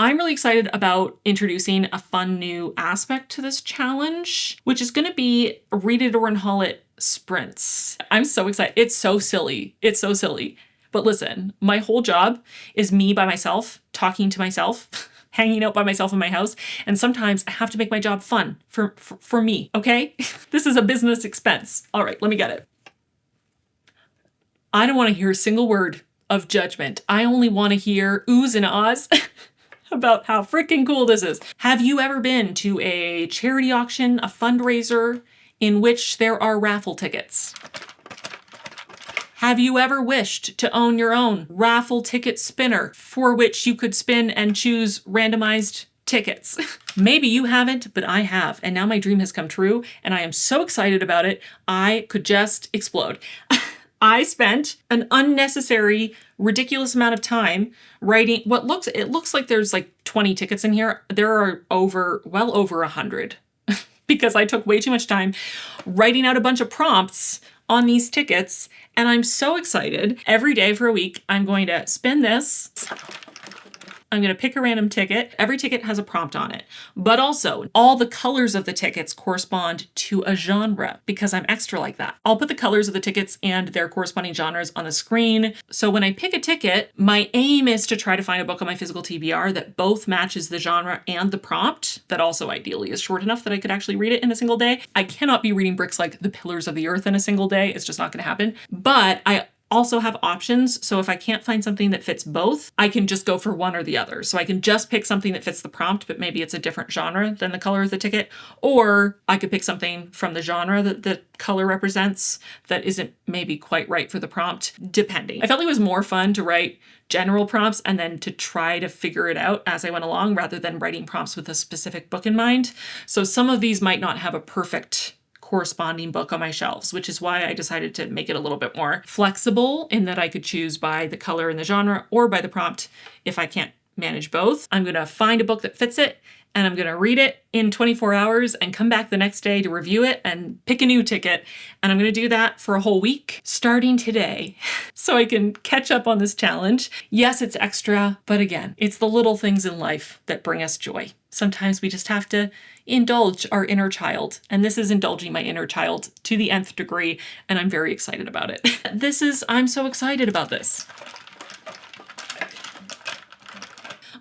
I'm really excited about introducing a fun new aspect to this challenge, which is going to be Read It or Unhaul It sprints. I'm so excited. It's so silly. It's so silly. But listen, my whole job is me by myself, talking to myself, hanging out by myself in my house. And sometimes I have to make my job fun for me, okay? This is a business expense. All right, let me get it. I don't want to hear a single word of judgment. I only want to hear oohs and ahs about how freaking cool this is. Have you ever been to a charity auction, a fundraiser in which there are raffle tickets? Have you ever wished to own your own raffle ticket spinner for which you could spin and choose randomized tickets? Maybe you haven't, but I have. And now my dream has come true and I am so excited about it. I could just explode. I spent an unnecessary, ridiculous amount of time writing it looks like there's like 20 tickets in here. There are well over 100 because I took way too much time writing out a bunch of prompts on these tickets. And I'm so excited. Every day for a week, I'm going to spin this. I'm going to pick a random ticket. Every ticket has a prompt on it, but also all the colors of the tickets correspond to a genre because I'm extra like that. I'll put the colors of the tickets and their corresponding genres on the screen. So when I pick a ticket, my aim is to try to find a book on my physical TBR that both matches the genre and the prompt, that also ideally is short enough that I could actually read it in a single day. I cannot be reading bricks like The Pillars of the Earth in a single day. It's just not going to happen. But I also have options. So if I can't find something that fits both, I can just go for one or the other. So I can just pick something that fits the prompt, but maybe it's a different genre than the color of the ticket. Or I could pick something from the genre that the color represents that isn't maybe quite right for the prompt, depending. I felt like it was more fun to write general prompts and then to try to figure it out as I went along rather than writing prompts with a specific book in mind. So some of these might not have a perfect corresponding book on my shelves, which is why I decided to make it a little bit more flexible in that I could choose by the color and the genre or by the prompt if I can't manage both. I'm going to find a book that fits it and I'm going to read it in 24 hours and come back the next day to review it and pick a new ticket. And I'm going to do that for a whole week starting today so I can catch up on this challenge. Yes, it's extra, but again, it's the little things in life that bring us joy. Sometimes we just have to indulge our inner child. And this is indulging my inner child to the nth degree. And I'm very excited about it. I'm so excited about this.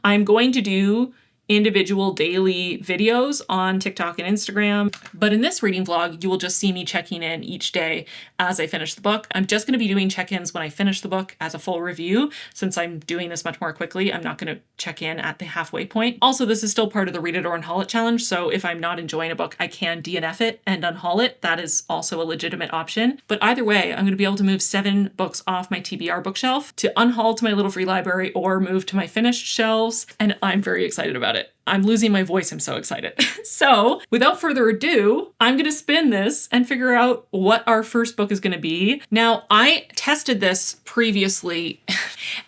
I'm going to do individual daily videos on TikTok and Instagram. But in this reading vlog, you will just see me checking in each day as I finish the book. I'm just going to be doing check-ins when I finish the book as a full review. Since I'm doing this much more quickly, I'm not going to check in at the halfway point. Also, this is still part of the Read It or Unhaul It challenge. So if I'm not enjoying a book, I can DNF it and unhaul it. That is also a legitimate option. But either way, I'm going to be able to move 7 books off my TBR bookshelf to unhaul to my little free library or move to my finished shelves. And I'm very excited about it. I'm losing my voice. I'm so excited. So without further ado, I'm going to spin this and figure out what our first book is going to be. Now, I tested this previously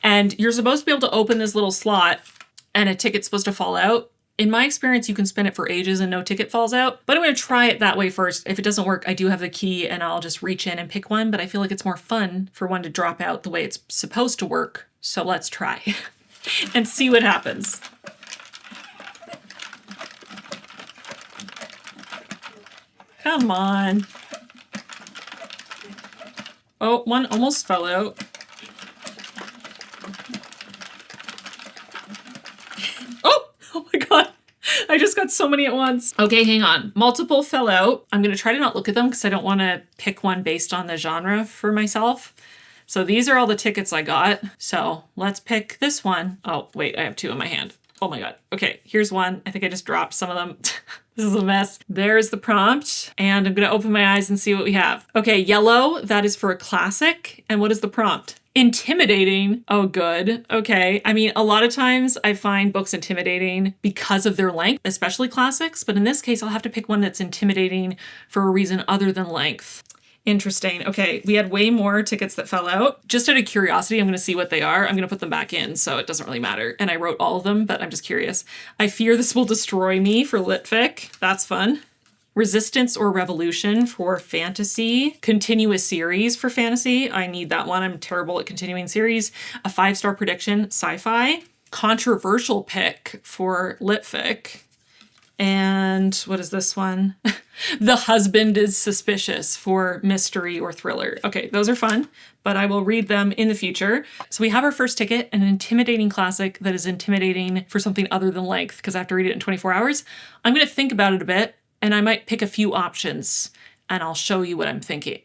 and you're supposed to be able to open this little slot and a ticket's supposed to fall out. In my experience, you can spin it for ages and no ticket falls out, but I'm going to try it that way first. If it doesn't work, I do have the key and I'll just reach in and pick one, but I feel like it's more fun for one to drop out the way it's supposed to work. So let's try and see what happens. Come on. Oh, one almost fell out. Oh my God. I just got so many at once. Okay, hang on. Multiple fell out. I'm going to try to not look at them because I don't want to pick one based on the genre for myself. So these are all the tickets I got. So let's pick this one. Oh, wait, I have 2 in my hand. Oh my God. Okay, here's one. I think I just dropped some of them. This is a mess. There's the prompt. And I'm going to open my eyes and see what we have. Okay, yellow, that is for a classic. And what is the prompt? Intimidating. Oh, good. Okay. I mean, a lot of times I find books intimidating because of their length, especially classics. But in this case, I'll have to pick one that's intimidating for a reason other than length. Interesting. Okay, we had way more tickets that fell out. Just out of curiosity, I'm going to see what they are. I'm going to put them back in, so it doesn't really matter. And I wrote all of them, but I'm just curious. I fear this will destroy me for litfic. That's fun. Resistance or Revolution for fantasy. Continuous series for fantasy. I need that one. I'm terrible at continuing series. A 5-star prediction, sci-fi. controversial pick for Litfic. And what is this one? The Husband is Suspicious for mystery or thriller. Okay, those are fun, but I will read them in the future. So we have our first ticket, an intimidating classic that is intimidating for something other than length, because I have to read it in 24 hours. I'm going to think about it a bit, and I might pick a few options, and I'll show you what I'm thinking.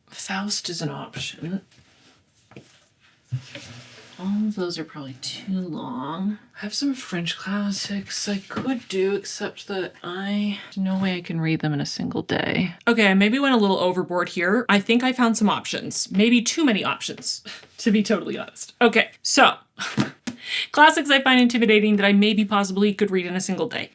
Faust is an option. All of those are probably too long. I have some French classics I could do, except that there's no way I can read them in a single day. Okay, I maybe went a little overboard here. I think I found some options. Maybe too many options, to be totally honest. Okay, so classics I find intimidating that I maybe possibly could read in a single day.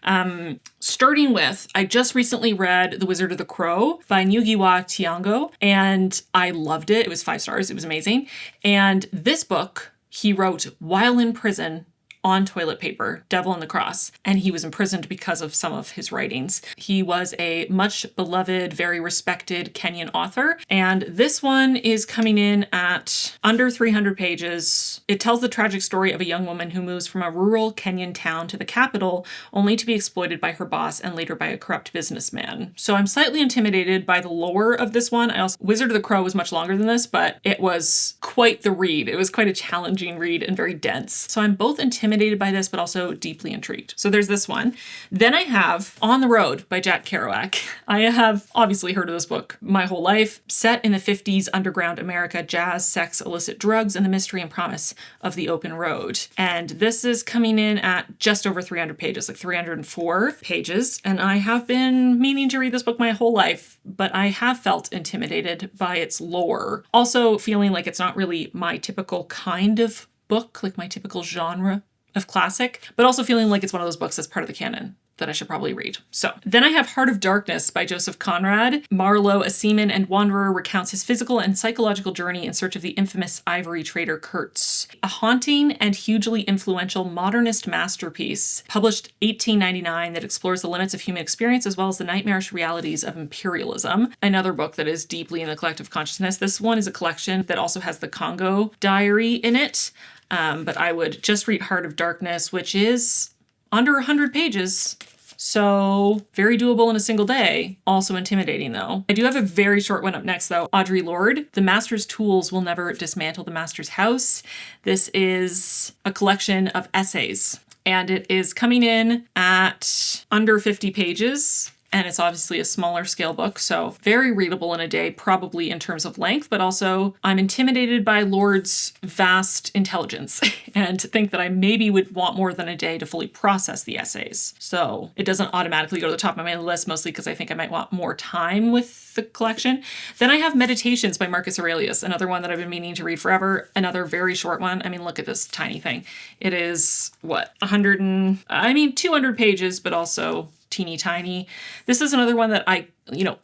Starting with, I just recently read The Wizard of the Crow by YWMtBH, and I loved it. It was 5 stars. It was amazing. And this book he wrote while in prison on toilet paper, Devil in the Cross, and he was imprisoned because of some of his writings. He was a much beloved, very respected Kenyan author, and this one is coming in at under 300 pages. It tells the tragic story of a young woman who moves from a rural Kenyan town to the capital, only to be exploited by her boss and later by a corrupt businessman. So I'm slightly intimidated by the lore of this one. Wizard of the Crow was much longer than this, but it was quite the read. It was quite a challenging read and very dense. So I'm both intimidated by this, but also deeply intrigued. So there's this one. Then I have On the Road by Jack Kerouac. I have obviously heard of this book my whole life. Set in the 50s underground America, jazz, sex, illicit drugs, and the mystery and promise of the open road. And this is coming in at just over 300 pages, like 304 pages. And I have been meaning to read this book my whole life, but I have felt intimidated by its lore. Also feeling like it's not really my typical kind of book, like my typical genre of classic, but also feeling like it's one of those books that's part of the canon that I should probably read. So then I have Heart of Darkness by Joseph Conrad. Marlowe, a seaman and wanderer, recounts his physical and psychological journey in search of the infamous ivory trader Kurtz. A haunting and hugely influential modernist masterpiece, published 1899, that explores the limits of human experience as well as the nightmarish realities of imperialism. Another book that is deeply in the collective consciousness. This one is a collection that also has the Congo diary in it. But I would just read Heart of Darkness, which is under 100 pages. So very doable in a single day. Also intimidating though. I do have a very short one up next though. Audre Lorde, The Master's Tools Will Never Dismantle the Master's House. This is a collection of essays and it is coming in at under 50 pages. And it's obviously a smaller scale book, so very readable in a day, probably in terms of length, but also I'm intimidated by Lorde's vast intelligence and think that I maybe would want more than a day to fully process the essays. So it doesn't automatically go to the top of my list, mostly because I think I might want more time with the collection. Then I have Meditations by Marcus Aurelius, another one that I've been meaning to read forever, another very short one. I mean, look at this tiny thing. It is, 200 pages, but also teeny tiny. This is another one that I,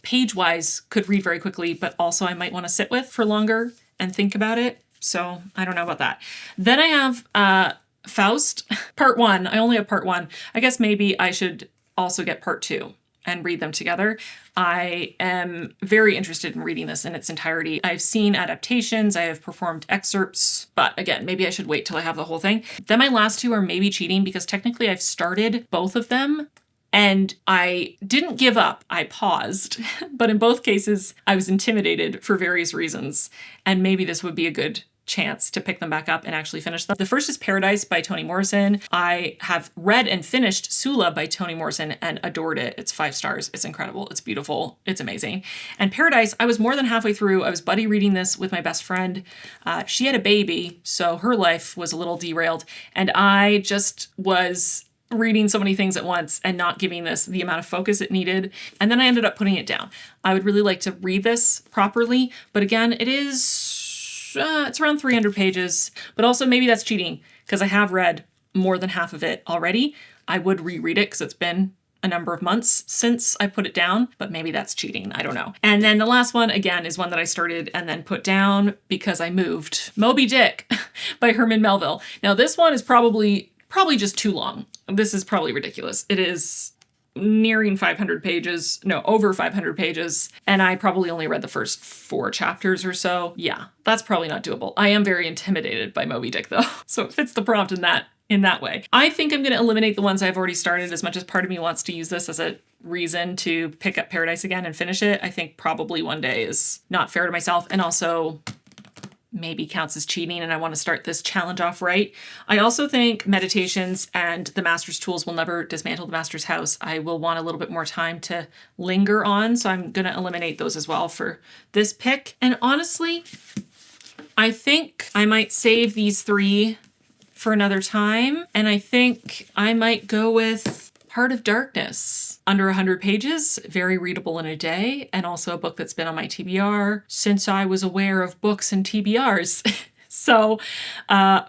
page-wise could read very quickly, but also I might want to sit with for longer and think about it. So I don't know about that. Then I have Faust, part 1. I only have part 1. I guess maybe I should also get part 2 and read them together. I am very interested in reading this in its entirety. I've seen adaptations, I have performed excerpts, but again, maybe I should wait till I have the whole thing. Then my last 2 are maybe cheating because technically I've started both of them. And I didn't give up, I paused, but in both cases, I was intimidated for various reasons. And maybe this would be a good chance to pick them back up and actually finish them. The first is Paradise by Toni Morrison. I have read and finished Sula by Toni Morrison and adored it. It's 5 stars. It's incredible. It's beautiful. It's amazing. And Paradise, I was more than halfway through. I was buddy reading this with my best friend. She had a baby, so her life was a little derailed. And I just was reading so many things at once and not giving this the amount of focus it needed. And then I ended up putting it down. I would really like to read this properly, but again, it's around 300 pages, but also maybe that's cheating because I have read more than half of it already. I would reread it because it's been a number of months since I put it down, but maybe that's cheating. I don't know. And then the last one, again, is one that I started and then put down because I moved. Moby Dick by Herman Melville. Now this one is probably just too long. This is probably ridiculous. It is nearing 500 pages, no, over 500 pages, and I probably only read the first 4 chapters or so. Yeah, that's probably not doable. I am very intimidated by Moby Dick though, so it fits the prompt in that in that way. I think I'm going to eliminate the ones I've already started, as much as part of me wants to use this as a reason to pick up Paradise again and finish it. I think probably one day is not fair to myself, and also maybe counts as cheating, and I want to start this challenge off right. I also think Meditations and the Master's Tools will never dismantle the Master's house. I will want a little bit more time to linger on, so I'm going to eliminate those as well for this pick. And honestly, I think I might save these 3 for another time, and I think I might go with Heart of Darkness. Under 100 pages, very readable in a day, and also a book that's been on my TBR since I was aware of books and TBRs. So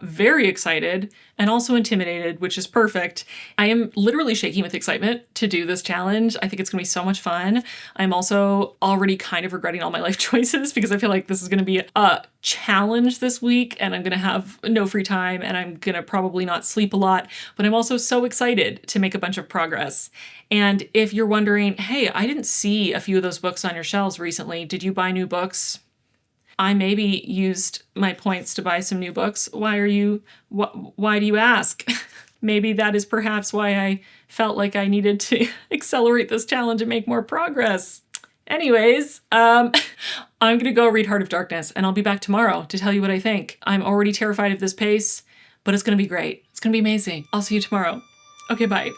very excited and also intimidated, which is perfect. I am literally shaking with excitement to do this challenge. I think it's going to be so much fun. I'm also already kind of regretting all my life choices because I feel like this is going to be a challenge this week, and I'm going to have no free time, and I'm going to probably not sleep a lot, but I'm also so excited to make a bunch of progress. And if you're wondering, hey, I didn't see a few of those books on your shelves recently. Did you buy new books? I maybe used my points to buy some new books. Why do you ask? Maybe that is perhaps why I felt like I needed to accelerate this challenge and make more progress. Anyways, I'm going to go read Heart of Darkness, and I'll be back tomorrow to tell you what I think. I'm already terrified of this pace, but it's going to be great. It's going to be amazing. I'll see you tomorrow. Okay, bye.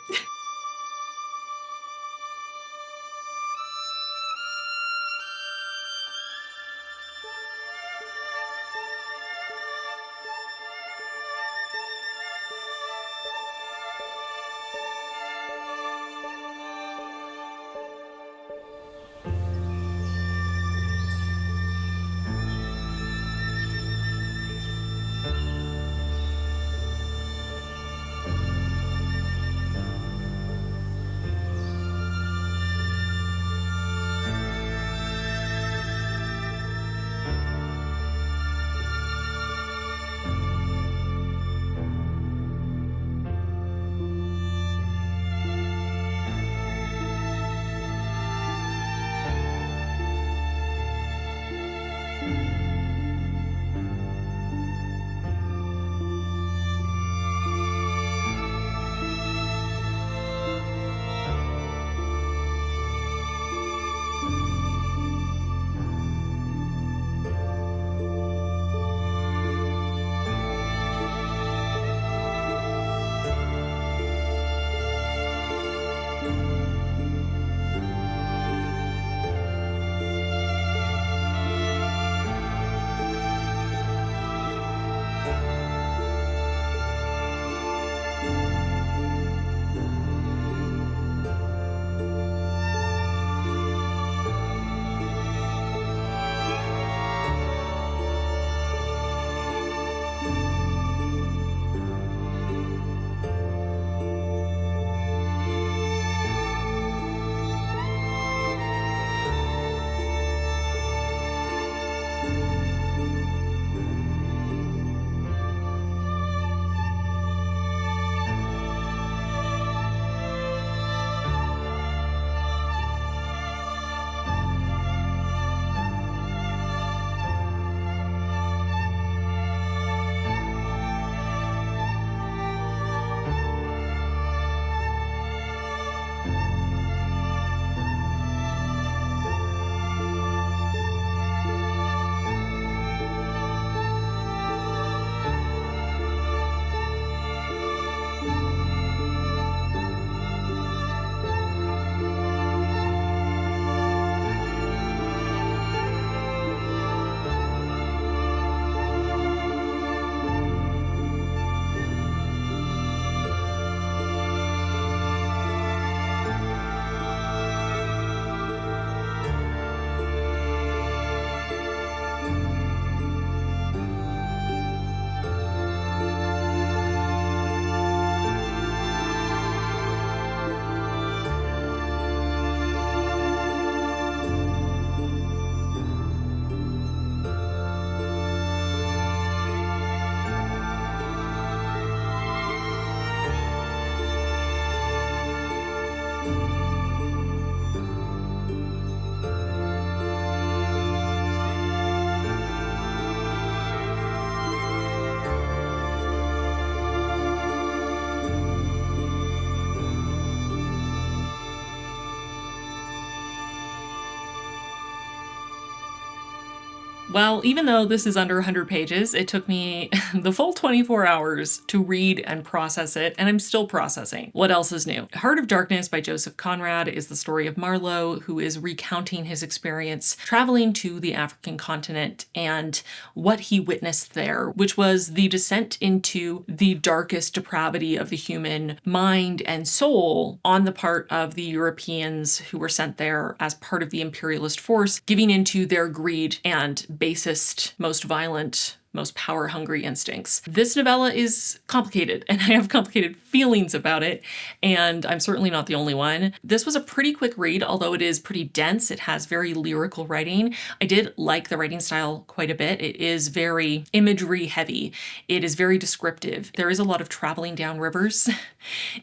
Well, even though this is under 100 pages, it took me the full 24 hours to read and process it, and I'm still processing. What else is new? Heart of Darkness by Joseph Conrad is the story of Marlowe, who is recounting his experience traveling to the African continent and what he witnessed there, which was the descent into the darkest depravity of the human mind and soul on the part of the Europeans who were sent there as part of the imperialist force, giving into their greed and basest, most violent, most power-hungry instincts. This novella is complicated, and I have complicated feelings about it, and I'm certainly not the only one. This was a pretty quick read, although it is pretty dense. It has very lyrical writing. I did like the writing style quite a bit. It is very imagery heavy. It is very descriptive. There is a lot of traveling down rivers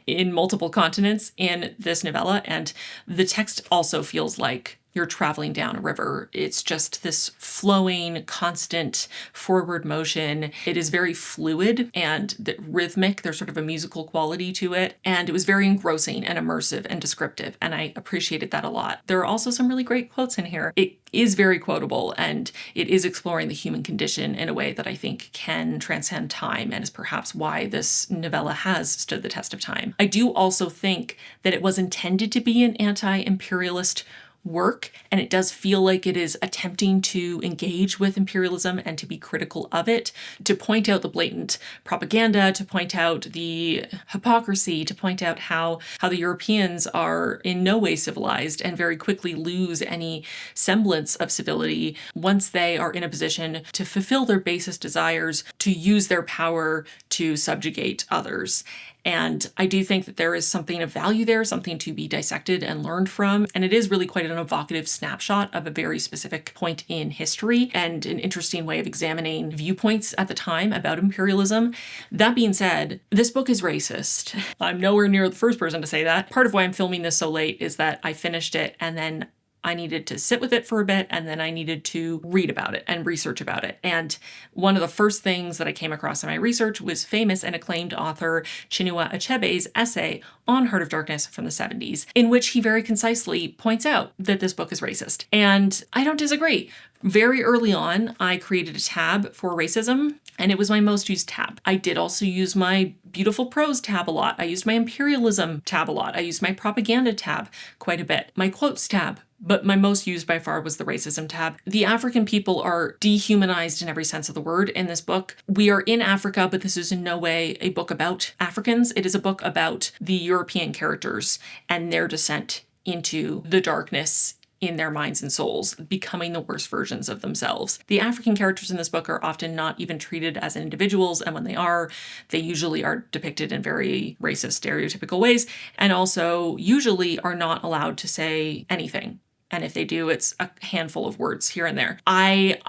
in multiple continents in this novella, and the text also feels like you're traveling down a river. It's just this flowing, constant forward motion. It is very fluid and rhythmic. There's sort of a musical quality to it. And it was very engrossing and immersive and descriptive. And I appreciated that a lot. There are also some really great quotes in here. It is very quotable, and it is exploring the human condition in a way that I think can transcend time, and is perhaps why this novella has stood the test of time. I do also think that it was intended to be an anti-imperialist work, and it does feel like it is attempting to engage with imperialism and to be critical of it, to point out the blatant propaganda, to point out the hypocrisy, to point out how the Europeans are in no way civilized and very quickly lose any semblance of civility once they are in a position to fulfill their basest desires, to use their power to subjugate others. And I do think that there is something of value there, something to be dissected and learned from. And it is really quite an evocative snapshot of a very specific point in history and an interesting way of examining viewpoints at the time about imperialism. That being said, this book is racist. I'm nowhere near the first person to say that. Part of why I'm filming this so late is that I finished it and then I needed to sit with it for a bit, and then I needed to read about it and research about it. And one of the first things that I came across in my research was famous and acclaimed author Chinua Achebe's essay on Heart of Darkness from the 70s, in which he very concisely points out that this book is racist. And I don't disagree. Very early on, I created a tab for racism, and it was my most used tab. I did also use my beautiful prose tab a lot. I used my imperialism tab a lot. I used my propaganda tab quite a bit. My quotes tab, but my most used by far was the racism tab. The African people are dehumanized in every sense of the word in this book. We are in Africa, but this is in no way a book about Africans. It is a book about the European characters and their descent into the darkness in their minds and souls, becoming the worst versions of themselves. The African characters in this book are often not even treated as individuals, and when they are, they usually are depicted in very racist, stereotypical ways, and also usually are not allowed to say anything. And if they do, it's a handful of words here and there. I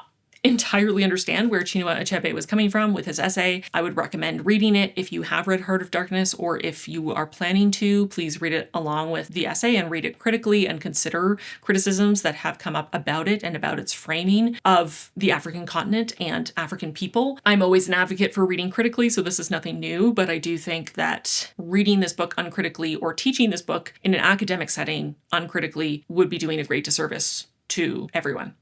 entirely understand where Chinua Achebe was coming from with his essay. I would recommend reading it if you have read Heart of Darkness, or if you are planning to, please read it along with the essay and read it critically and consider criticisms that have come up about it and about its framing of the African continent and African people. I'm always an advocate for reading critically, so this is nothing new, but I do think that reading this book uncritically or teaching this book in an academic setting uncritically would be doing a great disservice to everyone.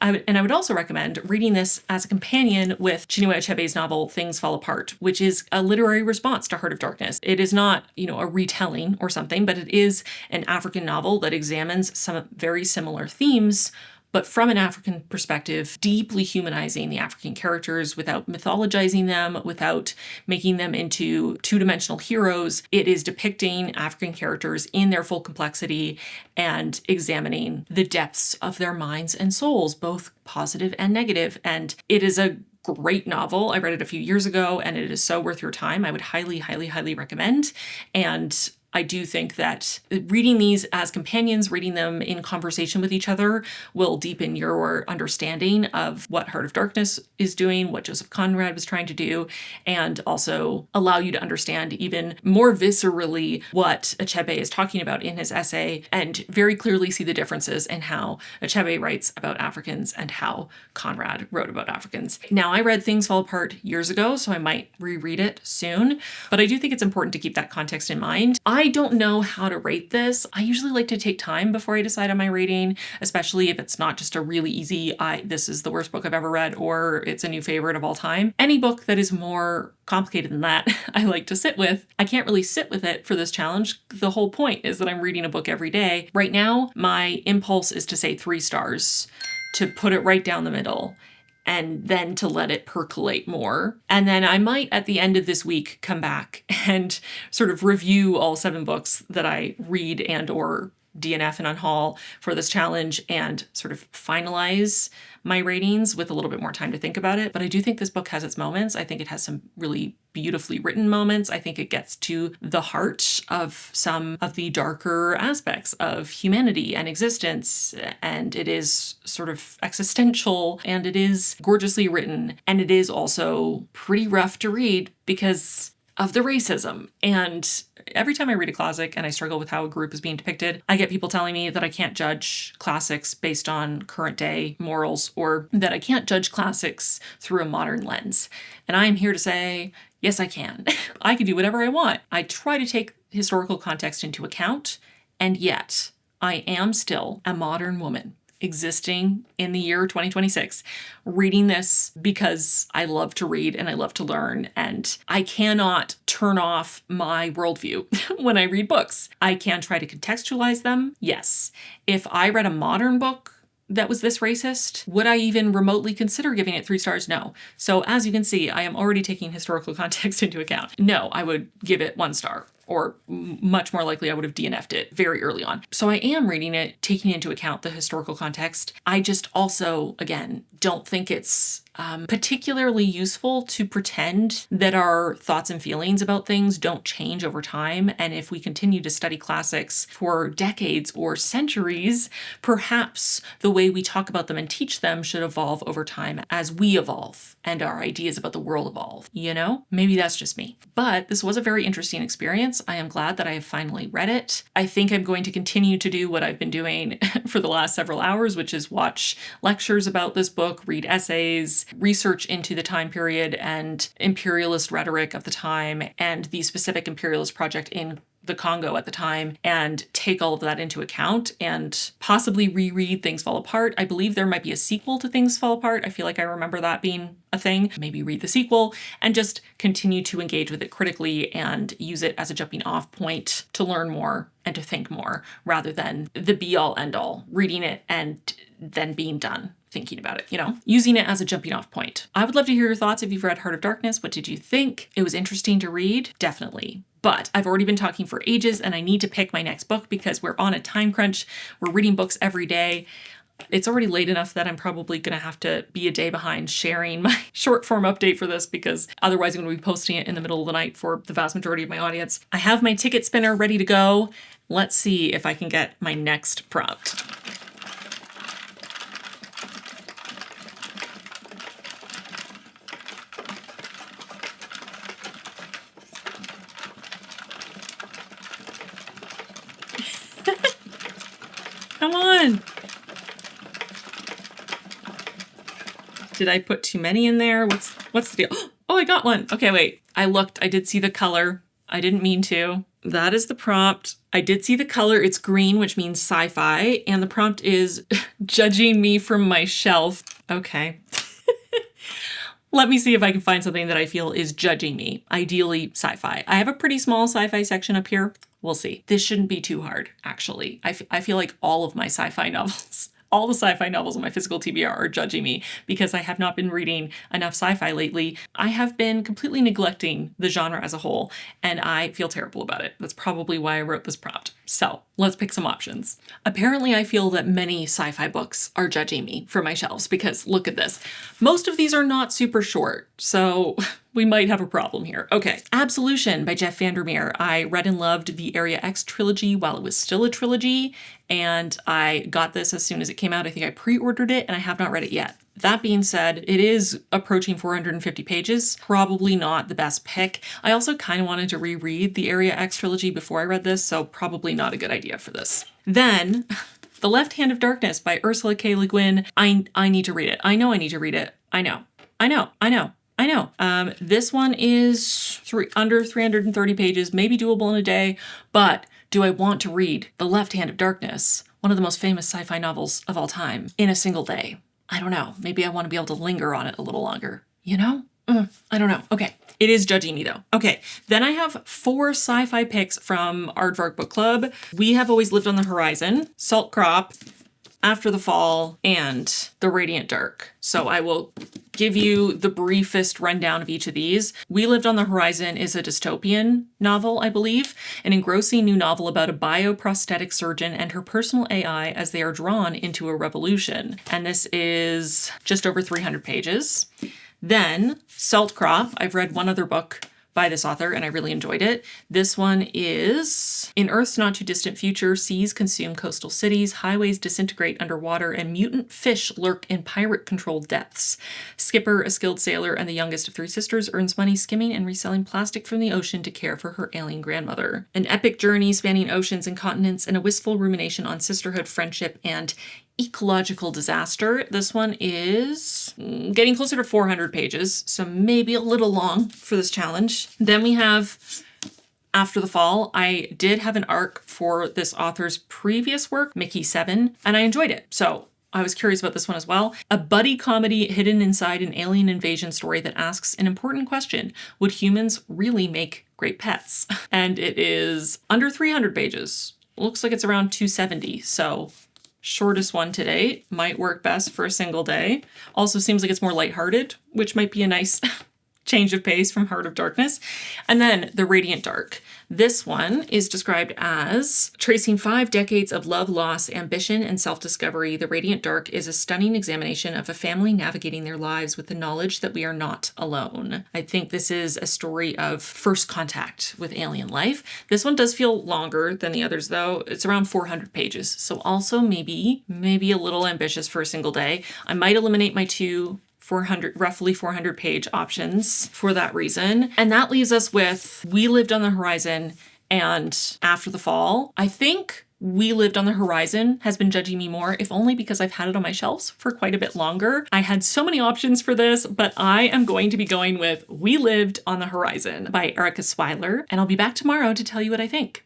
I would also recommend reading this as a companion with Chinua Achebe's novel Things Fall Apart, which is a literary response to Heart of Darkness. It is not, a retelling or something, but it is an African novel that examines some very similar themes, but from an African perspective, deeply humanizing the African characters without mythologizing them, without making them into two-dimensional heroes. It is depicting African characters in their full complexity and examining the depths of their minds and souls, both positive and negative. And it is a great novel. I read it a few years ago, and it is so worth your time. I would highly, highly, highly recommend. And I do think that reading these as companions, reading them in conversation with each other, will deepen your understanding of what Heart of Darkness is doing, what Joseph Conrad was trying to do, and also allow you to understand even more viscerally what Achebe is talking about in his essay, and very clearly see the differences in how Achebe writes about Africans and how Conrad wrote about Africans. Now, I read Things Fall Apart years ago, so I might reread it soon, but I do think it's important to keep that context in mind. I I don't know how to rate this. I usually like to take time before I decide on my rating, especially if it's not just a really easy, this is the worst book I've ever read, or it's a new favorite of all time. Any book that is more complicated than that, I like to sit with. I can't really sit with it for this challenge. The whole point is that I'm reading a book every day. Right now, my impulse is to say 3 stars, to put it right down the middle, and then to let it percolate more. And then I might, at the end of this week, come back and sort of review all 7 books that I read and or DNF and unhaul for this challenge and sort of finalize my ratings with a little bit more time to think about it. But I do think this book has its moments. I think it has some really beautifully written moments. I think it gets to the heart of some of the darker aspects of humanity and existence. And it is sort of existential, and it is gorgeously written. And it is also pretty rough to read because of the racism. And every time I read a classic and I struggle with how a group is being depicted, I get people telling me that I can't judge classics based on current day morals, or that I can't judge classics through a modern lens. And I am here to say, yes, I can. I can do whatever I want. I try to take historical context into account, and yet I am still a modern woman existing in the year 2026, reading this because I love to read and I love to learn, and I cannot turn off my worldview when I read books. I can try to contextualize them, yes. If I read a modern book that was this racist, would I even remotely consider giving it 3 stars? No. So as you can see, I am already taking historical context into account. No, I would give it 1 star. Or much more likely I would have DNF'd it very early on. So I am reading it, taking into account the historical context. I just also, again, don't think it's particularly useful to pretend that our thoughts and feelings about things don't change over time. And if we continue to study classics for decades or centuries, perhaps the way we talk about them and teach them should evolve over time as we evolve and our ideas about the world evolve. You know, maybe that's just me. But this was a very interesting experience. I am glad that I have finally read it. I think I'm going to continue to do what I've been doing for the last several hours, which is watch lectures about this book, read essays, research into the time period and imperialist rhetoric of the time and the specific imperialist project in the Congo at the time, and take all of that into account and possibly reread Things Fall Apart. I believe there might be a sequel to Things Fall Apart. I feel like I remember that being a thing. Maybe read the sequel and just continue to engage with it critically and use it as a jumping off point to learn more and to think more, rather than the be all end all, reading it and then being done thinking about it, you know, using it as a jumping off point. I would love to hear your thoughts if you've read Heart of Darkness. What did you think? It was interesting to read, definitely. But I've already been talking for ages and I need to pick my next book because we're on a time crunch. We're reading books every day. It's already late enough that I'm probably going to have to be a day behind sharing my short form update for this, because otherwise I'm going to be posting it in the middle of the night for the vast majority of my audience. I have my ticket spinner ready to go. Let's see if I can get my next prompt. Come on. Did I put too many in there? What's the deal? Oh, I got one. Okay, wait. I looked. I did see the color. I didn't mean to. That is the prompt. I did see the color. It's green, which means sci-fi. And the prompt is judging me from my shelf. Okay. Let me see if I can find something that I feel is judging me. Ideally, sci-fi. I have a pretty small sci-fi section up here. We'll see. This shouldn't be too hard, actually. I feel like all of my sci-fi novels, all the sci-fi novels in my physical TBR are judging me because I have not been reading enough sci-fi lately. I have been completely neglecting the genre as a whole, and I feel terrible about it. That's probably why I wrote this prompt. So let's pick some options. Apparently, I feel that many sci-fi books are judging me for my shelves because look at this. Most of these are not super short, so we might have a problem here. Okay. Absolution by Jeff Vandermeer. I read and loved the Area X trilogy while it was still a trilogy, and I got this as soon as it came out. I think I pre-ordered it and I have not read it yet. That being said, it is approaching 450 pages. Probably not the best pick. I also kind of wanted to reread the Area X trilogy before I read this, so probably not a good idea for this. Then, The Left Hand of Darkness by Ursula K. Le Guin. I need to read it. I know I need to read it. I know. I know. This one is under 330 pages, maybe doable in a day, but do I want to read The Left Hand of Darkness, one of the most famous sci-fi novels of all time, in a single day? I don't know. Maybe I want to be able to linger on it a little longer, you know? I don't know. Okay. It is judging me though. Okay. Then I have 4 sci-fi picks from Aardvark Book Club. We Have Always Lived on the Horizon, Salt Crop, After the Fall, and The Radiant Dark. So I will give you the briefest rundown of each of these. We Lived on the Horizon is a dystopian novel, I believe, an engrossing new novel about a bioprosthetic surgeon and her personal AI as they are drawn into a revolution. And this is just over 300 pages. Then Salt Crop, I've read one other book by this author and I really enjoyed it. This one is in Earth's not too distant future, seas consume coastal cities, highways disintegrate underwater, and mutant fish lurk in pirate-controlled depths. Skipper, a skilled sailor and the youngest of 3 sisters, earns money skimming and reselling plastic from the ocean to care for her ailing grandmother. An epic journey spanning oceans and continents and a wistful rumination on sisterhood, friendship, and ecological disaster. This one is getting closer to 400 pages, so maybe a little long for this challenge. Then we have After the Fall. I did have an arc for this author's previous work, Mickey 7, and I enjoyed it. So I was curious about this one as well. A buddy comedy hidden inside an alien invasion story that asks an important question. Would humans really make great pets? And it is under 300 pages. Looks like it's around 270, so shortest one to date, might work best for a single day. Also seems like it's more lighthearted, which might be a nice change of pace from Heart of Darkness. And then The Radiant Dark. This one is described as tracing 5 decades of love, loss, ambition, and self-discovery. The Radiant Dark is a stunning examination of a family navigating their lives with the knowledge that we are not alone. I think this is a story of first contact with alien life. This one does feel longer than the others though. It's around 400 pages. So also maybe a little ambitious for a single day. I might eliminate my 2 roughly 400 page options for that reason. And that leaves us with We Lived on the Horizon and After the Fall. I think We Lived on the Horizon has been judging me more, if only because I've had it on my shelves for quite a bit longer. I had so many options for this, but I am going to be going with We Lived on the Horizon by Erika Swyler, and I'll be back tomorrow to tell you what I think.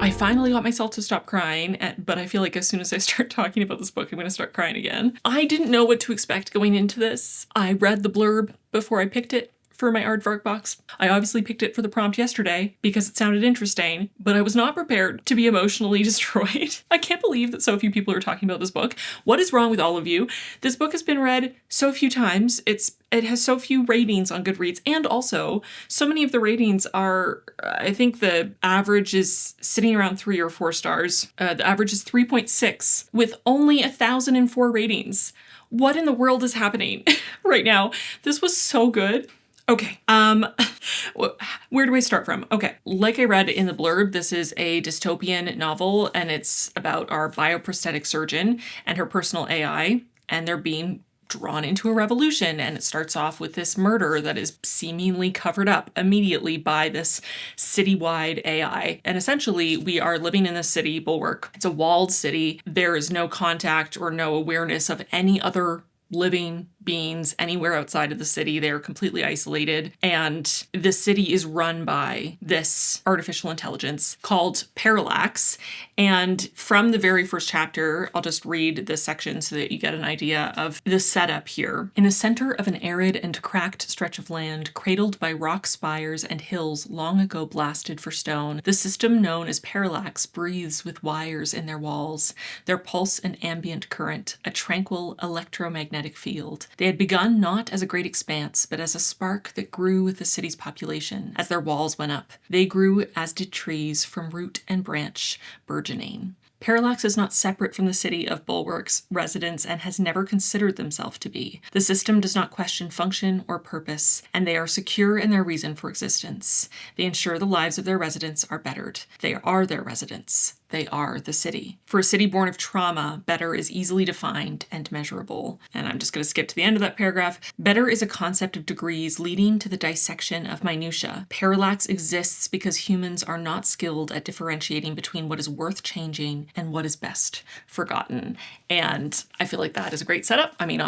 I finally got myself to stop crying, but I feel like as soon as I start talking about this book, I'm going to start crying again. I didn't know what to expect going into this. I read the blurb before I picked it for my Aardvark box. I obviously picked it for the prompt yesterday because it sounded interesting, but I was not prepared to be emotionally destroyed. I can't believe that so few people are talking about this book. What is wrong with all of you? This book has been read so few times. It has so few ratings on Goodreads, and also so many of the ratings are, I think the average is sitting around 3 or 4 stars. The average is 3.6 with only 1,004 ratings. What in the world is happening right now? This was so good. Okay, where do I start from? Okay, like I read in the blurb, this is a dystopian novel, and it's about our bioprosthetic surgeon and her personal AI, and they're being drawn into a revolution, and it starts off with this murder that is seemingly covered up immediately by this citywide AI. And essentially, we are living in this city, Bulwark. It's a walled city. There is no contact or no awareness of any other living beings anywhere outside of the city. They are completely isolated. And the city is run by this artificial intelligence called Parallax. And from the very first chapter, I'll just read this section so that you get an idea of the setup here. In the center of an arid and cracked stretch of land, cradled by rock spires and hills long ago blasted for stone, the system known as Parallax breathes with wires in their walls, their pulse an ambient current, a tranquil electromagnetic field. They had begun not as a great expanse, but as a spark that grew with the city's population. As their walls went up, they grew as did trees from root and branch, burgeoning. Parallax is not separate from the city of Bulwark's residents and has never considered themselves to be. The system does not question function or purpose, and they are secure in their reason for existence. They ensure the lives of their residents are bettered. They are their residents. They are the city. For a city born of trauma, better is easily defined and measurable. And I'm just going to skip to the end of that paragraph. Better is a concept of degrees leading to the dissection of minutia. Parallax exists because humans are not skilled at differentiating between what is worth changing and what is best forgotten. And I feel like that is a great setup. I mean,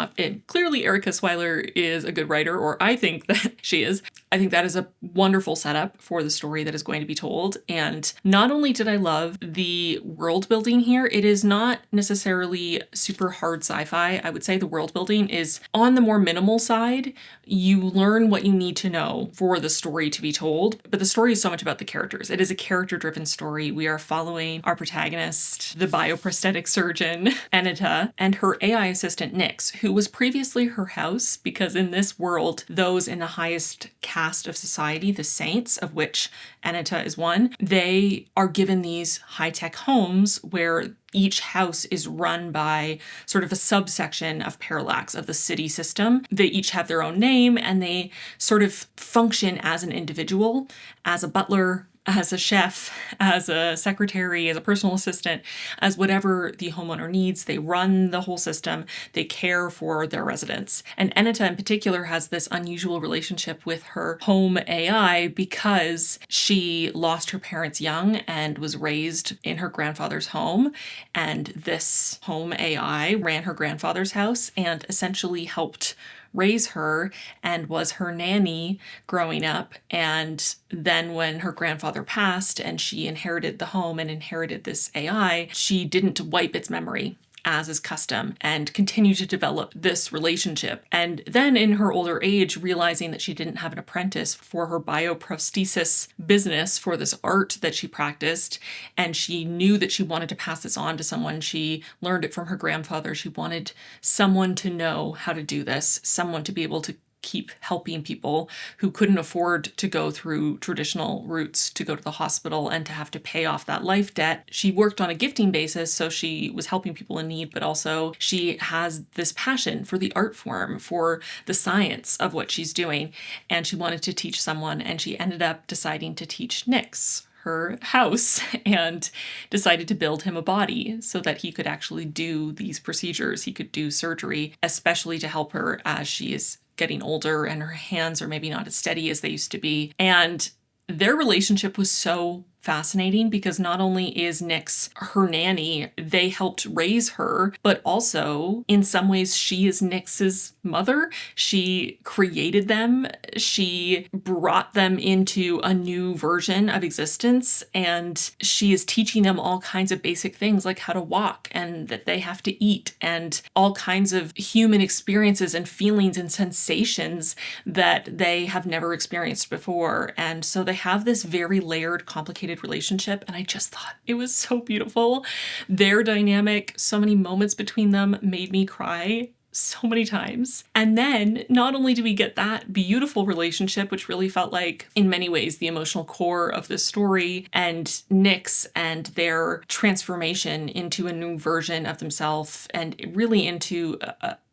clearly Erika Swyler is a good writer, or I think that she is. I think that is a wonderful setup for the story that is going to be told. And not only did I love the world building here, it is not necessarily super hard sci-fi. I would say the world building is on the more minimal side. You learn what you need to know for the story to be told, but the story is so much about the characters. It is a character-driven story. We are following our protagonist, the bioprosthetic surgeon, Anita, and her AI assistant, Nyx, who was previously her house, because in this world, those in the highest caste of society, the saints, of which Anita is one, they are given these high-tech homes where each house is run by sort of a subsection of Parallax, of the city system. They each have their own name, and they sort of function as an individual, as a butler, as a chef, as a secretary, as a personal assistant, as whatever the homeowner needs. They run the whole system. They care for their residents. And Anita in particular has this unusual relationship with her home AI because she lost her parents young and was raised in her grandfather's home. And this home AI ran her grandfather's house and essentially helped raise her and was her nanny growing up. And then when her grandfather passed and she inherited the home and inherited this AI, she didn't wipe its memory, as is custom, and continue to develop this relationship. And then in her older age, realizing that she didn't have an apprentice for her bioprosthesis business, for this art that she practiced, and she knew that she wanted to pass this on to someone. She learned it from her grandfather. She wanted someone to know how to do this, someone to be able to keep helping people who couldn't afford to go through traditional routes to go to the hospital and to have to pay off that life debt. She worked on a gifting basis, so she was helping people in need, but also she has this passion for the art form, for the science of what she's doing, and she wanted to teach someone, and she ended up deciding to teach Nyx, her house, and decided to build him a body so that he could actually do these procedures. He could do surgery, especially to help her as she is getting older and her hands are maybe not as steady as they used to be. And their relationship was so fascinating because not only is Nyx her nanny, they helped raise her, but also in some ways she is Nyx's mother. She created them. She brought them into a new version of existence, and she is teaching them all kinds of basic things like how to walk and that they have to eat and all kinds of human experiences and feelings and sensations that they have never experienced before. And so they have this very layered, complicated relationship, and I just thought it was so beautiful. Their dynamic, so many moments between them made me cry so many times. And then not only do we get that beautiful relationship, which really felt like in many ways the emotional core of the story, and Nyx and their transformation into a new version of themselves and really into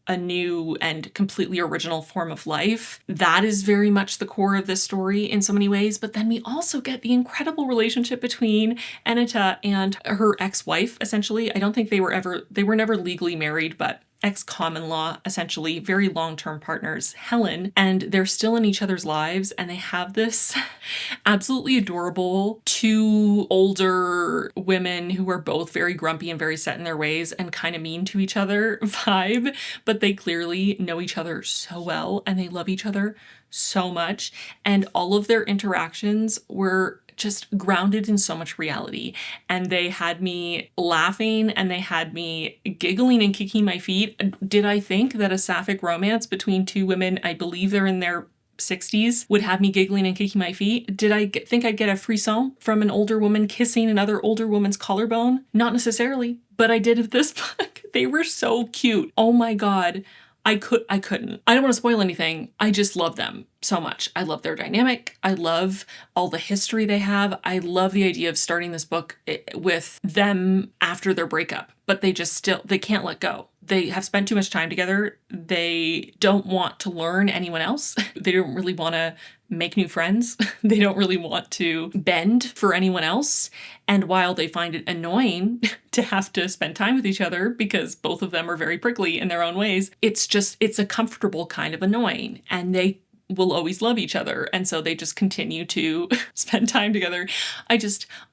a new and completely original form of life. That is very much the core of this story in so many ways. But then we also get the incredible relationship between Anita and her ex-wife, essentially. I don't think they were never legally married, but ex-common law, essentially, very long-term partners, Helen, and they're still in each other's lives, and they have this absolutely adorable two older women who are both very grumpy and very set in their ways and kind of mean to each other vibe, but they clearly know each other so well and they love each other so much, and all of their interactions were just grounded in so much reality. And they had me laughing and they had me giggling and kicking my feet. Did I think that a sapphic romance between two women, I believe they're in their 60s, would have me giggling and kicking my feet? Did I think I'd get a frisson from an older woman kissing another older woman's collarbone? Not necessarily, but I did with this book. They were so cute. Oh my God. I couldn't. I don't want to spoil anything. I just love them so much. I love their dynamic. I love all the history they have. I love the idea of starting this book with them after their breakup, but they can't let go. They have spent too much time together. They don't want to learn anyone else. They don't really want to make new friends. They don't really want to bend for anyone else. And while they find it annoying to have to spend time with each other because both of them are very prickly in their own ways, it's a comfortable kind of annoying. And they will always love each other. And so they just continue to spend time together. I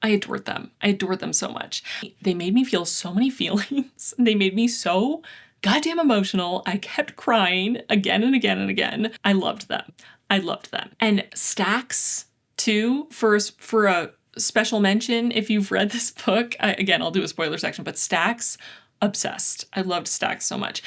adored them. I adored them so much. They made me feel so many feelings. They made me so goddamn emotional. I kept crying again and again and again. I loved them. I loved them. And Stax, too, for a special mention, if you've read this book, again, I'll do a spoiler section, but Stax, obsessed. I loved Stax so much.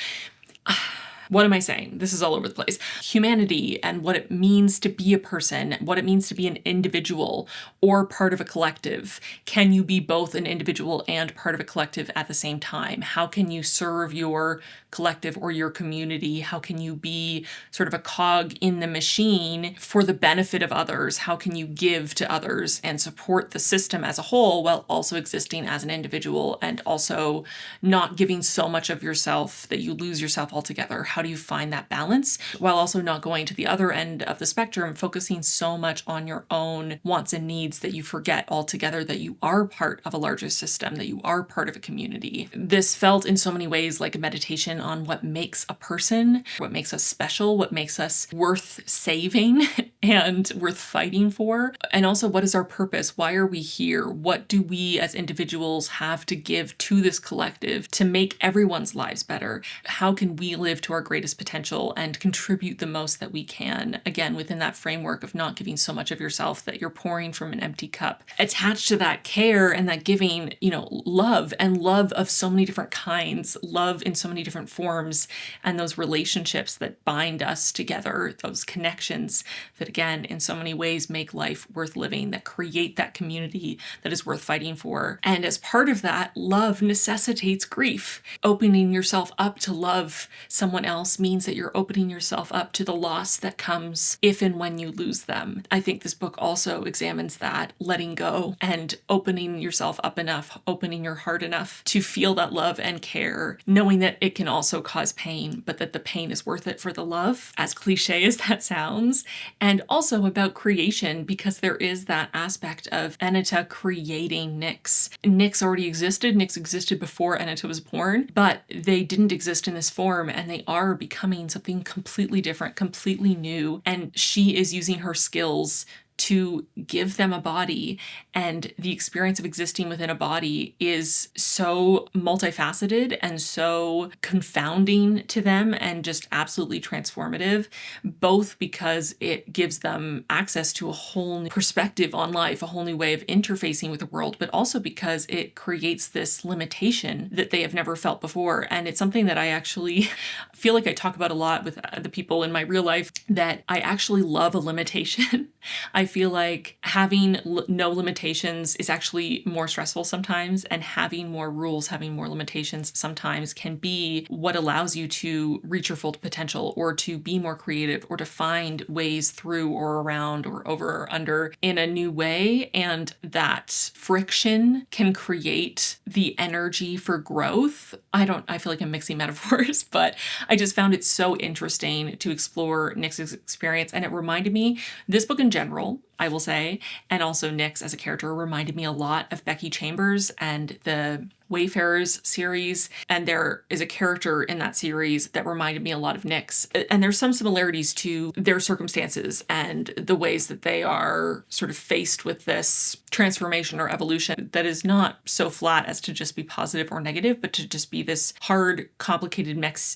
What am I saying? This is all over the place. Humanity and what it means to be a person, what it means to be an individual or part of a collective. Can you be both an individual and part of a collective at the same time? How can you serve your collective or your community? How can you be sort of a cog in the machine for the benefit of others? How can you give to others and support the system as a whole while also existing as an individual and also not giving so much of yourself that you lose yourself altogether? How do you find that balance while also not going to the other end of the spectrum, focusing so much on your own wants and needs that you forget altogether that you are part of a larger system, that you are part of a community? This felt in so many ways like a meditation on what makes a person, what makes us special, what makes us worth saving and worth fighting for. And also, what is our purpose? Why are we here? What do we as individuals have to give to this collective to make everyone's lives better? How can we live to our greatest potential and contribute the most that we can? Again, within that framework of not giving so much of yourself that you're pouring from an empty cup. Attached to that care and that giving, love, and love of so many different kinds, love in so many different forms, and those relationships that bind us together, those connections that, again, in so many ways make life worth living, that create that community that is worth fighting for. And as part of that, love necessitates grief. Opening yourself up to love someone else means that you're opening yourself up to the loss that comes if and when you lose them. I think this book also examines that, letting go and opening yourself up enough, opening your heart enough to feel that love and care, knowing that it can also cause pain, but that the pain is worth it for the love, as cliche as that sounds. And also about creation, because there is that aspect of Anita creating Nyx. Nyx already existed. Nyx existed before Anita was born, but they didn't exist in this form, and they are becoming something completely different, completely new. And she is using her skills to give them a body, and the experience of existing within a body is so multifaceted and so confounding to them and just absolutely transformative, both because it gives them access to a whole new perspective on life, a whole new way of interfacing with the world, but also because it creates this limitation that they have never felt before. And it's something that I actually feel like I talk about a lot with the people in my real life, that I actually love a limitation. I feel like having no limitations is actually more stressful sometimes, and having more rules, having more limitations sometimes can be what allows you to reach your full potential, or to be more creative, or to find ways through or around or over or under in a new way. And that friction can create the energy for growth. I feel like I'm mixing metaphors, but I just found it so interesting to explore Nyx's experience. And it reminded me, this book in general, I will say. And also Nyx as a character reminded me a lot of Becky Chambers and the Wayfarers series, and there is a character in that series that reminded me a lot of Nyx. And there's some similarities to their circumstances and the ways that they are sort of faced with this transformation or evolution that is not so flat as to just be positive or negative, but to just be this hard, complicated,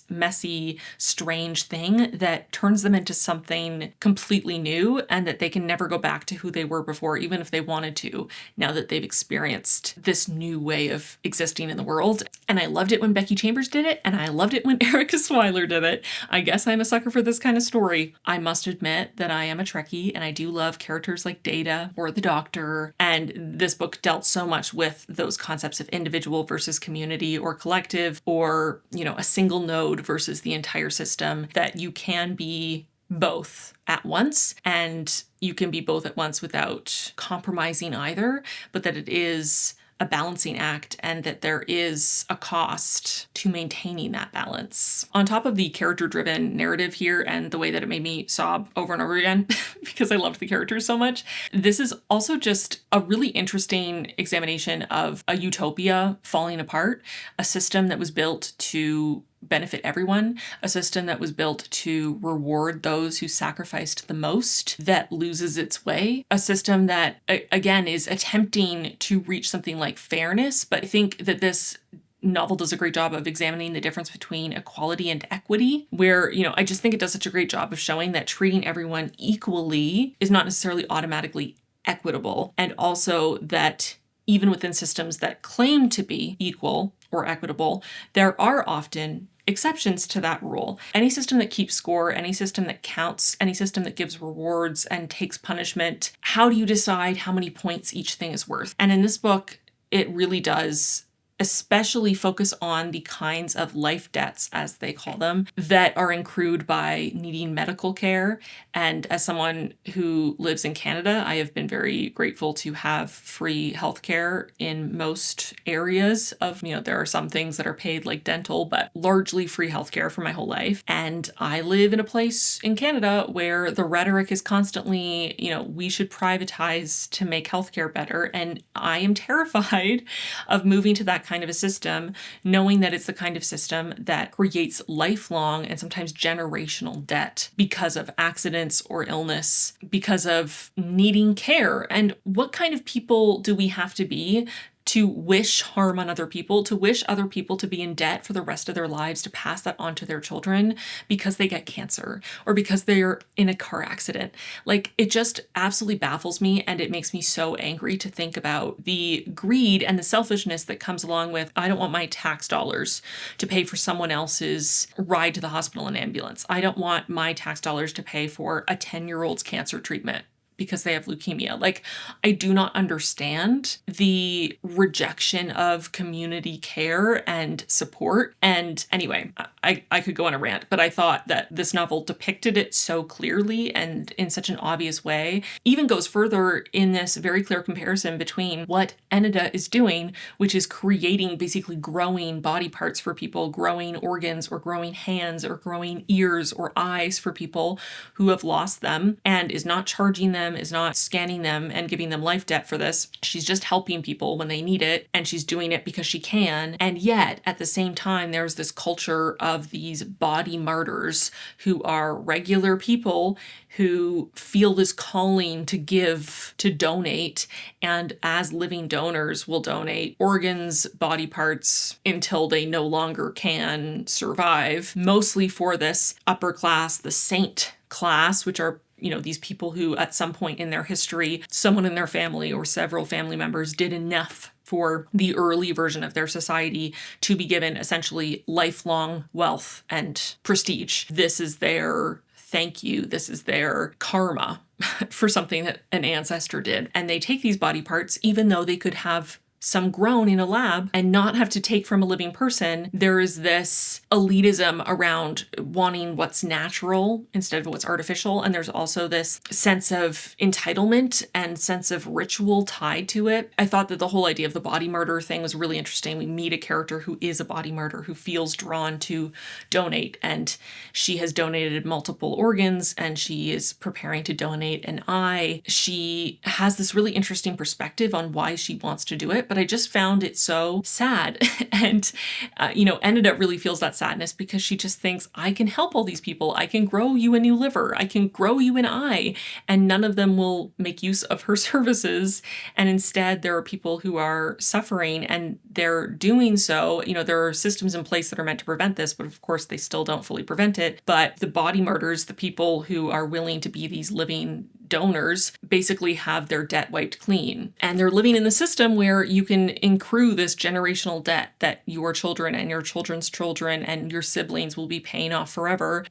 messy, strange thing that turns them into something completely new, and that they can never go back to who they were before, even if they wanted to, now that they've experienced this new way of existing in the world. And I loved it when Becky Chambers did it, and I loved it when Erika Swyler did it. I guess I'm a sucker for this kind of story. I must admit that I am a Trekkie, and I do love characters like Data or the Doctor, and this book dealt so much with those concepts of individual versus community or collective, or, you know, a single node versus the entire system, that you can be both at once, and you can be both at once without compromising either, but that it is a balancing act and that there is a cost to maintaining that balance. On top of the character-driven narrative here and the way that it made me sob over and over again because I loved the characters so much, this is also just a really interesting examination of a utopia falling apart, a system that was built to benefit everyone, a system that was built to reward those who sacrificed the most, that loses its way, a system that, again, is attempting to reach something like fairness. But I think that this novel does a great job of examining the difference between equality and equity, where, you know, I just think it does such a great job of showing that treating everyone equally is not necessarily automatically equitable, and also that even within systems that claim to be equal or equitable, there are often exceptions to that rule. Any system that keeps score, any system that counts, any system that gives rewards and takes punishment, how do you decide how many points each thing is worth? And in this book, it really does especially focus on the kinds of life debts, as they call them, that are accrued by needing medical care. And as someone who lives in Canada, I have been very grateful to have free healthcare in most areas of, you know, there are some things that are paid like dental, but largely free healthcare for my whole life. And I live in a place in Canada where the rhetoric is constantly, you know, we should privatize to make healthcare better. And I am terrified of moving to that kind of a system, knowing that it's the kind of system that creates lifelong and sometimes generational debt because of accidents or illness, because of needing care. And what kind of people do we have to be to wish harm on other people, to wish other people to be in debt for the rest of their lives, to pass that on to their children because they get cancer or because they're in a car accident? Like, it just absolutely baffles me, and it makes me so angry to think about the greed and the selfishness that comes along with, I don't want my tax dollars to pay for someone else's ride to the hospital and ambulance. I don't want my tax dollars to pay for a 10-year-old's cancer treatment because they have leukemia. Like, I do not understand the rejection of community care and support. And anyway, I could go on a rant, but I thought that this novel depicted it so clearly and in such an obvious way. Even goes further in this very clear comparison between what Enida is doing, which is creating basically growing body parts for people, growing organs or growing hands or growing ears or eyes for people who have lost them, and is not charging them, is not scanning them and giving them life debt for this. She's just helping people when they need it, and she's doing it because she can. And yet, at the same time, there's this culture of these body martyrs who are regular people who feel this calling to give, to donate, and as living donors will donate organs, body parts until they no longer can survive, mostly for this upper class, the saint class, which are, you know, these people who at some point in their history, someone in their family or several family members did enough for the early version of their society to be given essentially lifelong wealth and prestige. This is their thank you. This is their karma for something that an ancestor did. And they take these body parts, even though they could have some grown in a lab and not have to take from a living person, there is this elitism around wanting what's natural instead of what's artificial. And there's also this sense of entitlement and sense of ritual tied to it. I thought that the whole idea of the body murder thing was really interesting. We meet a character who is a body murderer, who feels drawn to donate, and she has donated multiple organs and she is preparing to donate an eye. She has this really interesting perspective on why she wants to do it, but I just found it so sad. And, Enida really feels that sadness because she just thinks, I can help all these people. I can grow you a new liver. I can grow you an eye. And none of them will make use of her services. And instead, there are people who are suffering and they're doing so. There are systems in place that are meant to prevent this, but of course, they still don't fully prevent it. But the body murders, the people who are willing to be these living donors, basically have their debt wiped clean. And they're living in the system where you can accrue this generational debt that your children and your children's children and your siblings will be paying off forever.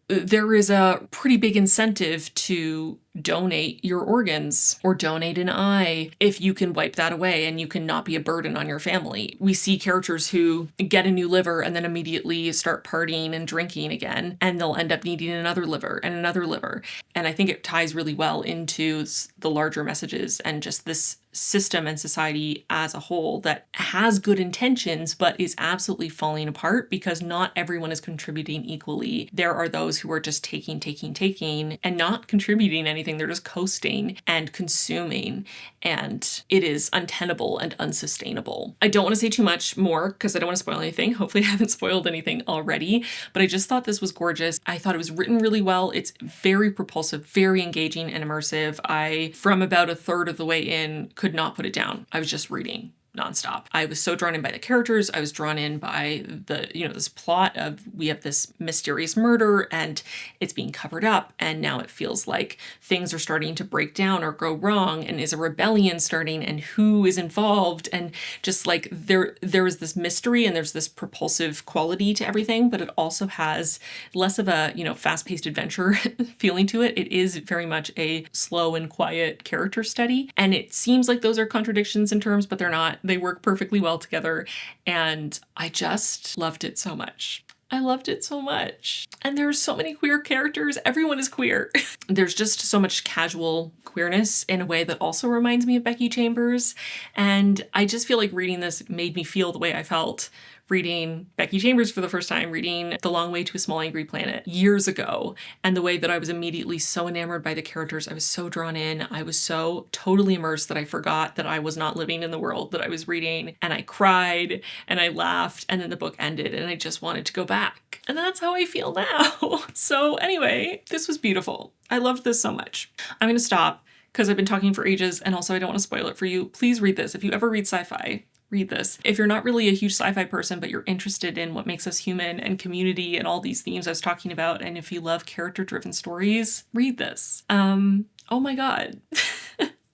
There is a pretty big incentive to donate your organs or donate an eye if you can wipe that away and you can not be a burden on your family. We see characters who get a new liver and then immediately start partying and drinking again, and they'll end up needing another liver and another liver. And I think it ties really well into the larger messages and just this system and society as a whole that has good intentions but is absolutely falling apart because not everyone is contributing equally. There are those who are just taking and not contributing anything. They're just coasting and consuming, and it is untenable and unsustainable. I don't want to say too much more because I don't want to spoil anything. Hopefully I haven't spoiled anything already, but I just thought this was gorgeous. I thought it was written really well. It's very propulsive, very engaging and immersive. I, from about a third of the way in, could not put it down. I was just reading nonstop. I was so drawn in by the characters. I was drawn in by this plot of we have this mysterious murder and it's being covered up. And now it feels like things are starting to break down or go wrong. And is a rebellion starting and who is involved? And just like there is this mystery and there's this propulsive quality to everything, but it also has less of a, fast-paced adventure feeling to it. It is very much a slow and quiet character study. And it seems like those are contradictions in terms, but they're not. They work perfectly well together, and I just loved it so much. I loved it so much. And there's so many queer characters. Everyone is queer. There's just so much casual queerness in a way that also reminds me of Becky Chambers. And I just feel like reading this made me feel the way I felt reading Becky Chambers for the first time, reading The Long Way to a Small Angry Planet years ago, and the way that I was immediately so enamored by the characters. I was so drawn in. I was so totally immersed that I forgot that I was not living in the world that I was reading, and I cried and I laughed, and then the book ended and I just wanted to go back. And that's how I feel now. So anyway, this was beautiful. I loved this so much. I'm going to stop because I've been talking for ages, and also I don't want to spoil it for you. Please read this. If you ever read sci-fi, read this. If you're not really a huge sci-fi person, but you're interested in what makes us human and community and all these themes I was talking about, and if you love character-driven stories, read this. Oh my God.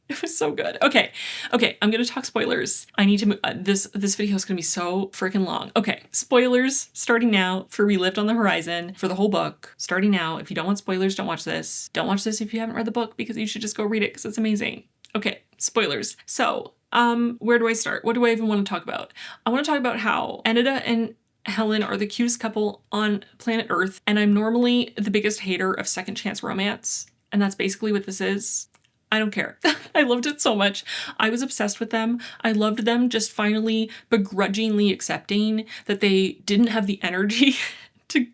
It was so good. Okay, I'm gonna talk spoilers. I need to move. This video is gonna be so freaking long. Okay, spoilers starting now for We Lived on the Horizon, for the whole book, starting now. If you don't want spoilers, don't watch this. Don't watch this if you haven't read the book, because you should just go read it because it's amazing. Okay, spoilers. So, where do I start? What do I even want to talk about? I want to talk about how Enida and Helen are the cutest couple on planet Earth, and I'm normally the biggest hater of second chance romance, and that's basically what this is. I don't care. I loved it so much. I was obsessed with them. I loved them just finally begrudgingly accepting that they didn't have the energy to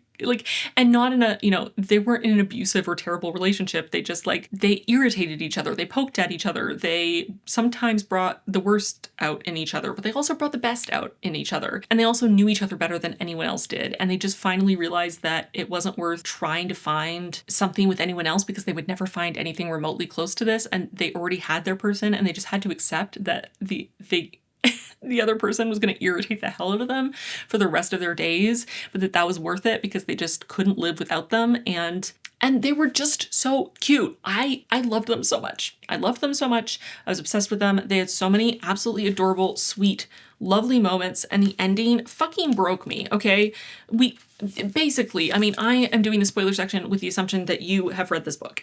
and not in a, they weren't in an abusive or terrible relationship. They just they irritated each other. They poked at each other. They sometimes brought the worst out in each other, but they also brought the best out in each other. And they also knew each other better than anyone else did. And they just finally realized that it wasn't worth trying to find something with anyone else because they would never find anything remotely close to this. And they already had their person, and they just had to accept that the other person was going to irritate the hell out of them for the rest of their days, but that was worth it because they just couldn't live without them. And they were just so cute. I loved them so much. I loved them so much. I was obsessed with them. They had so many absolutely adorable, sweet, lovely moments, and the ending fucking broke me, okay? Basically, I am doing the spoiler section with the assumption that you have read this book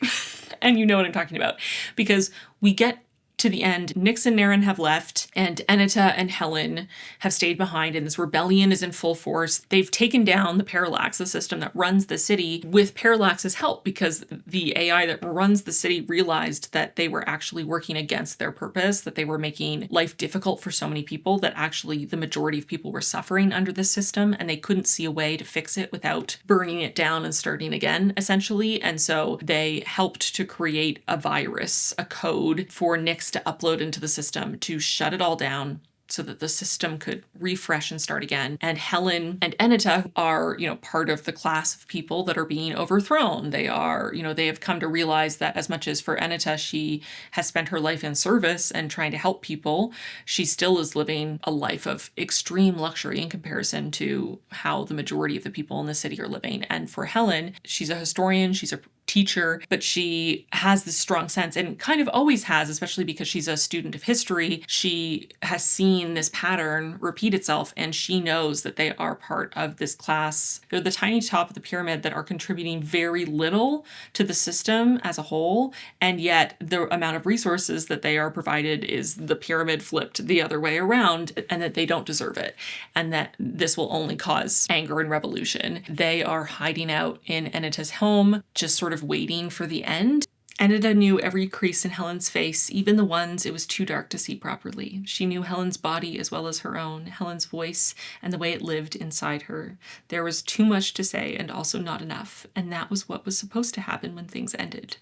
and you know what I'm talking about, because we get to the end. Nyx and Naren have left, and Anita and Helen have stayed behind, and this rebellion is in full force. They've taken down the Parallax, the system that runs the city, with Parallax's help, because the AI that runs the city realized that they were actually working against their purpose, that they were making life difficult for so many people, that actually the majority of people were suffering under this system, and they couldn't see a way to fix it without burning it down and starting again, essentially. And so they helped to create a virus, a code for Nyx to upload into the system to shut it all down so that the system could refresh and start again. And Helen and Anita are, part of the class of people that are being overthrown. They are, they have come to realize that as much as for Anita, she has spent her life in service and trying to help people, she still is living a life of extreme luxury in comparison to how the majority of the people in the city are living. And for Helen, she's a historian, she's a teacher, but she has this strong sense, and kind of always has, especially because she's a student of history. She has seen this pattern repeat itself, and she knows that they are part of this class. They're the tiny top of the pyramid that are contributing very little to the system as a whole, and yet the amount of resources that they are provided is the pyramid flipped the other way around, and that they don't deserve it, and that this will only cause anger and revolution. They are hiding out in Anita's home, just sort of waiting for the end. Anita knew every crease in Helen's face, even the ones it was too dark to see properly. She knew Helen's body as well as her own, Helen's voice, and the way it lived inside her. There was too much to say and also not enough, and that was what was supposed to happen when things ended.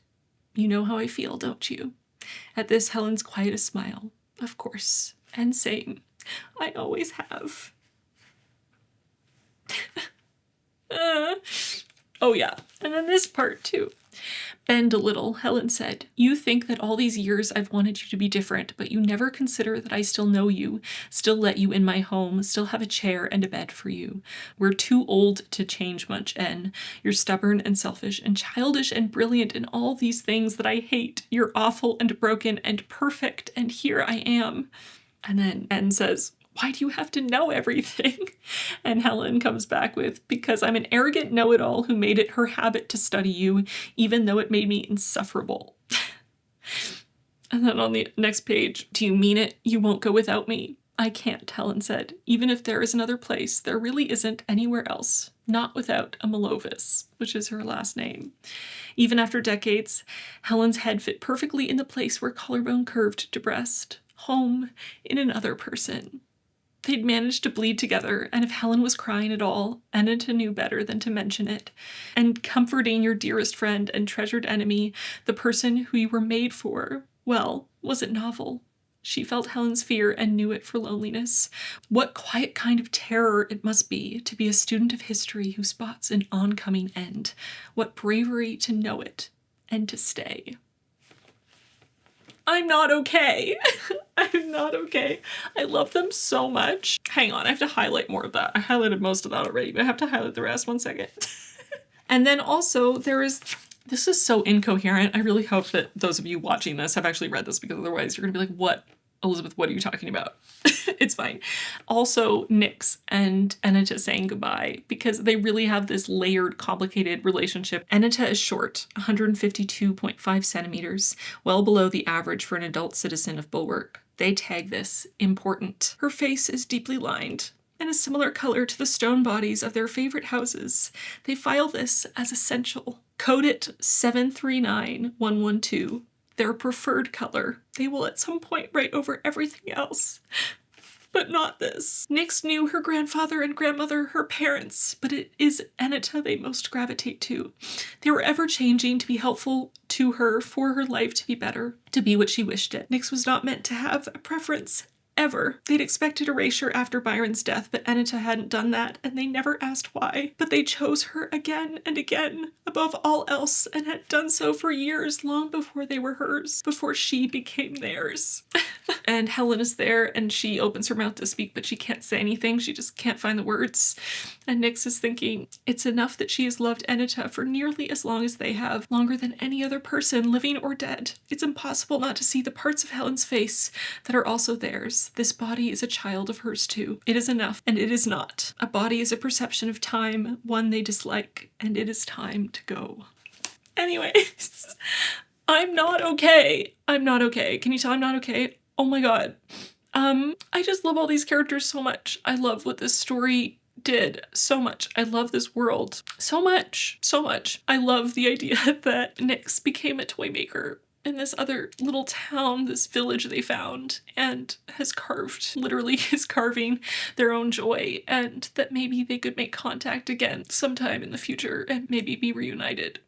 You know how I feel, don't you? At this, Helen's quiet a smile. Of course. And same. I always have. Oh yeah, and then this part too. Bend a little, Helen said. You think that all these years I've wanted you to be different, but you never consider that I still know you, still let you in my home, still have a chair and a bed for you. We're too old to change much, En. You're stubborn and selfish and childish and brilliant and all these things that I hate. You're awful and broken and perfect, and here I am. And then En says, why do you have to know everything? And Helen comes back with, because I'm an arrogant know-it-all who made it her habit to study you, even though it made me insufferable. And then on the next page, do you mean it? You won't go without me? I can't, Helen said. Even if there is another place, there really isn't anywhere else. Not without a Malovis, which is her last name. Even after decades, Helen's head fit perfectly in the place where collarbone curved to breast. Home in another person. They'd managed to bleed together, and if Helen was crying at all, Anita knew better than to mention it. And comforting your dearest friend and treasured enemy, the person who you were made for, well, was it novel? She felt Helen's fear and knew it for loneliness. What quiet kind of terror it must be to be a student of history who spots an oncoming end. What bravery to know it and to stay. I'm not okay. I'm not okay. I love them so much. Hang on, I have to highlight more of that. I highlighted most of that already, but I have to highlight the rest. 1 second. And then also this is so incoherent. I really hope that those of you watching this have actually read this, because otherwise you're gonna be like, what? Elizabeth, what are you talking about? It's fine. Also, Nyx and Anita saying goodbye, because they really have this layered, complicated relationship. Anita is short, 152.5 centimeters, well below the average for an adult citizen of Bulwark. They tag this important. Her face is deeply lined and a similar color to the stone bodies of their favorite houses. They file this as essential. Code it 739112. Their preferred color. They will at some point write over everything else. But not this. Nyx knew her grandfather and grandmother, her parents, but it is Anita they most gravitate to. They were ever changing to be helpful to her, for her life to be better, to be what she wished it. Nyx was not meant to have a preference. Ever. They'd expected erasure after Byron's death, but Anita hadn't done that, and they never asked why. But they chose her again and again, above all else, and had done so for years, long before they were hers, before she became theirs. And Helen is there, and she opens her mouth to speak, but she can't say anything. She just can't find the words. And Nyx is thinking, it's enough that she has loved Anita for nearly as long as they have, longer than any other person, living or dead. It's impossible not to see the parts of Helen's face that are also theirs. This body is a child of hers too. It is enough, and it is not. A body is a perception of time, one they dislike, and it is time to go. Anyways, I'm not okay. I'm not okay. Can you tell I'm not okay? Oh my god. I just love all these characters so much. I love what this story did so much. I love this world so much, so much. I love the idea that Nyx became a toy maker in this other little town, this village they found, and has carved, literally is carving their own joy, and that maybe they could make contact again sometime in the future and maybe be reunited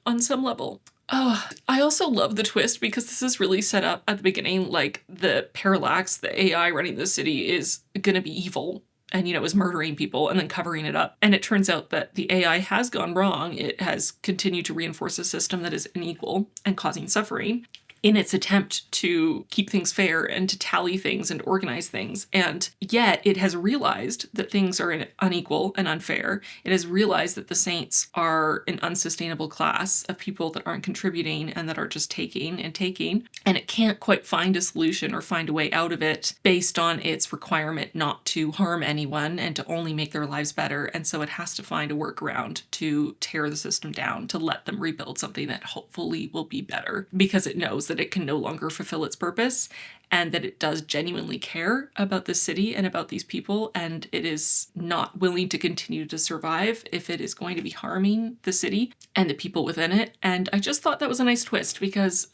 on some level. Oh, I also love the twist because this is really set up at the beginning, like the Parallax, the AI running the city, is gonna be evil and, you know, is murdering people and then covering it up. And it turns out that the AI has gone wrong. It has continued to reinforce a system that is unequal and causing suffering in its attempt to keep things fair and to tally things and organize things. And yet it has realized that things are unequal and unfair. It has realized that the Saints are an unsustainable class of people that aren't contributing and that are just taking and taking. And it can't quite find a solution or find a way out of it based on its requirement not to harm anyone and to only make their lives better. And so it has to find a workaround to tear the system down, to let them rebuild something that hopefully will be better, because it knows that it can no longer fulfill its purpose and that it does genuinely care about the city and about these people, and it is not willing to continue to survive if it is going to be harming the city and the people within it. And I just thought that was a nice twist because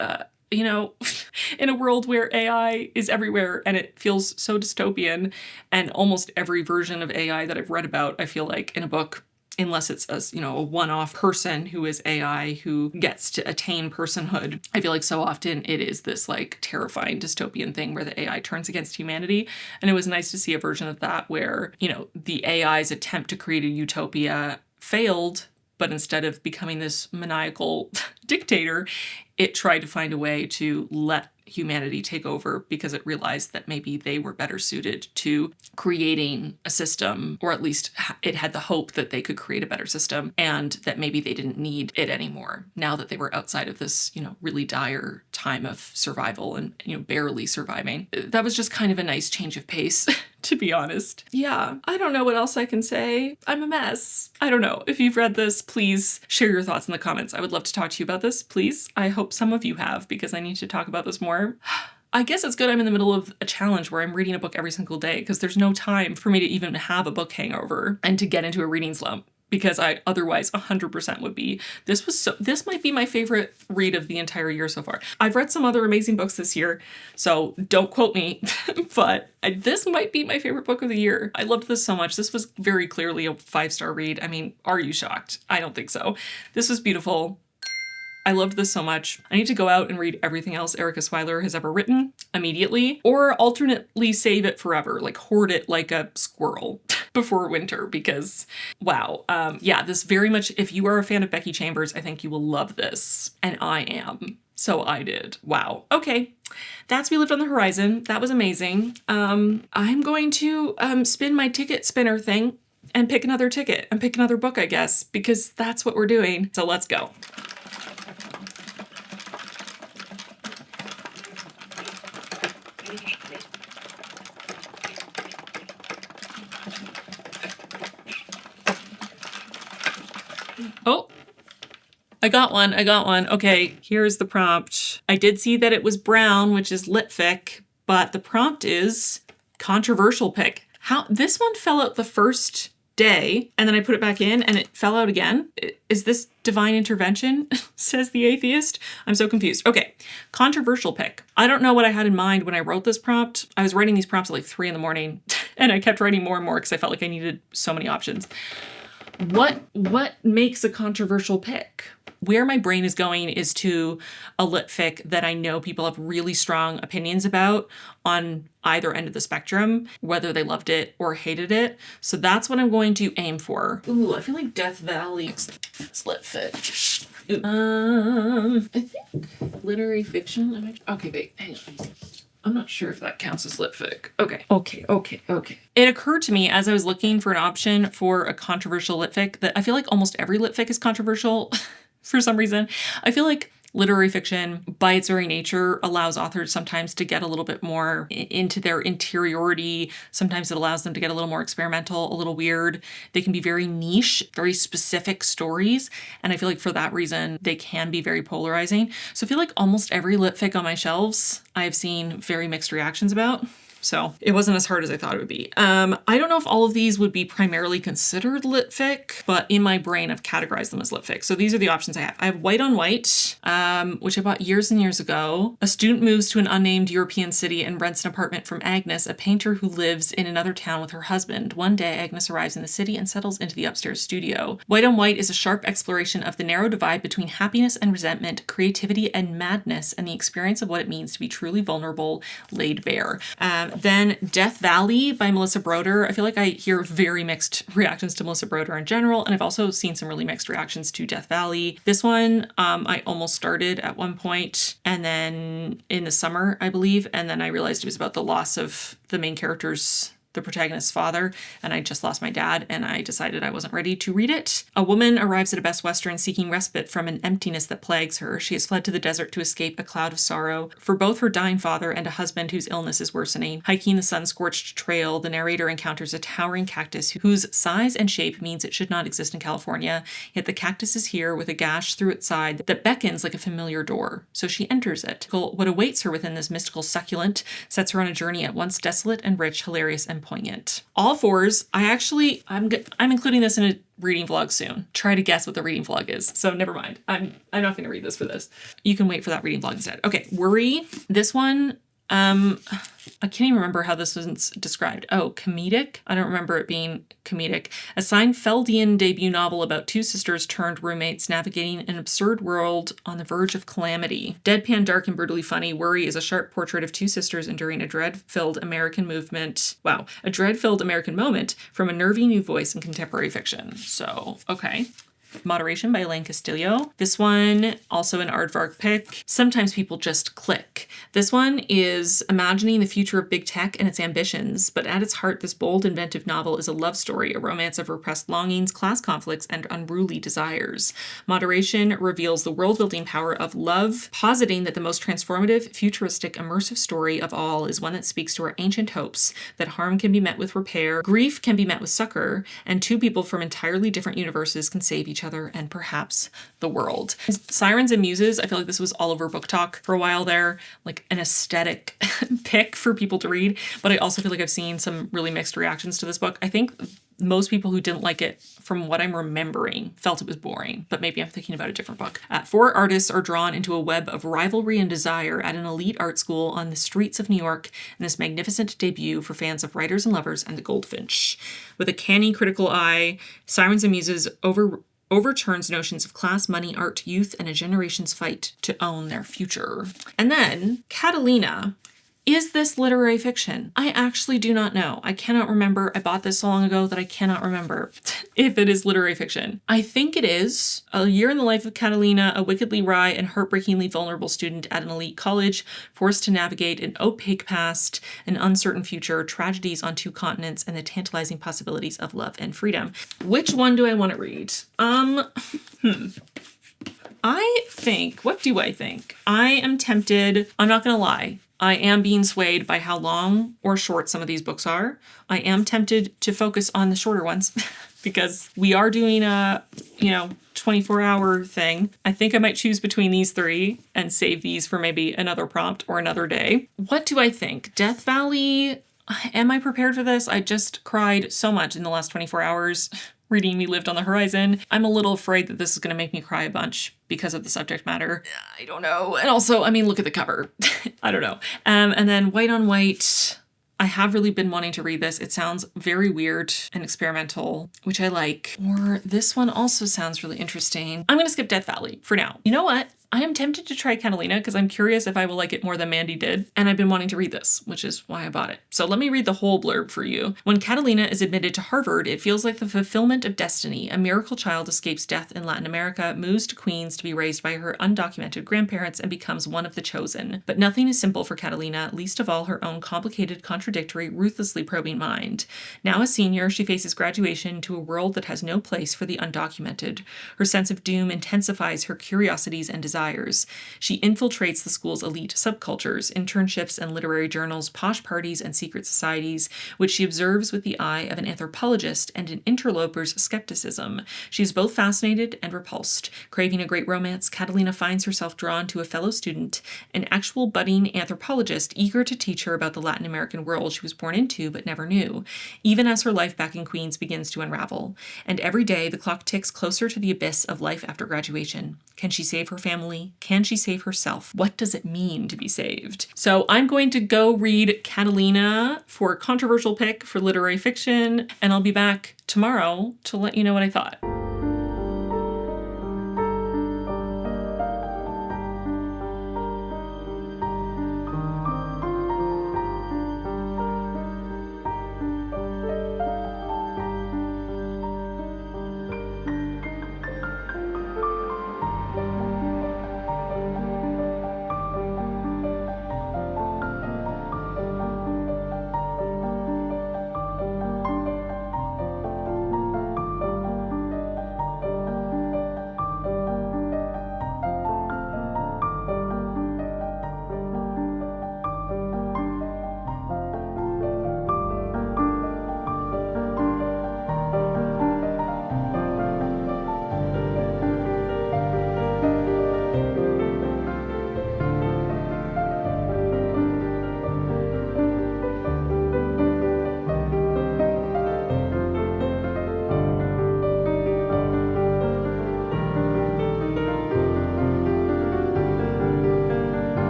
you know, in a world where AI is everywhere and it feels so dystopian, and almost every version of AI that I've read about, I feel like in a book, unless it's a, you know, a one-off person who is AI who gets to attain personhood, I feel like so often it is this like terrifying dystopian thing where the AI turns against humanity. And it was nice to see a version of that where, you know, the AI's attempt to create a utopia failed, but instead of becoming this maniacal dictator, it tried to find a way to let humanity take over because it realized that maybe they were better suited to creating a system, or at least it had the hope that they could create a better system and that maybe they didn't need it anymore now that they were outside of this, you know, really dire time of survival and, you know, barely surviving. That was just kind of a nice change of pace, to be honest. Yeah, I don't know what else I can say. I'm a mess. I don't know. If you've read this, please share your thoughts in the comments. I would love to talk to you about this, please. I hope some of you have, because I need to talk about this more. I guess it's good I'm in the middle of a challenge where I'm reading a book every single day, because there's no time for me to even have a book hangover and to get into a reading slump, because I otherwise 100% would be. This might be my favorite read of the entire year so far. I've read some other amazing books this year, so don't quote me, but this might be my favorite book of the year. I loved this so much. This was very clearly a 5-star read. I mean, are you shocked? I don't think so. This was beautiful. I loved this so much. I need to go out and read everything else Erika Swyler has ever written immediately, or alternately save it forever, like hoard it like a squirrel before winter, because wow. Yeah, this very much, if you are a fan of Becky Chambers, I think you will love this. And I am. So I did. Wow. Okay. That's We Lived on the Horizon. That was amazing. I'm going to spin my ticket spinner thing and pick another ticket and pick another book, I guess, because that's what we're doing. So let's go. Oh, I got one. Okay, here's the prompt. I did see that it was brown, which is litfic, but the prompt is controversial pick. How this one fell out the first day, and then I put it back in and it fell out again. Is this divine intervention? Says the atheist. I'm so confused. Okay, controversial pick. I don't know what I had in mind when I wrote this prompt. I was writing these prompts at like 3 a.m. and I kept writing more and more because I felt like I needed so many options. What makes a controversial pick? Where my brain is going is to a litfic that I know people have really strong opinions about on either end of the spectrum, whether they loved it or hated it. So that's what I'm going to aim for. Ooh, I feel like Death Valley. It's litfic. I think literary fiction. Okay, wait, hang on. I'm not sure if that counts as litfic. Okay. It occurred to me as I was looking for an option for a controversial litfic that I feel like almost every litfic is controversial for some reason. I feel like Literary fiction, by its very nature, allows authors sometimes to get a little bit more into their interiority. Sometimes it allows them to get a little more experimental, a little weird. They can be very niche, very specific stories. And I feel like for that reason, they can be very polarizing. So I feel like almost every lit fic on my shelves, I've seen very mixed reactions about. So it wasn't as hard as I thought it would be. I don't know if all of these would be primarily considered lit fic, but in my brain, I've categorized them as lit fic. So these are the options I have. I have White on White, which I bought years and years ago. A student moves to an unnamed European city and rents an apartment from Agnes, a painter who lives in another town with her husband. One day, Agnes arrives in the city and settles into the upstairs studio. White on White is a sharp exploration of the narrow divide between happiness and resentment, creativity and madness, and the experience of what it means to be truly vulnerable laid bare. Then Death Valley by Melissa Broder. I feel like I hear very mixed reactions to Melissa Broder in general, and I've also seen some really mixed reactions to Death Valley. This one, I almost started at one point, and then in the summer, I believe, and then I realized it was about the loss of the main character's the protagonist's father, and I just lost my dad, and I decided I wasn't ready to read it. A woman arrives at a Best Western seeking respite from an emptiness that plagues her. She has fled to the desert to escape a cloud of sorrow for both her dying father and a husband whose illness is worsening. Hiking the sun-scorched trail, the narrator encounters a towering cactus whose size and shape means it should not exist in California, yet the cactus is here with a gash through its side that beckons like a familiar door. So she enters it. What awaits her within this mystical succulent sets her on a journey at once desolate and rich, hilarious and poignant. All fours, I'm including this in a reading vlog soon. Try to guess what the reading vlog is. So never mind. I'm not going to read this for this. You can wait for that reading vlog instead. Okay, Worry. This one, I can't even remember how this was described. Oh, comedic? I don't remember it being comedic. A Seinfeldian debut novel about two sisters turned roommates navigating an absurd world on the verge of calamity. Deadpan, dark, and brutally funny, Worry is a sharp portrait of two sisters enduring a dread-filled American moment from a nervy new voice in contemporary fiction. So, okay. Moderation by Elaine Castillo. This one, also an aardvark pick. Sometimes people just click. This one is imagining the future of big tech and its ambitions, but at its heart, this bold, inventive novel is a love story, a romance of repressed longings, class conflicts, and unruly desires. Moderation reveals the world-building power of love, positing that the most transformative, futuristic, immersive story of all is one that speaks to our ancient hopes, that harm can be met with repair, grief can be met with succor, and two people from entirely different universes can save each other and perhaps the world. Sirens and Muses, I feel like this was all over Book Talk for a while there, like an aesthetic pick for people to read, but I also feel like I've seen some really mixed reactions to this book. I think most people who didn't like it, from what I'm remembering, felt it was boring, but maybe I'm thinking about a different book. Four artists are drawn into a web of rivalry and desire at an elite art school on the streets of New York in this magnificent debut for fans of Writers and Lovers and The Goldfinch. With a canny, critical eye, Sirens and Muses overturns notions of class, money, art, youth, and a generation's fight to own their future. And then Catalina. Is this literary fiction? I actually do not know. I cannot remember. I bought this so long ago that I cannot remember if it is literary fiction. I think it is. A year in the life of Catalina, a wickedly wry and heartbreakingly vulnerable student at an elite college, forced to navigate an opaque past, an uncertain future, tragedies on two continents, and the tantalizing possibilities of love and freedom. Which one do I want to read? What do I think? I am tempted. I'm not going to lie. I am being swayed by how long or short some of these books are. I am tempted to focus on the shorter ones because we are doing a, 24-hour thing. I think I might choose between these three and save these for maybe another prompt or another day. What do I think? Death Valley, am I prepared for this? I just cried so much in the last 24 hours. Reading We Lived on the Horizon. I'm a little afraid that this is going to make me cry a bunch because of the subject matter. I don't know. And also, look at the cover. I don't know. And then White on White. I have really been wanting to read this. It sounds very weird and experimental, which I like. Or this one also sounds really interesting. I'm going to skip Death Valley for now. You know what? I am tempted to try Catalina because I'm curious if I will like it more than Mandy did. And I've been wanting to read this, which is why I bought it. So let me read the whole blurb for you. When Catalina is admitted to Harvard, it feels like the fulfillment of destiny. A miracle child escapes death in Latin America, moves to Queens to be raised by her undocumented grandparents, and becomes one of the chosen. But nothing is simple for Catalina, least of all her own complicated, contradictory, ruthlessly probing mind. Now a senior, she faces graduation to a world that has no place for the undocumented. Her sense of doom intensifies her curiosities and desires. desires. She infiltrates the school's elite subcultures, internships and literary journals, posh parties and secret societies, which she observes with the eye of an anthropologist and an interloper's skepticism. She is both fascinated and repulsed. Craving a great romance, Catalina finds herself drawn to a fellow student, an actual budding anthropologist eager to teach her about the Latin American world she was born into but never knew, even as her life back in Queens begins to unravel. And every day, the clock ticks closer to the abyss of life after graduation. Can she save her family? Can she save herself? What does it mean to be saved? So I'm going to go read Catalina for a controversial pick for literary fiction, and I'll be back tomorrow to let you know what I thought.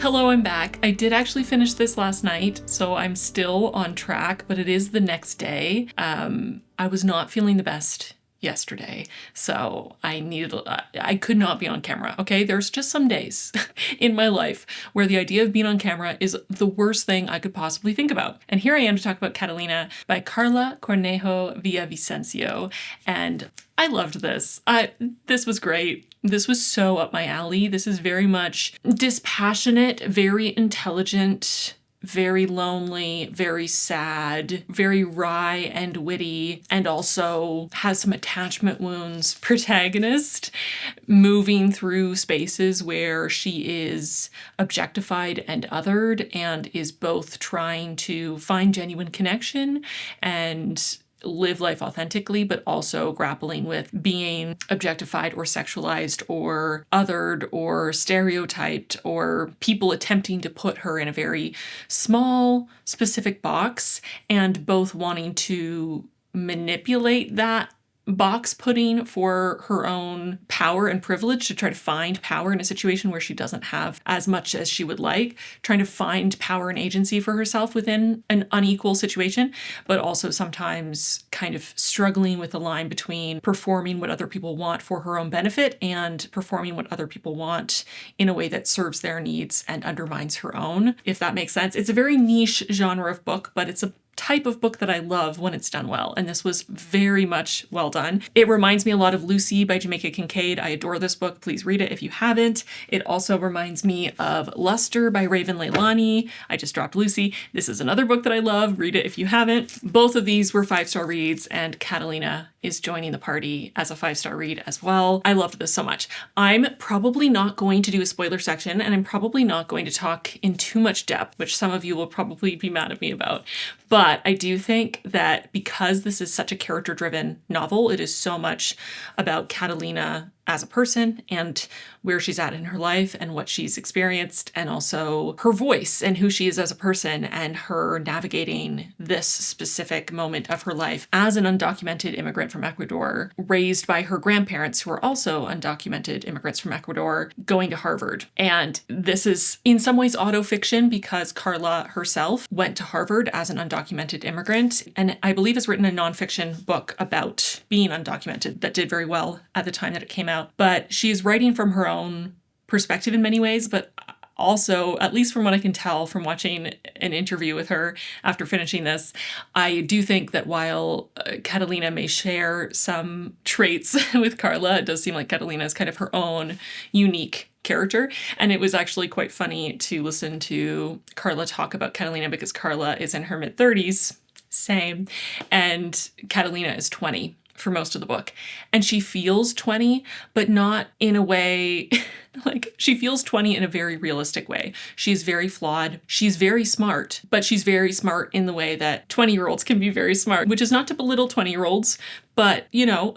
Hello, I'm back. I did actually finish this last night, so I'm still on track, but it is the next day. I was not feeling the best yesterday, so I could not be on camera, okay? There's just some days in my life where the idea of being on camera is the worst thing I could possibly think about. And here I am to talk about Catalina by Karla, Cornejo, Villavicencio, and I loved this. This was great. This was so up my alley. This is very much dispassionate, very intelligent, very lonely, very sad, very wry and witty, and also has some attachment wounds protagonist moving through spaces where she is objectified and othered and is both trying to find genuine connection and live life authentically, but also grappling with being objectified or sexualized or othered or stereotyped, or people attempting to put her in a very small, specific box, and both wanting to manipulate that box putting for her own power and privilege, to try to find power in a situation where she doesn't have as much as she would like, trying to find power and agency for herself within an unequal situation, but also sometimes kind of struggling with the line between performing what other people want for her own benefit and performing what other people want in a way that serves their needs and undermines her own, if that makes sense. It's a very niche genre of book, but it's a type of book that I love when it's done well, and this was very much well done. It reminds me a lot of Lucy by Jamaica Kincaid. I adore this book. Please read it if you haven't. It also reminds me of Luster by Raven Leilani. I just dropped Lucy. This is another book that I love. Read it if you haven't. Both of these were 5-star reads, and Catalina is joining the party as a 5-star read as well. I loved this so much. I'm probably not going to do a spoiler section, and I'm probably not going to talk in too much depth, which some of you will probably be mad at me about. But I do think that because this is such a character-driven novel, it is so much about Catalina as a person and where she's at in her life and what she's experienced, and also her voice and who she is as a person and her navigating this specific moment of her life as an undocumented immigrant from Ecuador, raised by her grandparents who are also undocumented immigrants from Ecuador, going to Harvard. And this is in some ways autofiction because Karla herself went to Harvard as an undocumented immigrant, and I believe has written a nonfiction book about being undocumented that did very well at the time that it came out. But she's writing from her own perspective in many ways, but also, at least from what I can tell from watching an interview with her after finishing this, I do think that while Catalina may share some traits with Karla, it does seem like Catalina is kind of her own unique character. And it was actually quite funny to listen to Karla talk about Catalina because Karla is in her mid-30s, same, and Catalina is 20 for most of the book. And she feels 20, but not in a way, like she feels 20 in a very realistic way. She's very flawed. She's very smart, but she's very smart in the way that 20-year-olds can be very smart, which is not to belittle 20-year-olds, but you know,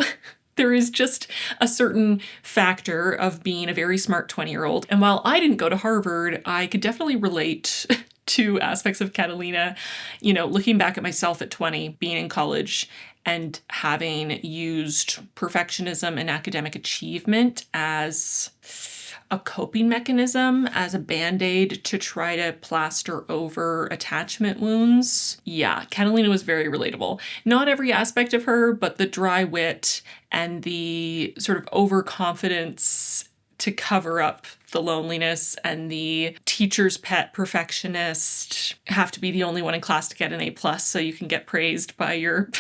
there is just a certain factor of being a very smart 20-year-old. And while I didn't go to Harvard, I could definitely relate to aspects of Catalina, you know, looking back at myself at 20, being in college and having used perfectionism and academic achievement as a coping mechanism, as a band-aid to try to plaster over attachment wounds. Yeah, Catalina was very relatable. Not every aspect of her, but the dry wit and the sort of overconfidence to cover up the loneliness and the teacher's pet perfectionist, have to be the only one in class to get an A+ so you can get praised by your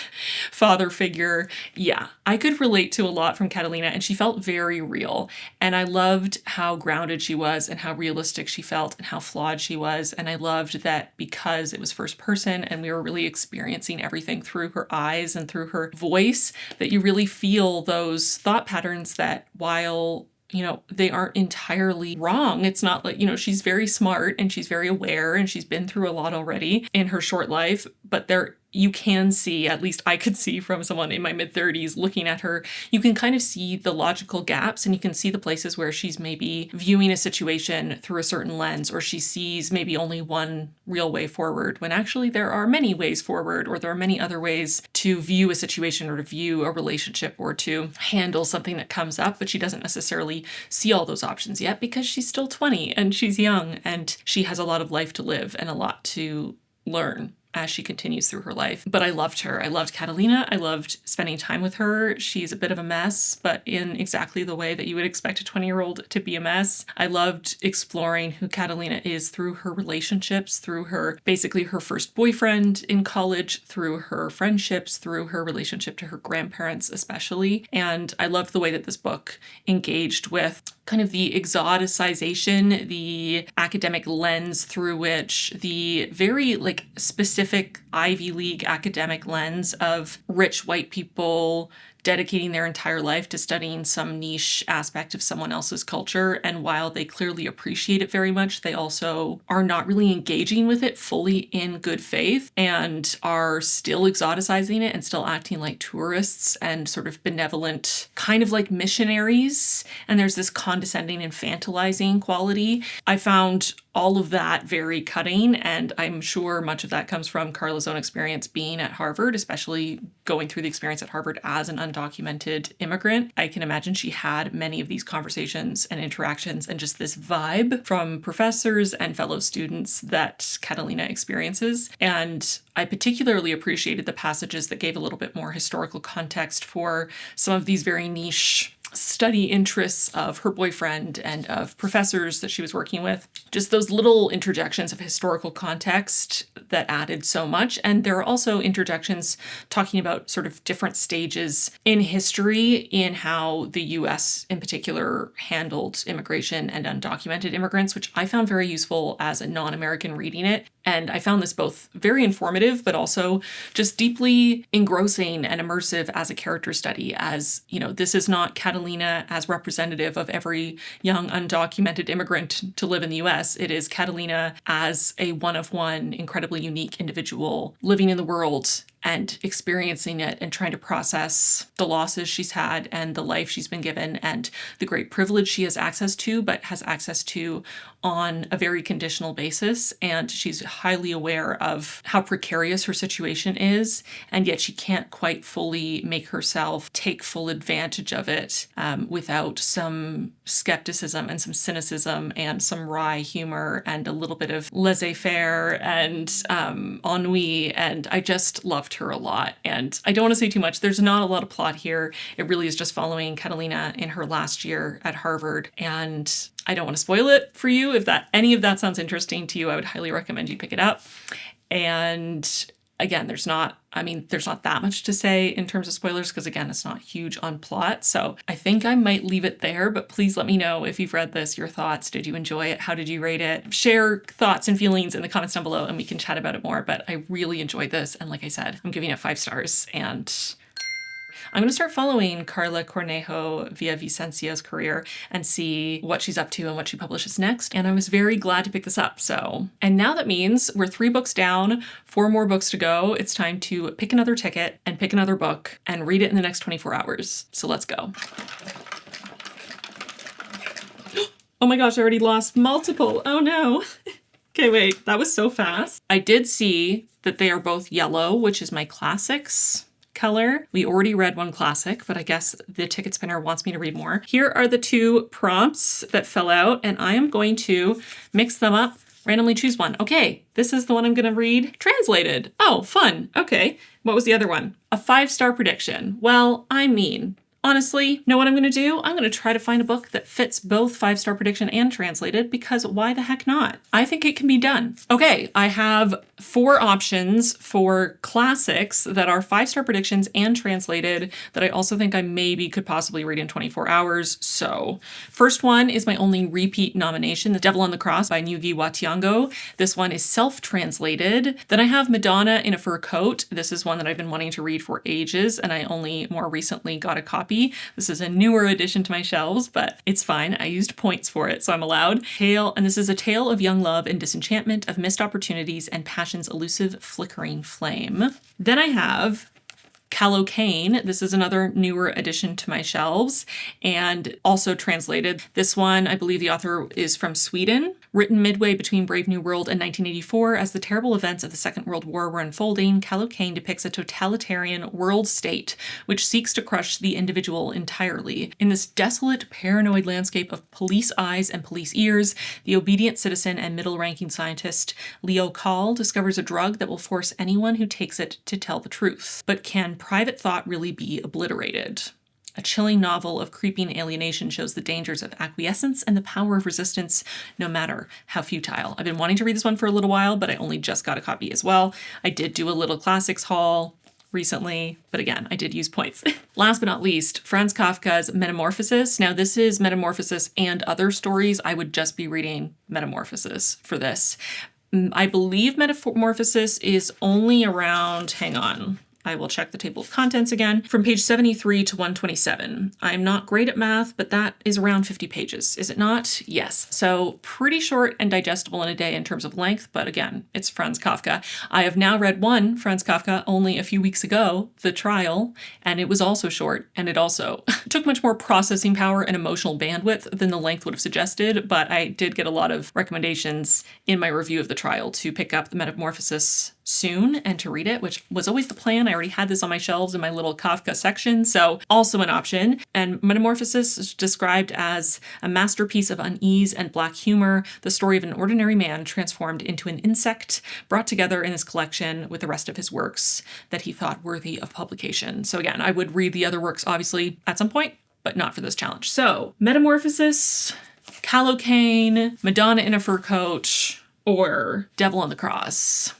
father figure. Yeah, I could relate to a lot from Catalina, and she felt very real. And I loved how grounded she was and how realistic she felt and how flawed she was. And I loved that because it was first person and we were really experiencing everything through her eyes and through her voice, that you really feel those thought patterns that while you know, they aren't entirely wrong. It's not like, you know, she's very smart and she's very aware and she's been through a lot already in her short life, but you can see, at least I could see from someone in my mid-30s looking at her, you can kind of see the logical gaps and you can see the places where she's maybe viewing a situation through a certain lens, or she sees maybe only one real way forward when actually there are many ways forward, or there are many other ways to view a situation or to view a relationship or to handle something that comes up, but she doesn't necessarily see all those options yet because she's still 20 and she's young and she has a lot of life to live and a lot to learn as she continues through her life. But I loved her. I loved Catalina. I loved spending time with her. She's a bit of a mess, but in exactly the way that you would expect a 20-year-old to be a mess. I loved exploring who Catalina is through her relationships, through her, basically her first boyfriend in college, through her friendships, through her relationship to her grandparents especially. And I loved the way that this book engaged with kind of the exoticization, the academic lens through which the very like specific Ivy League academic lens of rich white people dedicating their entire life to studying some niche aspect of someone else's culture. And while they clearly appreciate it very much, they also are not really engaging with it fully in good faith and are still exoticizing it and still acting like tourists and sort of benevolent, kind of like missionaries. And there's this condescending, infantilizing quality. I found all of that very cutting, and I'm sure much of that comes from Karla's own experience being at Harvard, especially going through the experience at Harvard as an undocumented immigrant. I can imagine she had many of these conversations and interactions and just this vibe from professors and fellow students that Catalina experiences. And I particularly appreciated the passages that gave a little bit more historical context for some of these very niche study interests of her boyfriend and of professors that she was working with. Just those little interjections of historical context that added so much. And there are also interjections talking about sort of different stages in history in how the US in particular handled immigration and undocumented immigrants, which I found very useful as a non-American reading it. And I found this both very informative, but also just deeply engrossing and immersive as a character study, as, you know, this is not Catalina as representative of every young undocumented immigrant to live in the US. It is Catalina as a one-of-one, incredibly unique individual living in the world and experiencing it and trying to process the losses she's had and the life she's been given and the great privilege she has access to, but has access to on a very conditional basis. And she's highly aware of how precarious her situation is, and yet she can't quite fully make herself take full advantage of it without some skepticism and some cynicism and some wry humor and a little bit of laissez-faire and ennui. And I just loved her a lot. And I don't want to say too much. There's not a lot of plot here. It really is just following Catalina in her last year at Harvard. And I don't want to spoil it for you. If any of that sounds interesting to you, I would highly recommend you pick it up. And again, there's not that much to say in terms of spoilers because, again, it's not huge on plot. So I think I might leave it there, but please let me know if you've read this, your thoughts. Did you enjoy it? How did you rate it? Share thoughts and feelings in the comments down below and we can chat about it more. But I really enjoyed this. And like I said, I'm giving it 5 stars, and I'm going to start following Karla Cornejo via Villavicencio's career and see what she's up to and what she publishes next. And I was very glad to pick this up. And now that means we're 3 books down, 4 more books to go. It's time to pick another ticket and pick another book and read it in the next 24 hours. So let's go. Oh my gosh, I already lost multiple. Oh no. Okay, wait, that was so fast. I did see that they are both yellow, which is my classics color. We already read one classic, but I guess the ticket spinner wants me to read more. Here are the 2 prompts that fell out, and I am going to mix them up, randomly choose one. Okay, this is the one I'm going to read translated. Oh, fun. Okay, what was the other one? A 5-star prediction. Well, honestly, know what I'm going to do? I'm going to try to find a book that fits both 5-star prediction and translated, because why the heck not? I think it can be done. Okay, I have 4 options for classics that are 5-star predictions and translated that I also think I maybe could possibly read in 24 hours. So first one is my only repeat nomination, The Devil on the Cross by YWMtBH. This one is self-translated. Then I have Madonna in a Fur Coat. This is one that I've been wanting to read for ages, and I only more recently got a copy. This is a newer addition to my shelves, but it's fine. I used points for it, so I'm allowed. And this is a tale of young love and disenchantment, of missed opportunities and passion's elusive flickering flame. Then I have Kallocain. This is another newer addition to my shelves and also translated. This one, I believe the author is from Sweden. Written midway between Brave New World and 1984, as the terrible events of the Second World War were unfolding, Kallocain depicts a totalitarian world state which seeks to crush the individual entirely. In this desolate, paranoid landscape of police eyes and police ears, the obedient citizen and middle-ranking scientist Leo Kahl discovers a drug that will force anyone who takes it to tell the truth. But can private thought really be obliterated? A chilling novel of creeping alienation shows the dangers of acquiescence and the power of resistance, no matter how futile. I've been wanting to read this one for a little while, but I only just got a copy as well. I did do a little classics haul recently, but again, I did use points. Last but not least, Franz Kafka's Metamorphosis. Now, this is Metamorphosis and other stories. I would just be reading Metamorphosis for this. I believe Metamorphosis is only around, hang on, I will check the table of contents again, from page 73 to 127. I'm not great at math, but that is around 50 pages, is it not? Yes. So pretty short and digestible in a day in terms of length, but again, it's Franz Kafka. I have now read one Franz Kafka only a few weeks ago, The Trial, and it was also short, and it also took much more processing power and emotional bandwidth than the length would have suggested, but I did get a lot of recommendations in my review of The Trial to pick up the Metamorphosis soon and to read it, which was always the plan. I already had this on my shelves in my little Kafka section, so also an option. And Metamorphosis is described as a masterpiece of unease and black humor, the story of an ordinary man transformed into an insect, brought together in his collection with the rest of his works that he thought worthy of publication. So again, I would read the other works obviously at some point, but not for this challenge. So Metamorphosis, Kallocain, Madonna in a Fur Coat, or Devil on the Cross.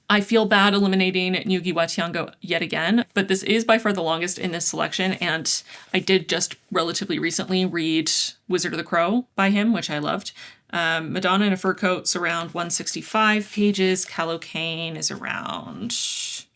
I feel bad eliminating YWMtBH yet again, but this is by far the longest in this selection, and I did just relatively recently read Wizard of the Crow by him, which I loved. Madonna in a Fur Coat's around 165 pages. Kallocain is around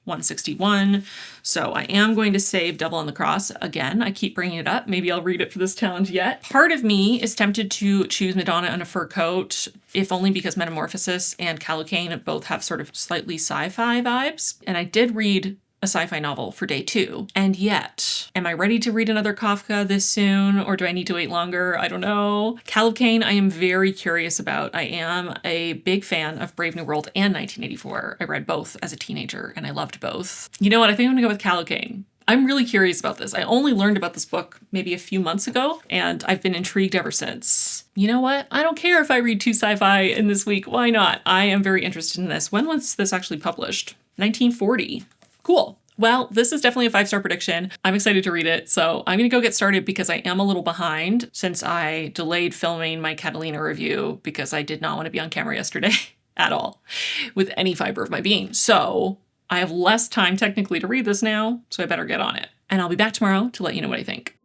161. So I am going to save Devil on the Cross. Again, I keep bringing it up. Maybe I'll read it for this challenge yet. Part of me is tempted to choose Madonna in a Fur Coat, if only because Metamorphosis and Kallocain both have sort of slightly sci-fi vibes. And I did read a sci-fi novel for day 2. And yet, am I ready to read another Kafka this soon, or do I need to wait longer? I don't know. Kallocain, I am very curious about. I am a big fan of Brave New World and 1984. I read both as a teenager, and I loved both. You know what? I think I'm gonna go with Kallocain. I'm really curious about this. I only learned about this book maybe a few months ago, and I've been intrigued ever since. You know what? I don't care if I read 2 sci-fi in this week. Why not? I am very interested in this. When was this actually published? 1940. Cool. Well, this is definitely a 5-star prediction. I'm excited to read it, so I'm gonna go get started because I am a little behind since I delayed filming my Catalina review because I did not want to be on camera yesterday at all with any fiber of my being. So I have less time technically to read this now, so I better get on it. And I'll be back tomorrow to let you know what I think.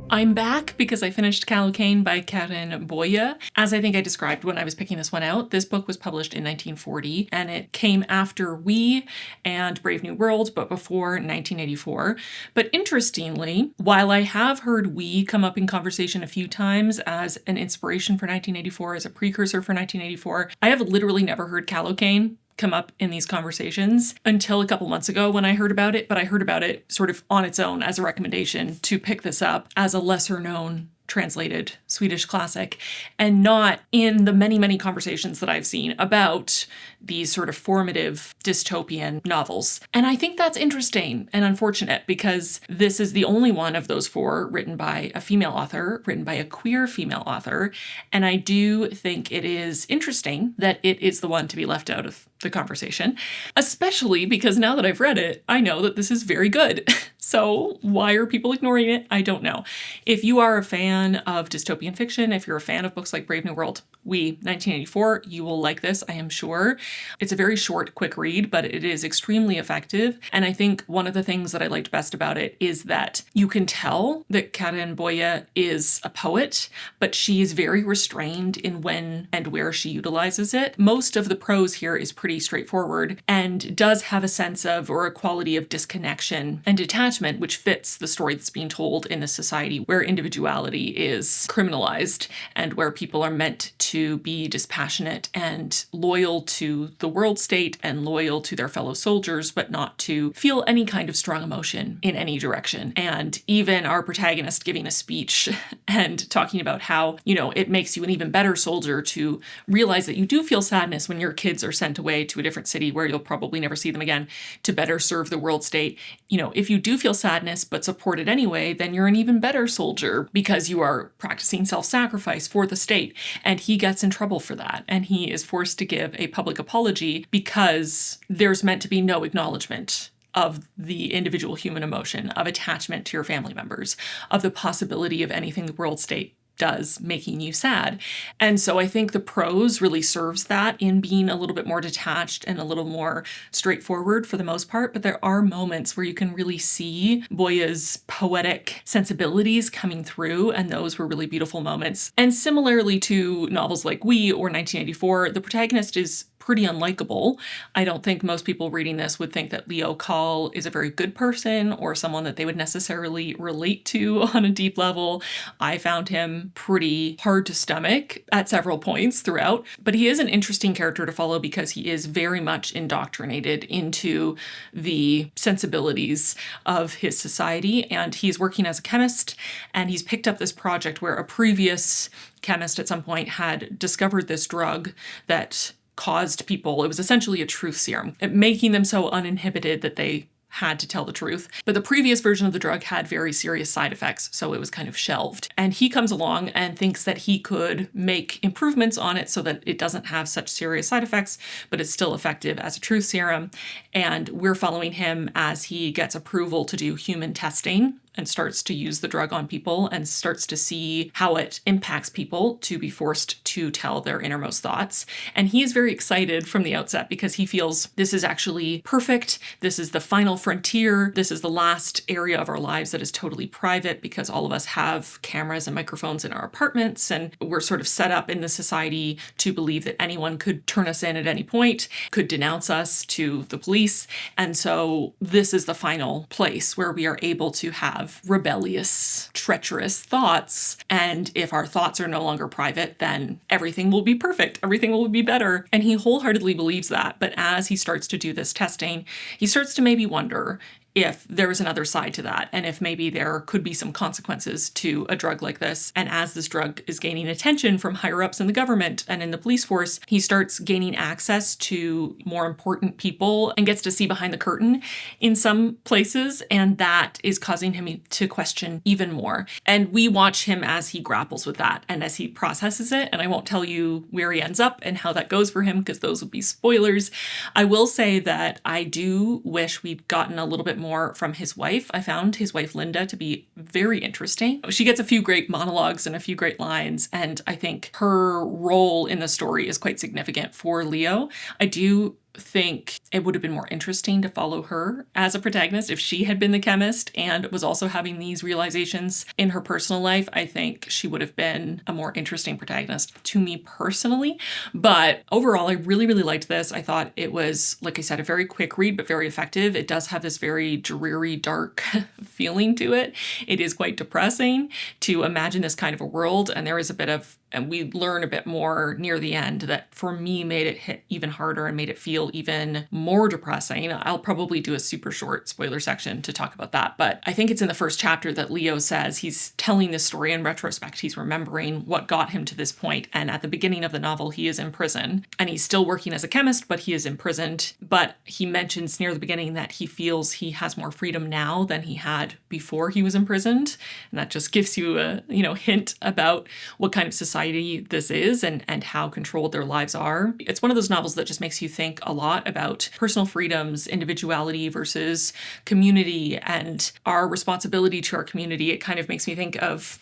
I'm back because I finished Kallocain by Karin Boye. As I think I described when I was picking this one out, this book was published in 1940 and it came after We and Brave New World, but before 1984. But interestingly, while I have heard We come up in conversation a few times as an inspiration for 1984, as a precursor for 1984, I have literally never heard Kallocain come up in these conversations until a couple months ago when I heard about it, but I heard about it sort of on its own as a recommendation to pick this up as a lesser known translated Swedish classic, and not in the many, many conversations that I've seen about these sort of formative dystopian novels. And I think that's interesting and unfortunate because this is the only one of those 4 written by a female author, written by a queer female author. And I do think it is interesting that it is the one to be left out of the conversation, especially because now that I've read it, I know that this is very good. So why are people ignoring it? I don't know. If you are a fan of dystopian fiction, if you're a fan of books like Brave New World, We, 1984, you will like this, I am sure. It's a very short, quick read, but it is extremely effective. And I think one of the things that I liked best about it is that you can tell that Karin Boye is a poet, but she is very restrained in when and where she utilizes it. Most of the prose here is pretty straightforward and does have a sense of, or a quality of disconnection and detachment, which fits the story that's being told in a society where individuality is criminalized and where people are meant to be dispassionate and loyal to the world state and loyal to their fellow soldiers, but not to feel any kind of strong emotion in any direction. And even our protagonist giving a speech and talking about how, you know, it makes you an even better soldier to realize that you do feel sadness when your kids are sent away to a different city where you'll probably never see them again to better serve the world state. You know, if you do feel sadness but support it anyway, then you're an even better soldier because you are practicing self-sacrifice for the state. And he gets in trouble for that. And he is forced to give a public apology because there's meant to be no acknowledgement of the individual human emotion, of attachment to your family members, of the possibility of anything the world state does making you sad. And so I think the prose really serves that in being a little bit more detached and a little more straightforward for the most part. But there are moments where you can really see Boye's poetic sensibilities coming through, and those were really beautiful moments. And similarly to novels like We or 1984, the protagonist is pretty unlikable. I don't think most people reading this would think that Leo Kahl is a very good person or someone that they would necessarily relate to on a deep level. I found him pretty hard to stomach at several points throughout, but he is an interesting character to follow because he is very much indoctrinated into the sensibilities of his society, and he's working as a chemist, and he's picked up this project where a previous chemist at some point had discovered this drug that caused people, it was essentially a truth serum, making them so uninhibited that they had to tell the truth. But the previous version of the drug had very serious side effects, so it was kind of shelved. And he comes along and thinks that he could make improvements on it so that it doesn't have such serious side effects, but it's still effective as a truth serum. And we're following him as he gets approval to do human testing and starts to use the drug on people and starts to see how it impacts people to be forced to tell their innermost thoughts. And he is very excited from the outset because he feels this is actually perfect. This is the final frontier. This is the last area of our lives that is totally private because all of us have cameras and microphones in our apartments, and we're sort of set up in the society to believe that anyone could turn us in at any point, could denounce us to the police. And so this is the final place where we are able to have rebellious, treacherous thoughts. And if our thoughts are no longer private, then everything will be perfect. Everything will be better. And he wholeheartedly believes that. But as he starts to do this testing, he starts to maybe wonder if there was another side to that, and if maybe there could be some consequences to a drug like this. And as this drug is gaining attention from higher ups in the government and in the police force, he starts gaining access to more important people and gets to see behind the curtain in some places, and that is causing him to question even more. And we watch him as he grapples with that and as he processes it, and I won't tell you where he ends up and how that goes for him because those would be spoilers. I will say that I do wish we'd gotten a little bit more from his wife. I found his wife Linda to be very interesting. She gets a few great monologues and a few great lines, and I think her role in the story is quite significant for Leo. I do think it would have been more interesting to follow her as a protagonist if she had been the chemist and was also having these realizations in her personal life. I think she would have been a more interesting protagonist to me personally. But overall, I really, really liked this. I thought it was, like I said, a very quick read, but very effective. It does have this very dreary, dark feeling to it. It is quite depressing to imagine this kind of a world. And there is a bit of, and we learn a bit more near the end that for me made it hit even harder and made it feel even more depressing. I'll probably do a super short spoiler section to talk about that. But I think it's in the first chapter that Leo says he's telling this story in retrospect. He's remembering what got him to this point. And at the beginning of the novel, he is in prison and he's still working as a chemist, but he is imprisoned. But he mentions near the beginning that he feels he has more freedom now than he had before he was imprisoned. And that just gives you a, hint about what kind of society this is and how controlled their lives are. It's one of those novels that just makes you think a lot about personal freedoms, individuality versus community, and our responsibility to our community. It kind of makes me think of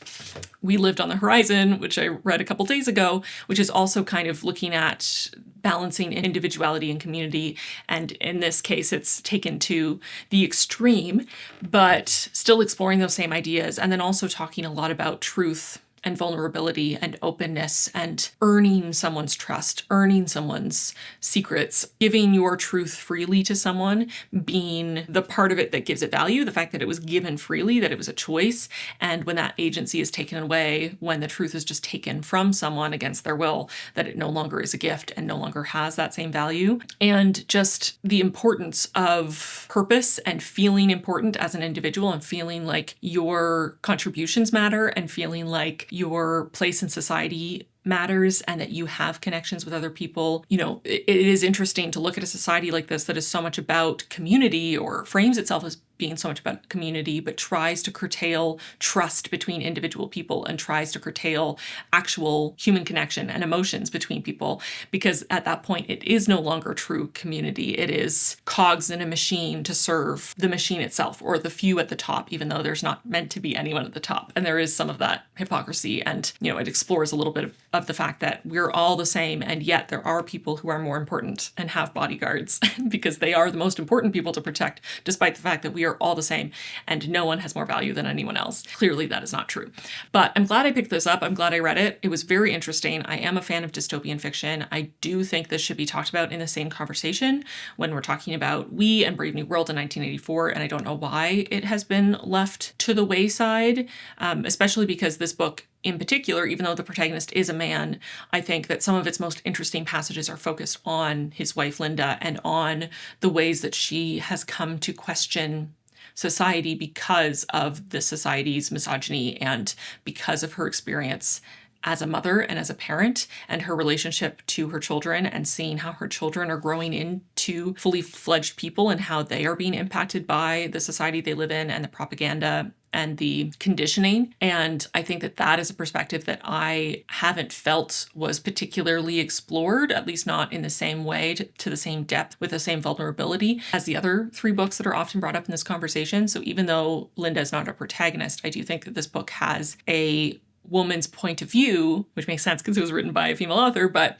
We Lived on the Horizon, which I read a couple days ago, which is also kind of looking at balancing individuality and community. And in this case, it's taken to the extreme, but still exploring those same ideas. And then also talking a lot about truth and vulnerability and openness and earning someone's trust, earning someone's secrets, giving your truth freely to someone, being the part of it that gives it value, the fact that it was given freely, that it was a choice. And when that agency is taken away, when the truth is just taken from someone against their will, that it no longer is a gift and no longer has that same value. And just the importance of purpose and feeling important as an individual and feeling like your contributions matter and feeling like your place in society matters and that you have connections with other people. It is interesting to look at a society like this that is so much about community or frames itself as being so much about community, but tries to curtail trust between individual people and tries to curtail actual human connection and emotions between people, because at that point it is no longer true community. It is cogs in a machine to serve the machine itself, or the few at the top, even though there's not meant to be anyone at the top. And there is some of that hypocrisy, and it explores a little bit of the fact that we're all the same, and yet there are people who are more important and have bodyguards because they are the most important people to protect, despite the fact that we are all the same and no one has more value than anyone else. Clearly that is not true. But I'm glad I picked this up. I'm glad I read it. It was very interesting. I am a fan of dystopian fiction. I do think this should be talked about in the same conversation when we're talking about We and Brave New World in 1984, and I don't know why it has been left to the wayside, especially because this book in particular, even though the protagonist is a man, I think that some of its most interesting passages are focused on his wife, Linda, and on the ways that she has come to question society because of the society's misogyny and because of her experience as a mother and as a parent, and her relationship to her children, and seeing how her children are growing into fully fledged people and how they are being impacted by the society they live in and the propaganda and the conditioning. And I think that that is a perspective that I haven't felt was particularly explored, at least not in the same way, to the same depth, with the same vulnerability as the other three books that are often brought up in this conversation. So even though Linda is not a protagonist, I do think that this book has a woman's point of view, which makes sense because it was written by a female author, but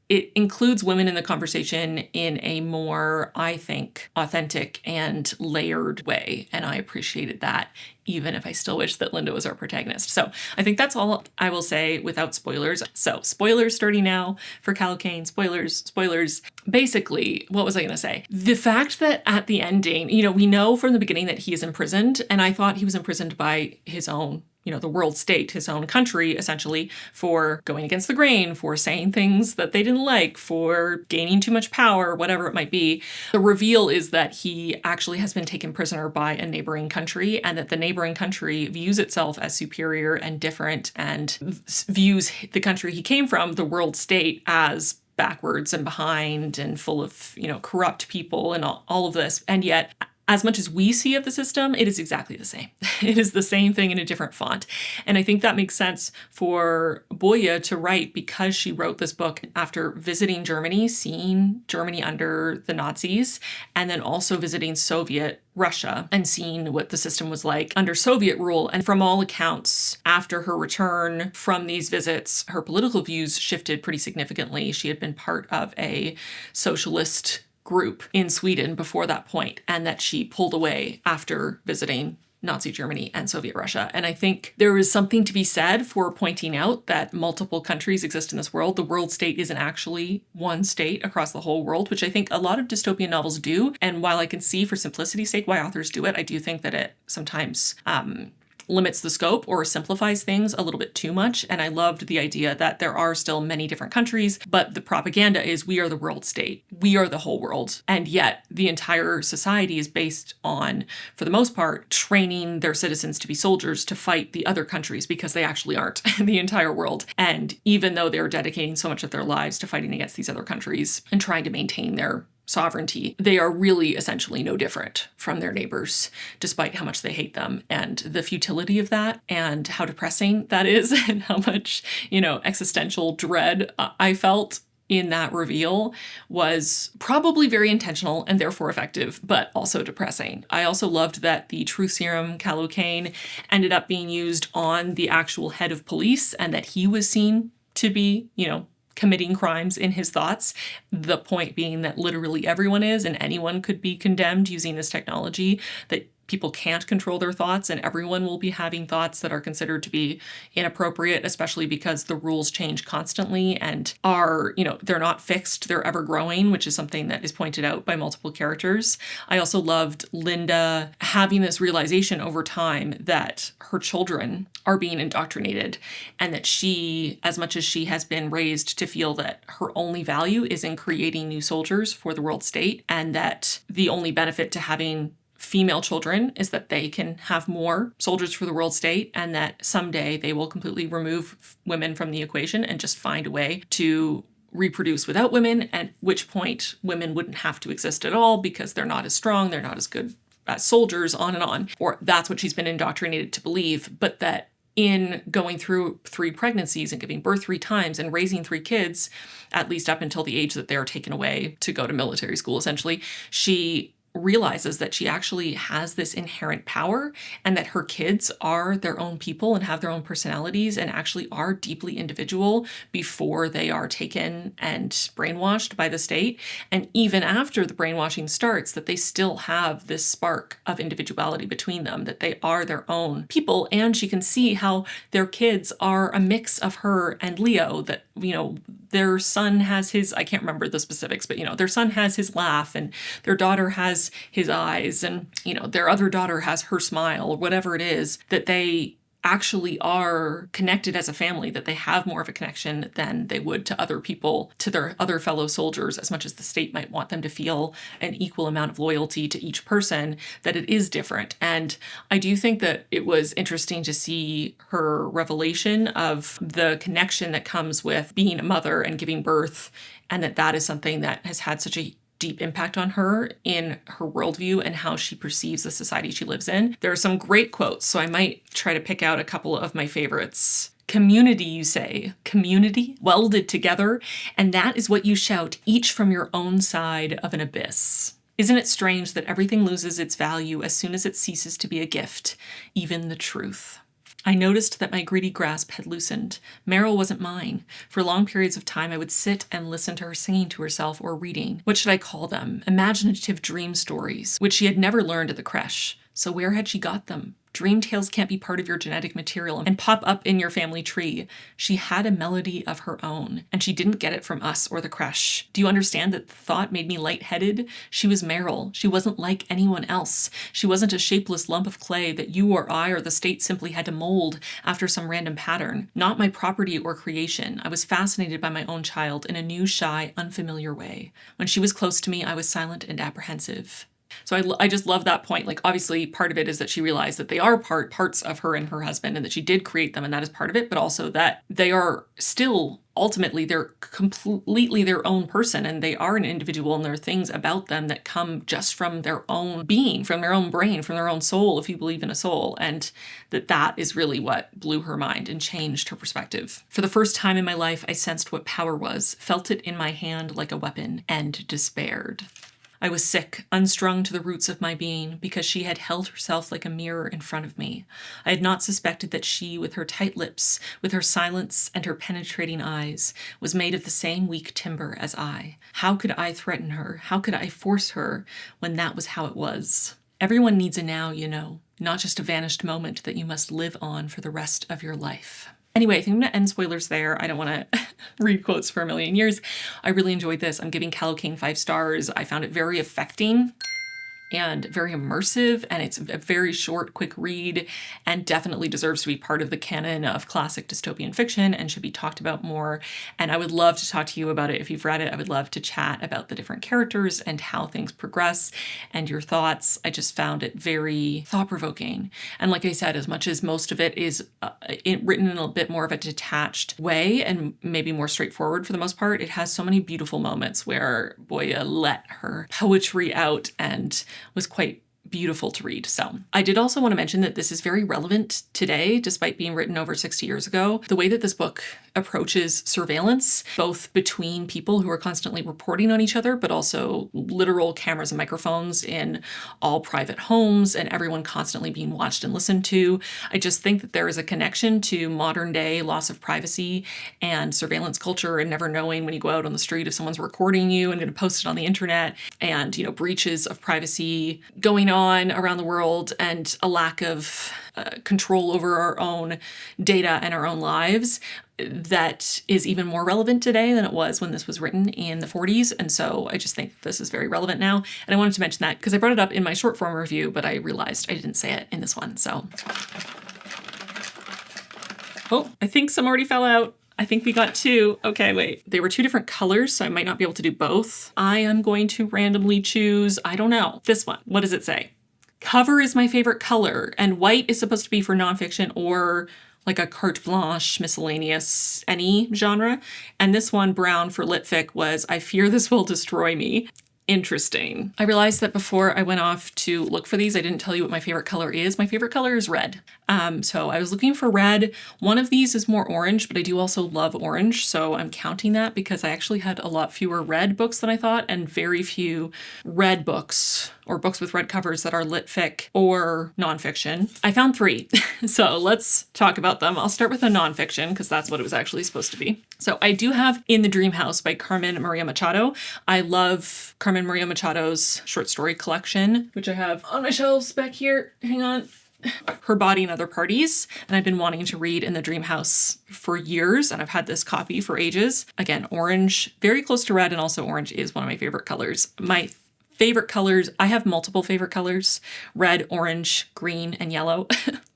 it includes women in the conversation in a more, I think, authentic and layered way. And I appreciated that, even if I still wish that Linda was our protagonist. So I think that's all I will say without spoilers. So spoilers starting now for Kallocain. Spoilers. Basically, what was I going to say? The fact that at the ending, we know from the beginning that he is imprisoned, and I thought he was imprisoned by his own, the world state, his own country, essentially, for going against the grain, for saying things that they didn't like, for gaining too much power, whatever it might be. The reveal is that he actually has been taken prisoner by a neighboring country, and that the neighboring country views itself as superior and different, and views the country he came from, the world state, as backwards and behind and full of, corrupt people and all of this. And yet, as much as we see of the system, it is exactly the same. It is the same thing in a different font. And I think that makes sense for Boye to write, because she wrote this book after visiting Germany, seeing Germany under the Nazis, and then also visiting Soviet Russia and seeing what the system was like under Soviet rule. And from all accounts, after her return from these visits, her political views shifted pretty significantly. She had been part of a socialist group in Sweden before that point, and that she pulled away after visiting Nazi Germany and Soviet Russia. And I think there is something to be said for pointing out that multiple countries exist in this world. The world state isn't actually one state across the whole world, which I think a lot of dystopian novels do. And while I can see for simplicity's sake why authors do it, I do think that it sometimes limits the scope or simplifies things a little bit too much. And I loved the idea that there are still many different countries, but the propaganda is we are the world state. We are the whole world. And yet the entire society is based on, for the most part, training their citizens to be soldiers to fight the other countries, because they actually aren't the entire world. And even though they're dedicating so much of their lives to fighting against these other countries and trying to maintain their sovereignty, they are really essentially no different from their neighbors, despite how much they hate them. And the futility of that, and how depressing that is, and how much, existential dread I felt in that reveal, was probably very intentional and therefore effective, but also depressing. I also loved that the truth serum Kallocain ended up being used on the actual head of police, and that he was seen to be, committing crimes in his thoughts. The point being that literally everyone is, and anyone could be condemned using this technology, that people can't control their thoughts, and everyone will be having thoughts that are considered to be inappropriate, especially because the rules change constantly and are, they're not fixed, they're ever growing, which is something that is pointed out by multiple characters. I also loved Linda having this realization over time that her children are being indoctrinated, and that she, as much as she has been raised to feel that her only value is in creating new soldiers for the world state, and that the only benefit to having female children is that they can have more soldiers for the world state, and that someday they will completely remove women from the equation and just find a way to reproduce without women, at which point women wouldn't have to exist at all, because they're not as strong, they're not as good soldiers, on and on. Or that's what she's been indoctrinated to believe, but that in going through 3 pregnancies and giving birth 3 times and raising 3 kids, at least up until the age that they are taken away to go to military school, essentially, she realizes that she actually has this inherent power and that her kids are their own people and have their own personalities and actually are deeply individual before they are taken and brainwashed by the state. And even after the brainwashing starts, that they still have this spark of individuality between them, that they are their own people. And she can see how their kids are a mix of her and Leo, that, you know, their son has his, I can't remember the specifics, but, you know, their son has his laugh and their daughter has his eyes and, you know, their other daughter has her smile, or whatever it is, that they actually are connected as a family, that they have more of a connection than they would to other people, to their other fellow soldiers, as much as the state might want them to feel an equal amount of loyalty to each person, that it is different. And I do think that it was interesting to see her revelation of the connection that comes with being a mother and giving birth, and that is something that has had such a deep impact on her in her worldview and how she perceives the society she lives in. There are some great quotes, so I might try to pick out a couple of my favorites. Community, you say. Community? Welded together, and that is what you shout, each from your own side of an abyss. Isn't it strange that everything loses its value as soon as it ceases to be a gift, even the truth? I noticed that my greedy grasp had loosened. Meryl wasn't mine. For long periods of time, I would sit and listen to her singing to herself or reading. What should I call them? Imaginative dream stories, which she had never learned at the creche. So where had she got them? Dream tales can't be part of your genetic material and pop up in your family tree. She had a melody of her own, and she didn't get it from us or the creche. Do you understand that the thought made me lightheaded? She was Meryl. She wasn't like anyone else. She wasn't a shapeless lump of clay that you or I or the state simply had to mold after some random pattern. Not my property or creation. I was fascinated by my own child in a new, shy, unfamiliar way. When she was close to me, I was silent and apprehensive. So I just love that point. Like, obviously, part of it is that she realized that they are parts of her and her husband, and that she did create them, and that is part of it, but also that they are still, ultimately, they're completely their own person, and they are an individual, and there are things about them that come just from their own being, from their own brain, from their own soul, if you believe in a soul, and that is really what blew her mind and changed her perspective. For the first time in my life, I sensed what power was, felt it in my hand like a weapon, and despaired. I was sick, unstrung to the roots of my being, because she had held herself like a mirror in front of me. I had not suspected that she, with her tight lips, with her silence and her penetrating eyes, was made of the same weak timber as I. How could I threaten her? How could I force her when that was how it was? Everyone needs a now, you know, not just a vanished moment that you must live on for the rest of your life. Anyway, I think I'm going to end spoilers there. I don't want to read quotes for a million years. I really enjoyed this. I'm giving Kallocain 5 stars. I found it very affecting and very immersive, and it's a very short, quick read, and definitely deserves to be part of the canon of classic dystopian fiction and should be talked about more. And I would love to talk to you about it if you've read it. I would love to chat about the different characters and how things progress and your thoughts. I just found it very thought-provoking. And like I said, as much as most of it is written in a bit more of a detached way and maybe more straightforward for the most part, it has so many beautiful moments where Boye let her poetry out and was quite beautiful to read. So I did also want to mention that this is very relevant today, despite being written over 60 years ago. The way that this book approaches surveillance, both between people who are constantly reporting on each other, but also literal cameras and microphones in all private homes and everyone constantly being watched and listened to. I just think that there is a connection to modern day loss of privacy and surveillance culture and never knowing when you go out on the street if someone's recording you and going to post it on the internet, and, you know, breaches of privacy going on around the world, and a lack of control over our own data and our own lives that is even more relevant today than it was when this was written in the 40s. And so I just think this is very relevant now. And I wanted to mention that because I brought it up in my short form review, but I realized I didn't say it in this one. So, oh, I think some already fell out. I think we got 2. Okay, wait. They were 2 different colors, so I might not be able to do both. I am going to randomly choose, I don't know, this one. What does it say? Cover is my favorite color, and white is supposed to be for nonfiction or like a carte blanche, miscellaneous, any genre. And this one, brown for lit fic, was I fear this will destroy me. interesting. I realized that before I went off to look for these, I didn't tell you what my favorite color is. My favorite color is red. So I was looking for red. One of these is more orange, but I do also love orange. So I'm counting that because I actually had a lot fewer red books than I thought and very few red books or books with red covers that are lit fic or nonfiction. I found 3. So let's talk about them. I'll start with a nonfiction because that's what it was actually supposed to be. So I do have In the Dream House by Carmen Maria Machado. I love Carmen Maria Machado's short story collection, which I have on my shelves back here. Hang on. Her Body and Other Parties. And I've been wanting to read In the Dream House for years, and I've had this copy for ages. Again, orange, very close to red, and also orange is one of my favorite colors. My favorite colors, I have multiple favorite colors: red, orange, green, and yellow.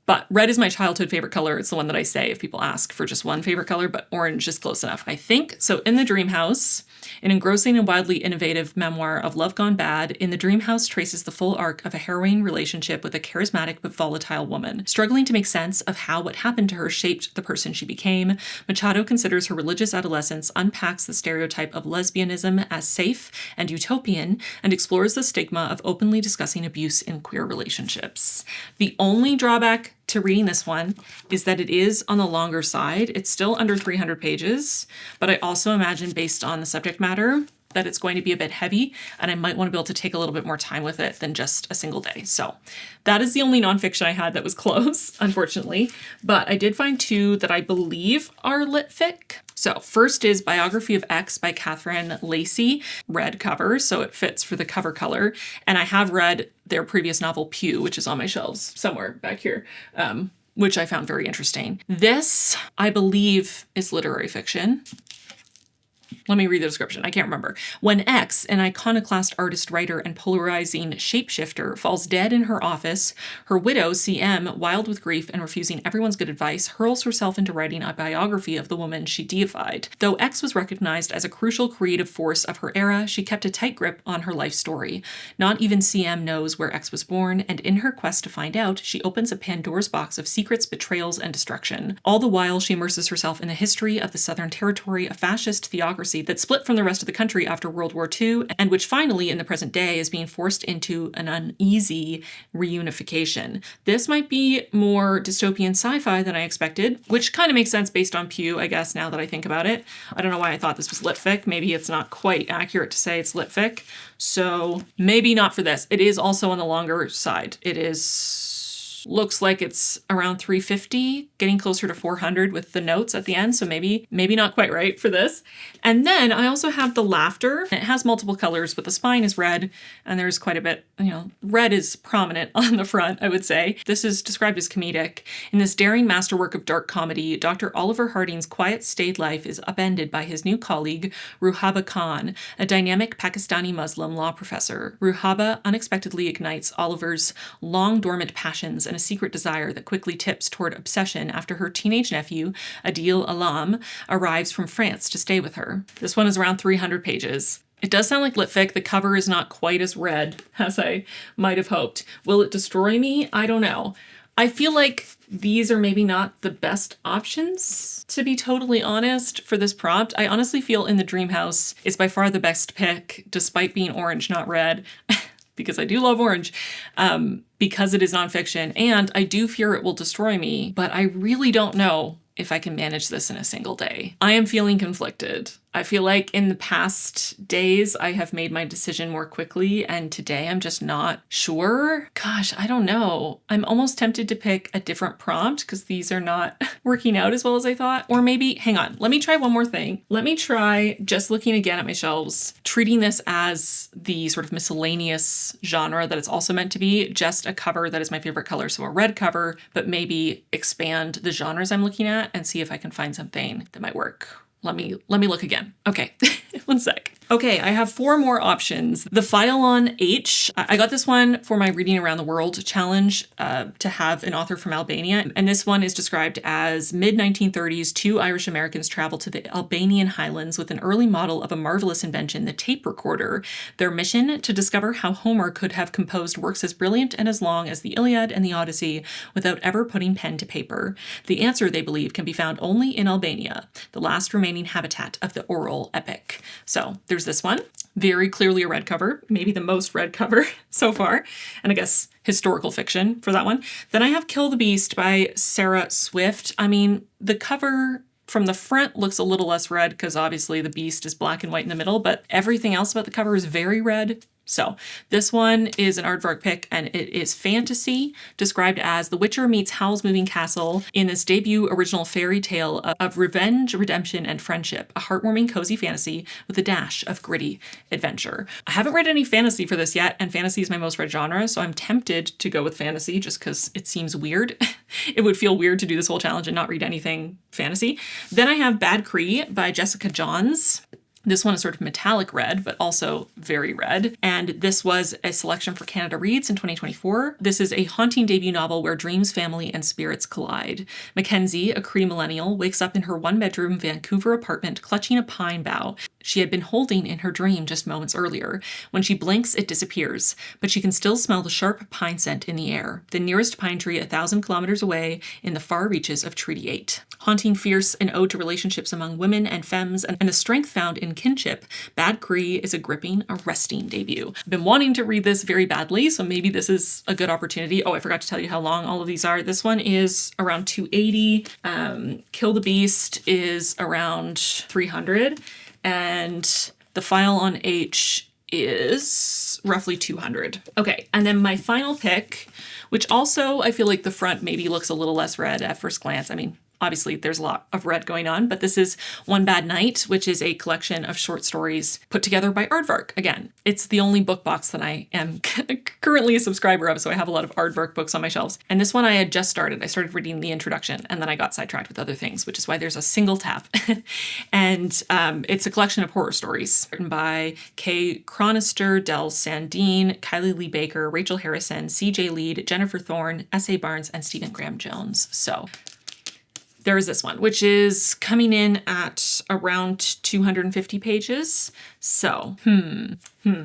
But red is my childhood favorite color. It's the one that I say if people ask for just one favorite color, but orange is close enough, I think. So In the Dream House, an engrossing and wildly innovative memoir of love gone bad, In the Dream House traces the full arc of a harrowing relationship with a charismatic but volatile woman. Struggling to make sense of how what happened to her shaped the person she became, Machado considers her religious adolescence, unpacks the stereotype of lesbianism as safe and utopian, and explores the stigma of openly discussing abuse in queer relationships. The only drawback to reading this one is that it is on the longer side. It's still under 300 pages, but I also imagine based on the subject matter that it's going to be a bit heavy and I might want to be able to take a little bit more time with it than just a single day. So that is the only nonfiction I had that was close, unfortunately, but I did find 2 that I believe are lit fic. So first is Biography of X by Catherine Lacey, red cover, so it fits for the cover color. And I have read their previous novel, Pew, which is on my shelves somewhere back here, which I found very interesting. This, I believe, is literary fiction. Let me read the description. I can't remember. When X, an iconoclast artist, writer, and polarizing shapeshifter, falls dead in her office, her widow, CM, wild with grief and refusing everyone's good advice, hurls herself into writing a biography of the woman she deified. Though X was recognized as a crucial creative force of her era, she kept a tight grip on her life story. Not even CM knows where X was born, and in her quest to find out, she opens a Pandora's box of secrets, betrayals, and destruction. All the while, she immerses herself in the history of the Southern Territory, a fascist theocracy that split from the rest of the country after World War II, and which finally, in the present day, is being forced into an uneasy reunification. This might be more dystopian sci-fi than I expected, which kind of makes sense based on Pew, I guess, now that I think about it. I don't know why I thought this was lit fic. Maybe it's not quite accurate to say it's lit fic, so maybe not for this. It is also on the longer side. It is... looks like it's around 350, getting closer to 400 with the notes at the end. So maybe not quite right for this. And then I also have The Laughter. It has multiple colors, but the spine is red and there's quite a bit, red is prominent on the front, I would say. This is described as comedic. In this daring masterwork of dark comedy, Dr. Oliver Harding's quiet, staid life is upended by his new colleague, Ruhaba Khan, a dynamic Pakistani Muslim law professor. Ruhaba unexpectedly ignites Oliver's long dormant passions and a secret desire that quickly tips toward obsession after her teenage nephew, Adil Alam, arrives from France to stay with her. This one is around 300 pages. It does sound like lit fic. The cover is not quite as red as I might have hoped. Will it destroy me? I don't know. I feel like these are maybe not the best options, to be totally honest, for this prompt. I honestly feel In the Dream House is by far the best pick, despite being orange, not red. Because I do love orange, because it is nonfiction, and I do fear it will destroy me, but I really don't know if I can manage this in a single day. I am feeling conflicted. I feel like in the past days, I have made my decision more quickly, and today I'm just not sure. Gosh, I don't know. I'm almost tempted to pick a different prompt because these are not working out as well as I thought. Or maybe, hang on, let me try one more thing. Let me try, just looking again at my shelves, treating this as the sort of miscellaneous genre that it's also meant to be, just a cover that is my favorite color, so a red cover, but maybe expand the genres I'm looking at and see if I can find something that might work. Let me look again. Okay, one sec. Okay, I have 4 more options. The Phylon H. I got this one for my Reading Around the World challenge to have an author from Albania. And this one is described as mid-1930s, 2 Irish Americans travel to the Albanian highlands with an early model of a marvelous invention, the tape recorder. Their mission, to discover how Homer could have composed works as brilliant and as long as the Iliad and the Odyssey without ever putting pen to paper. The answer, they believe, can be found only in Albania, the last remaining habitat of the oral epic. So there's there's this one. Very clearly a red cover, maybe the most red cover so far. And I guess historical fiction for that one. Then I have Kill the Beast by Sarah Swift. I mean, the cover from the front looks a little less red because obviously the beast is black and white in the middle, but everything else about the cover is very red. So this one is an aardvark pick, and it is fantasy, described as The Witcher meets Howl's Moving Castle in this debut original fairy tale of revenge, redemption, and friendship. A heartwarming, cozy fantasy with a dash of gritty adventure. I haven't read any fantasy for this yet, and fantasy is my most read genre, so I'm tempted to go with fantasy just because it seems weird. It would feel weird to do this whole challenge and not read anything fantasy. Then I have Bad Cree by Jessica Johns. This one is sort of metallic red, but also very red. And this was a selection for Canada Reads in 2024. This is a haunting debut novel where dreams, family, and spirits collide. Mackenzie, a Cree millennial, wakes up in her one-bedroom Vancouver apartment clutching a pine bough she had been holding in her dream just moments earlier. When she blinks, it disappears, but she can still smell the sharp pine scent in the air. The nearest pine tree 1,000 kilometers away in the far reaches of Treaty 8. Haunting, fierce, an ode to relationships among women and femmes, and the strength found in kinship, Bad Cree is a gripping, arresting debut. I've been wanting to read this very badly, so maybe this is a good opportunity. Oh, I forgot to tell you how long all of these are. This one is around 280. Kill the Beast is around 300. And the File on H is roughly 200. Okay, and then my final pick, which also I feel like the front maybe looks a little less red at first glance. I mean, obviously there's a lot of red going on, but this is One Bad Night, which is a collection of short stories put together by Aardvark. Again, it's the only book box that I am currently a subscriber of, so I have a lot of Aardvark books on my shelves. And this one I had just started. I started reading the introduction, and then I got sidetracked with other things, which is why there's a single tab. And it's a collection of horror stories written by Kay Chronister, Del Sandine, Kylie Lee Baker, Rachel Harrison, CJ Lead, Jennifer Thorne, S.A. Barnes, and Stephen Graham Jones. So there is this one, which is coming in at around 250 pages. So,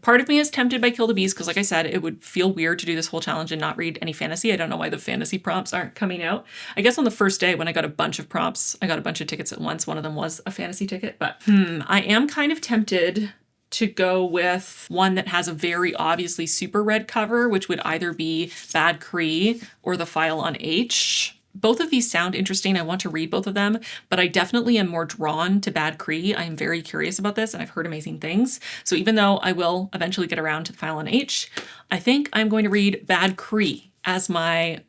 Part of me is tempted by Kill the Beast because, like I said, it would feel weird to do this whole challenge and not read any fantasy. I don't know why the fantasy prompts aren't coming out. I guess on the first day when I got a bunch of prompts, I got a bunch of tickets at once. One of them was a fantasy ticket, but I am kind of tempted to go with one that has a very obviously super red cover, which would either be Bad Cree or The File on H. Both of these sound interesting. I want to read both of them, but I definitely am more drawn to Bad Cree. I am very curious about this and I've heard amazing things. So even though I will eventually get around to The File on H, I think I'm going to read Bad Cree as my,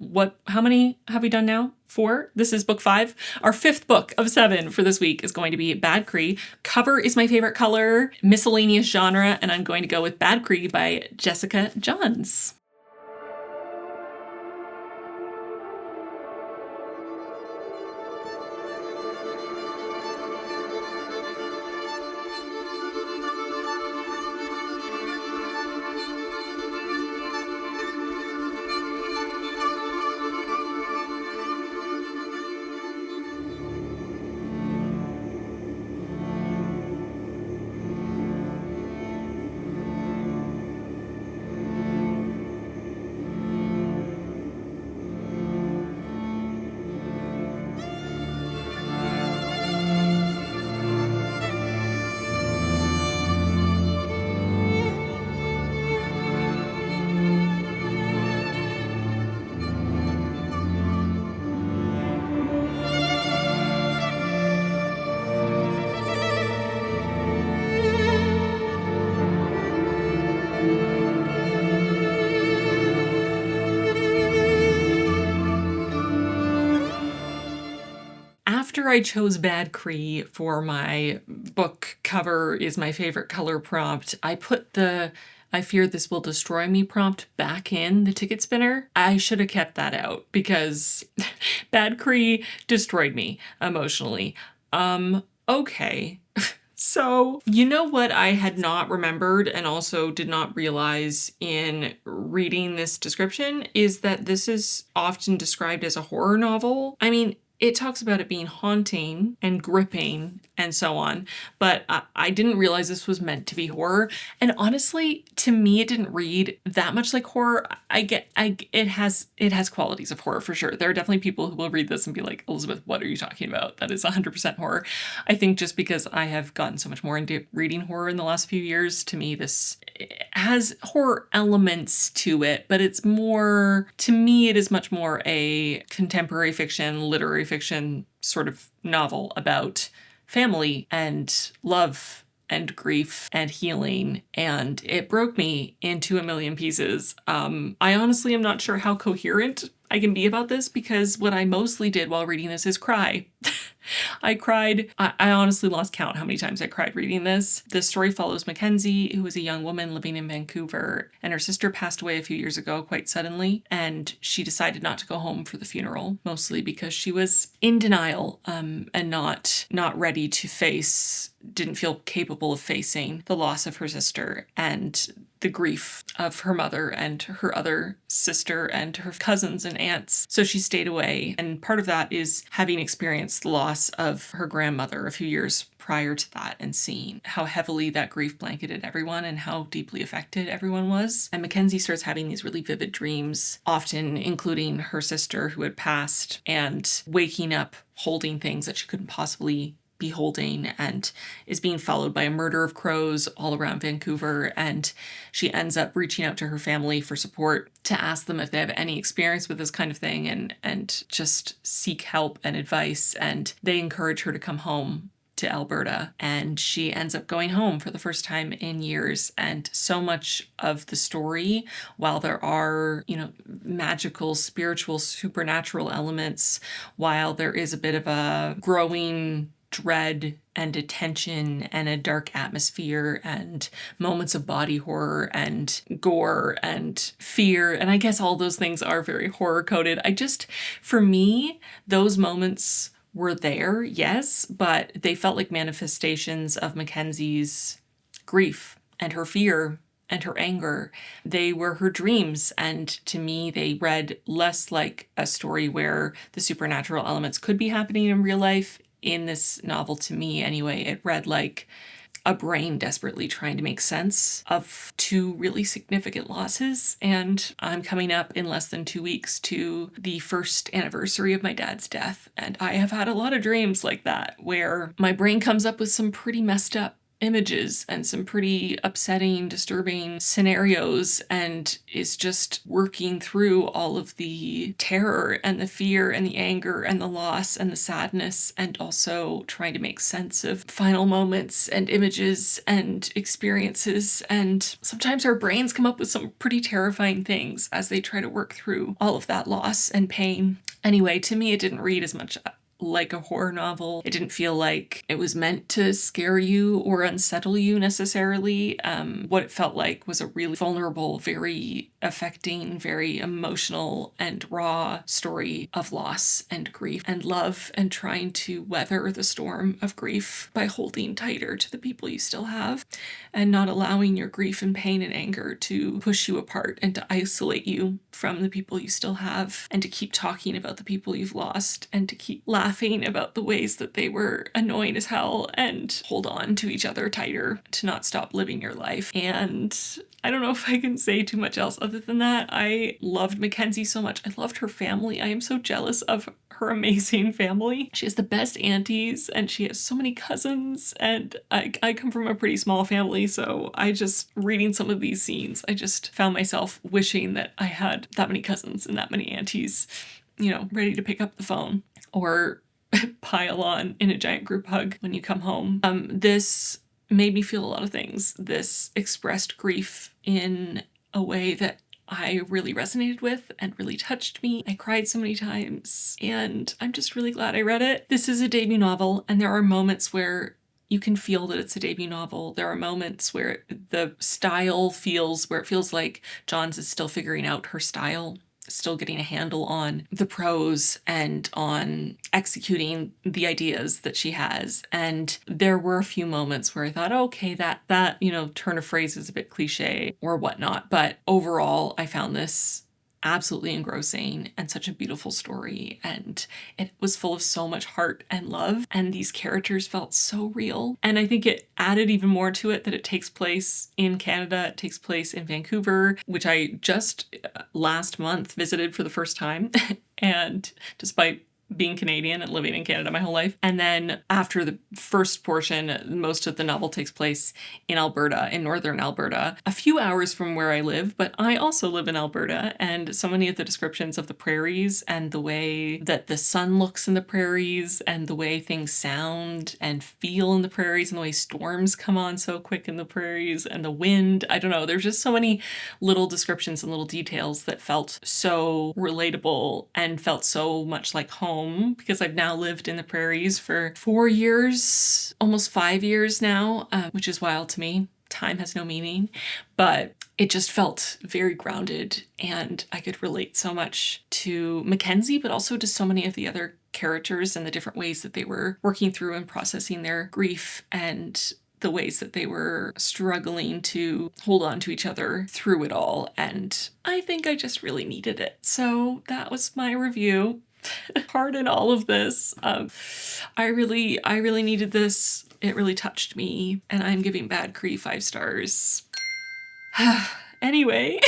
how many have we done now? 4? This is book 5. Our 5th book of 7 for this week is going to be Bad Cree. Cover is my favorite color, miscellaneous genre, and I'm going to go with Bad Cree by Jessica Johns. After I chose Bad Cree for my book cover is my favorite color prompt, I put the I fear this will destroy me prompt back in the ticket spinner. I should have kept that out because Bad Cree destroyed me emotionally. Okay. So, you know what I had not remembered and also did not realize in reading this description is that this is often described as a horror novel. I mean, it talks about it being haunting and gripping and so on, but I didn't realize this was meant to be horror. And honestly, to me, it didn't read that much like horror. It has qualities of horror for sure. There are definitely people who will read this and be like, Elizabeth, what are you talking about? That is 100% horror. I think just because I have gotten so much more into reading horror in the last few years, to me, this has horror elements to it, but it's more, to me, it is much more a contemporary fiction, literary fiction sort of novel about family and love and grief and healing, and it broke me into a million pieces. I honestly am not sure how coherent I can be about this, because what I mostly did while reading this is cry. I cried. I honestly lost count how many times I cried reading this. This story follows Mackenzie, who was a young woman living in Vancouver, and her sister passed away a few years ago quite suddenly, and she decided not to go home for the funeral, mostly because she was in denial and not ready to face, didn't feel capable of facing the loss of her sister and the grief of her mother and her other sister and her cousins and aunts. So she stayed away. And part of that is having experienced the loss of her grandmother a few years prior to that and seeing how heavily that grief blanketed everyone and how deeply affected everyone was. And Mackenzie starts having these really vivid dreams, often including her sister who had passed, and waking up holding things that she couldn't possibly be holding, and is being followed by a murder of crows all around Vancouver. And she ends up reaching out to her family for support to ask them if they have any experience with this kind of thing and just seek help and advice. And they encourage her to come home to Alberta, and she ends up going home for the first time in years. And so much of the story, while there are, magical, spiritual, supernatural elements, while there is a bit of a growing dread and a tension and a dark atmosphere and moments of body horror and gore and fear, and I guess all those things are very horror coded. For me, those moments were there, yes, but they felt like manifestations of Mackenzie's grief and her fear and her anger. They were her dreams, and to me they read less like a story where the supernatural elements could be happening in real life. In this novel, to me anyway, it read like a brain desperately trying to make sense of two really significant losses. And I'm coming up in less than 2 weeks to the first anniversary of my dad's death. And I have had a lot of dreams like that, where my brain comes up with some pretty messed up images and some pretty upsetting, disturbing scenarios, and is just working through all of the terror and the fear and the anger and the loss and the sadness, and also trying to make sense of final moments and images and experiences. And sometimes our brains come up with some pretty terrifying things as they try to work through all of that loss and pain. Anyway, to me, it didn't read as much like a horror novel. It didn't feel like it was meant to scare you or unsettle you necessarily. What it felt like was a really vulnerable, very affecting, very emotional and raw story of loss and grief and love, and trying to weather the storm of grief by holding tighter to the people you still have and not allowing your grief and pain and anger to push you apart and to isolate you from the people you still have, and to keep talking about the people you've lost, and to keep laughing about the ways that they were annoying as hell, and hold on to each other tighter to not stop living your life. And I don't know if I can say too much else other than that. I loved Mackenzie so much. I loved her family. I am so jealous of her amazing family. She has the best aunties, and she has so many cousins, and I come from a pretty small family, so reading some of these scenes, I just found myself wishing that I had that many cousins and that many aunties, ready to pick up the phone or pile on in a giant group hug when you come home. This made me feel a lot of things. This expressed grief in a way that I really resonated with and really touched me. I cried so many times, and I'm just really glad I read it. This is a debut novel, and there are moments where you can feel that it's a debut novel. There are moments where the style feels like Johns is still figuring out her style, still getting a handle on the prose and on executing the ideas that she has. And there were a few moments where I thought, okay, that turn of phrase is a bit cliche or whatnot. But overall, I found this absolutely engrossing and such a beautiful story, and it was full of so much heart and love, and these characters felt so real. And I think it added even more to it that it takes place in Canada. It takes place in Vancouver, which I just last month visited for the first time. And despite being Canadian and living in Canada my whole life. And then after the first portion, most of the novel takes place in Alberta, in northern Alberta, a few hours from where I live, but I also live in Alberta, and so many of the descriptions of the prairies and the way that the sun looks in the prairies and the way things sound and feel in the prairies and the way storms come on so quick in the prairies and the wind, I don't know, there's just so many little descriptions and little details that felt so relatable and felt so much like home, because I've now lived in the prairies for 4 years, almost 5 years now, which is wild to me. Time has no meaning, but it just felt very grounded, and I could relate so much to Mackenzie, but also to so many of the other characters and the different ways that they were working through and processing their grief, and the ways that they were struggling to hold on to each other through it all. And I think I just really needed it. So that was my review. Pardon all of this. I really needed this. It really touched me, and I'm giving Bad Cree 5 stars. Anyway,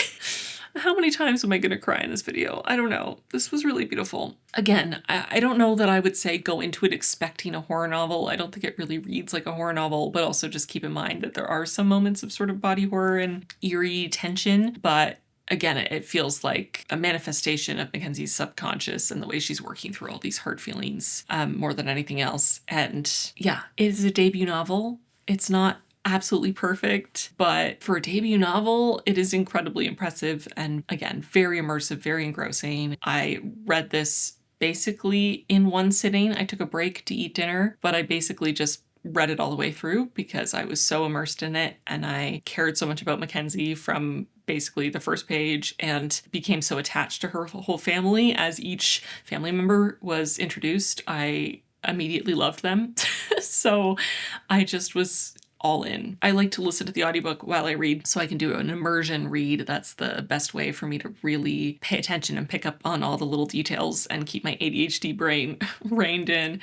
how many times am I gonna cry in this video? I don't know. This was really beautiful. Again, I don't know that I would say go into it expecting a horror novel. I don't think it really reads like a horror novel, but also just keep in mind that there are some moments of sort of body horror and eerie tension, but again, it feels like a manifestation of Mackenzie's subconscious and the way she's working through all these hurt feelings more than anything else. And yeah, it is a debut novel. It's not absolutely perfect, but for a debut novel, it is incredibly impressive and, again, very immersive, very engrossing. I read this basically in one sitting. I took a break to eat dinner, but I basically just read it all the way through because I was so immersed in it, and I cared so much about Mackenzie from basically the first page and became so attached to her whole family. As each family member was introduced, I immediately loved them. So I just was all in. I like to listen to the audiobook while I read, so I can do an immersion read. That's the best way for me to really pay attention and pick up on all the little details and keep my ADHD brain reined in.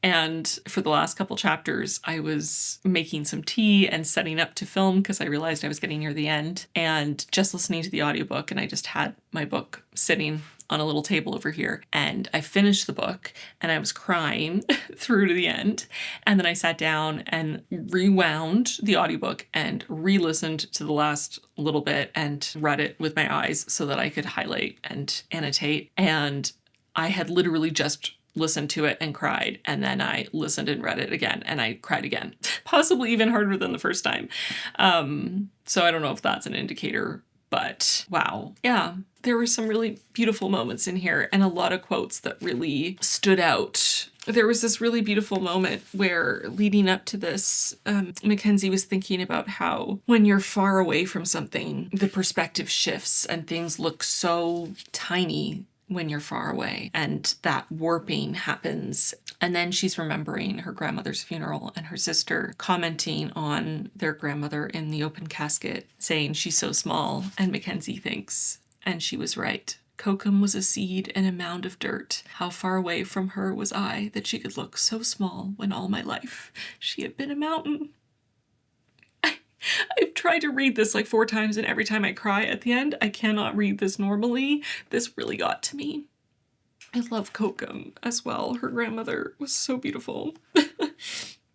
And for the last couple chapters, I was making some tea and setting up to film because I realized I was getting near the end, and just listening to the audiobook, and I just had my book sitting on a little table over here, and I finished the book and I was crying through to the end, and then I sat down and rewound the audiobook and re-listened to the last little bit and read it with my eyes so that I could highlight and annotate. And I had literally just listened to it and cried, and then I listened and read it again and I cried again, possibly even harder than the first time. So I don't know if that's an indicator, but wow. Yeah, there were some really beautiful moments in here and a lot of quotes that really stood out. There was this really beautiful moment where, leading up to this, Mackenzie was thinking about how when you're far away from something, the perspective shifts and things look so tiny when you're far away, and that warping happens. And then she's remembering her grandmother's funeral and her sister commenting on their grandmother in the open casket, saying she's so small, and Mackenzie thinks, and she was right. Kokum was a seed and a mound of dirt. How far away from her was I that she could look so small when all my life she had been a mountain. I've tried to read this like 4 times, and every time I cry at the end. I cannot read this normally. This really got to me. I love Kokum as well. Her grandmother was so beautiful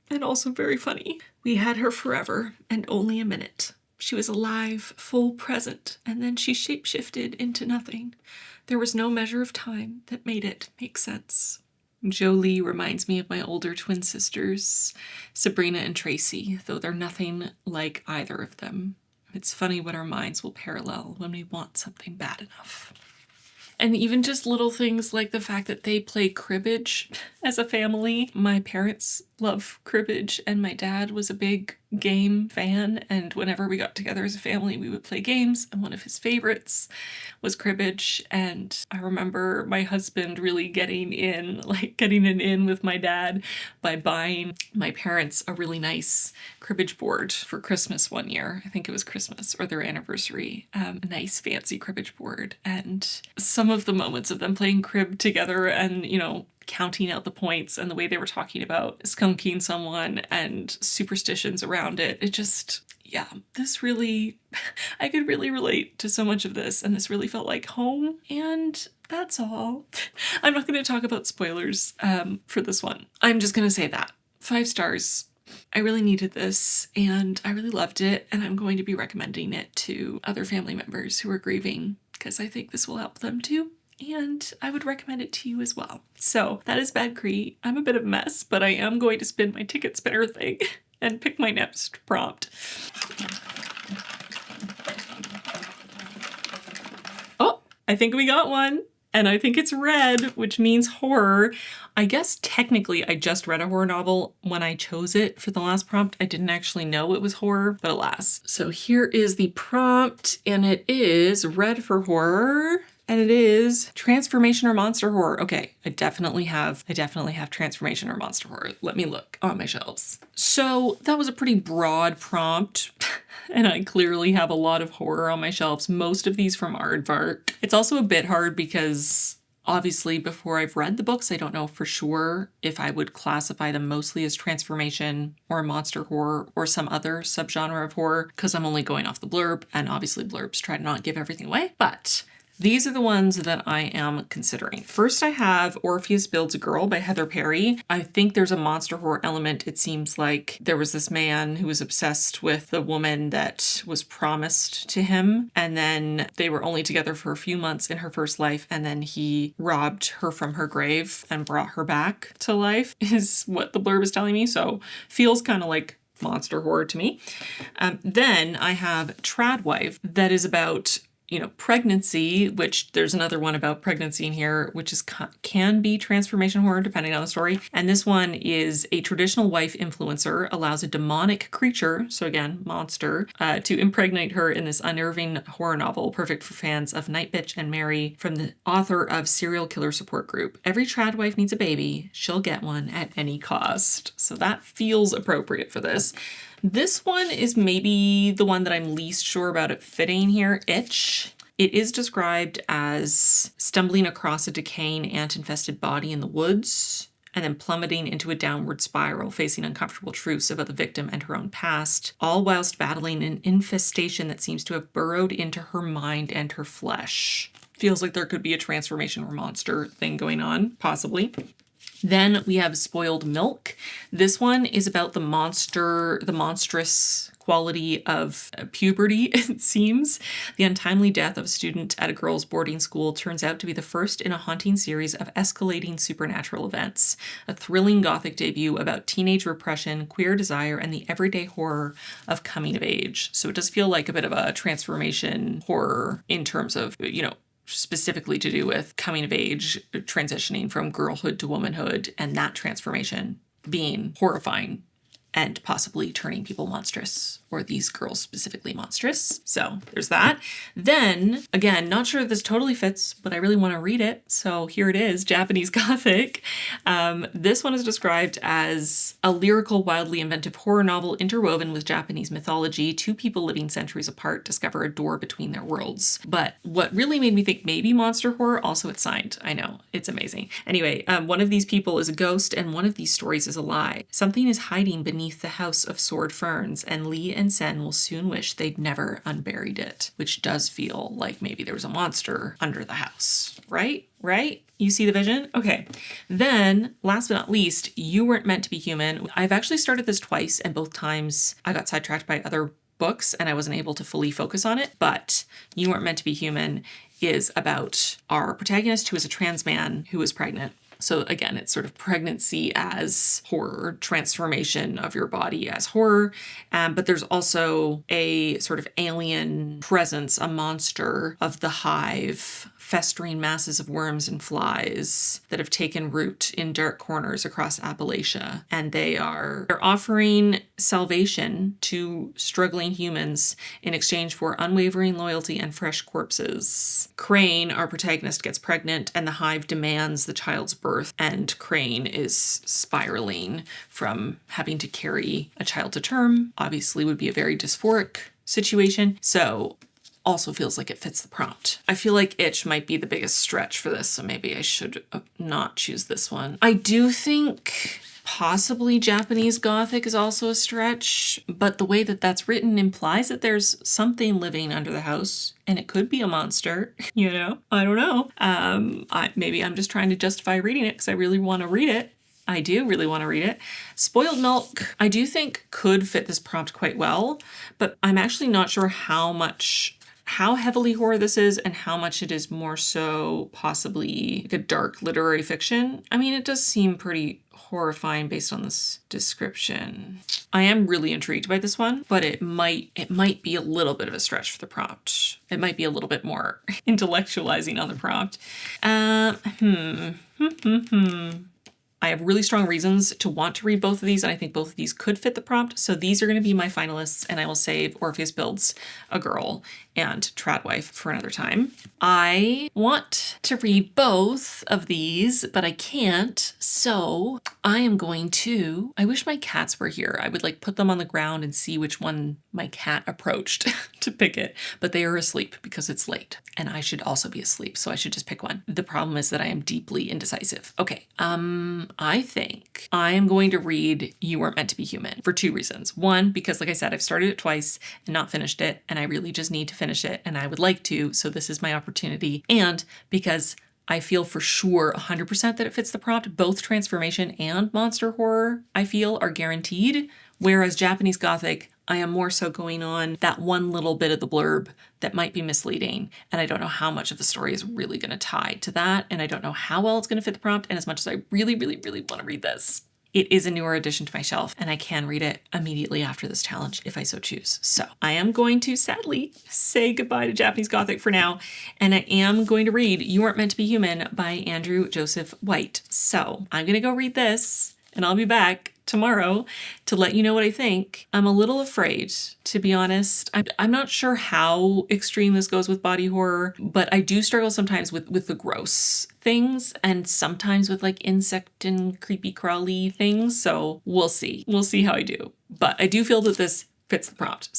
and also very funny. We had her forever and only a minute. She was alive, full present, and then she shapeshifted into nothing. There was no measure of time that made it make sense. Jolie reminds me of my older twin sisters, Sabrina and Tracy, though they're nothing like either of them. It's funny what our minds will parallel when we want something bad enough. And even just little things like the fact that they play cribbage as a family. My parents love cribbage, and my dad was a big game fan, and whenever we got together as a family, we would play games, and one of his favorites was cribbage. And I remember my husband really getting an in with my dad by buying my parents a really nice cribbage board for Christmas one year. I think it was Christmas or their anniversary. A nice fancy cribbage board, and some of the moments of them playing crib together and, you know, counting out the points and the way they were talking about skunking someone and superstitions around it. It just, yeah, this really, I could really relate to so much of this, and this really felt like home, and that's all. I'm not going to talk about spoilers for this one. I'm just going to say that. 5 stars. I really needed this, and I really loved it, and I'm going to be recommending it to other family members who are grieving, because I think this will help them too. And I would recommend it to you as well. So that is Bad Cree. I'm a bit of a mess, but I am going to spin my ticket spinner thing and pick my next prompt. Oh, I think we got one. And I think it's red, which means horror. I guess technically I just read a horror novel when I chose it for the last prompt. I didn't actually know it was horror, but alas. So here is the prompt, and it is red for horror. And it is transformation or monster horror. Okay, I definitely have transformation or monster horror. Let me look on my shelves. So that was a pretty broad prompt. And I clearly have a lot of horror on my shelves, most of these from Aardvark. It's also a bit hard because obviously before I've read the books, I don't know for sure if I would classify them mostly as transformation or monster horror or some other subgenre of horror, because I'm only going off the blurb, and obviously blurbs try to not give everything away. But these are the ones that I am considering. First, I have Orpheus Builds a Girl by Heather Parry. I think there's a monster horror element. It seems like there was this man who was obsessed with the woman that was promised to him, and then they were only together for a few months in her first life, and then he robbed her from her grave and brought her back to life, is what the blurb is telling me. So feels kind of like monster horror to me. Then I have Tradwife, that is about, you know, pregnancy, which there's another one about pregnancy in here, which is can be transformation horror depending on the story. And this one is a traditional wife influencer allows a demonic creature, so again, monster, to impregnate her in this unnerving horror novel, perfect for fans of Night Bitch and Mary, from the author of Serial Killer Support Group. Every trad wife needs a baby. She'll get one at any cost. So that feels appropriate for this. This one is maybe the one that I'm least sure about it fitting here, Itch. It is described as stumbling across a decaying ant-infested body in the woods, and then plummeting into a downward spiral, facing uncomfortable truths about the victim and her own past, all whilst battling an infestation that seems to have burrowed into her mind and her flesh. Feels like there could be a transformation or monster thing going on, possibly. Then we have Spoiled Milk. This one is about the monstrous quality of puberty, it seems. The untimely death of a student at a girls' boarding school turns out to be the first in a haunting series of escalating supernatural events. A thrilling gothic debut about teenage repression, queer desire, and the everyday horror of coming of age. So it does feel like a bit of a transformation horror in terms of, you know, specifically to do with coming of age, transitioning from girlhood to womanhood, and that transformation being horrifying and possibly turning people monstrous, or these girls specifically monstrous. So there's that. Then, again, not sure if this totally fits, but I really want to read it. So here it is, Japanese Gothic. This one is described as a lyrical, wildly inventive horror novel interwoven with Japanese mythology. 2 people living centuries apart discover a door between their worlds. But what really made me think maybe monster horror, also it's signed. I know, it's amazing. Anyway, one of these people is a ghost, and one of these stories is a lie. Something is hiding beneath the house of sword ferns, and Lee and Sen will soon wish they'd never unburied it, which does feel like maybe there was a monster under the house, right? Right? You see the vision? Okay. Then, last but not least, You Weren't Meant to Be Human. I've actually started this twice, and both times I got sidetracked by other books and I wasn't able to fully focus on it, but You Weren't Meant to Be Human is about our protagonist who is a trans man who is pregnant. So again, it's sort of pregnancy as horror, transformation of your body as horror. But there's also a sort of alien presence, a monster of the hive, festering masses of worms and flies that have taken root in dark corners across Appalachia. And they're offering salvation to struggling humans in exchange for unwavering loyalty and fresh corpses. Crane, our protagonist, gets pregnant and the hive demands the child's birth, and Crane is spiraling from having to carry a child to term. Obviously would be a very dysphoric situation. So also feels like it fits the prompt. I feel like itch might be the biggest stretch for this, so maybe I should not choose this one. I do think possibly Japanese Gothic is also a stretch, but the way that that's written implies that there's something living under the house, and it could be a monster, you know? I don't know. Maybe I'm just trying to justify reading it because I really want to read it. I do really want to read it. Spoiled Milk, I do think could fit this prompt quite well, but I'm actually not sure how heavily horror this is and how much it is more so possibly like a dark literary fiction. I mean, it does seem pretty horrifying based on this description. I am really intrigued by this one, but it might be a little bit of a stretch for the prompt. It might be a little bit more intellectualizing on the prompt. I have really strong reasons to want to read both of these, and I think both of these could fit the prompt. So these are going to be my finalists, and I will save Orpheus Builds a Girl and Tradwife for another time. I want to read both of these, but I can't. So I am going to, I wish my cats were here. I would like put them on the ground and see which one my cat approached to pick it, but they are asleep because it's late and I should also be asleep. So I should just pick one. The problem is that I am deeply indecisive. Okay. I think I am going to read You Weren't Meant to Be Human for two reasons. One, because like I said, I've started it twice and not finished it, and I really just need to finish it, and I would like to, so this is my opportunity. And because I feel for sure 100% that it fits the prompt. Both transformation and monster horror, I feel, are guaranteed. Whereas Japanese Gothic, I am more so going on that one little bit of the blurb that might be misleading. And I don't know how much of the story is really going to tie to that. And I don't know how well it's going to fit the prompt. And as much as I really, really, really want to read this, it is a newer addition to my shelf, and I can read it immediately after this challenge if I so choose. So I am going to sadly say goodbye to Japanese Gothic for now, and I am going to read You Weren't Meant to Be Human by Andrew Joseph White. So I'm going to go read this, and I'll be back tomorrow to let you know what I think. I'm a little afraid, to be honest. I'm not sure how extreme this goes with body horror, but I do struggle sometimes with the gross things and sometimes with like insect and creepy crawly things. So we'll see. We'll see how I do. But I do feel that this fits the prompt.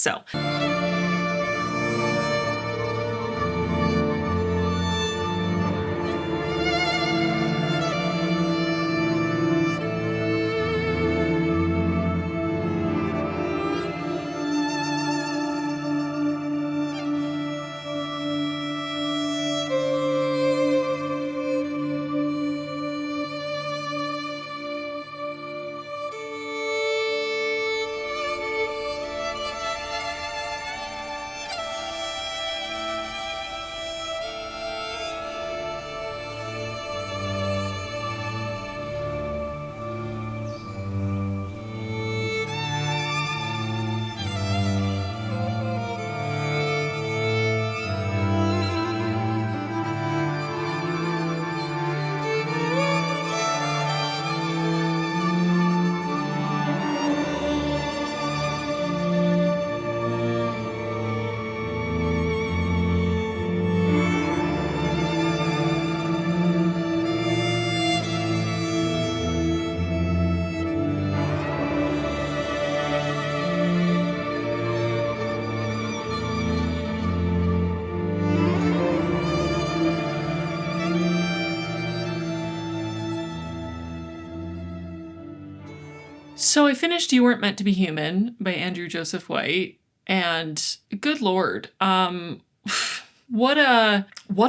So I finished You Weren't Meant to Be Human by Andrew Joseph White, and good Lord, what a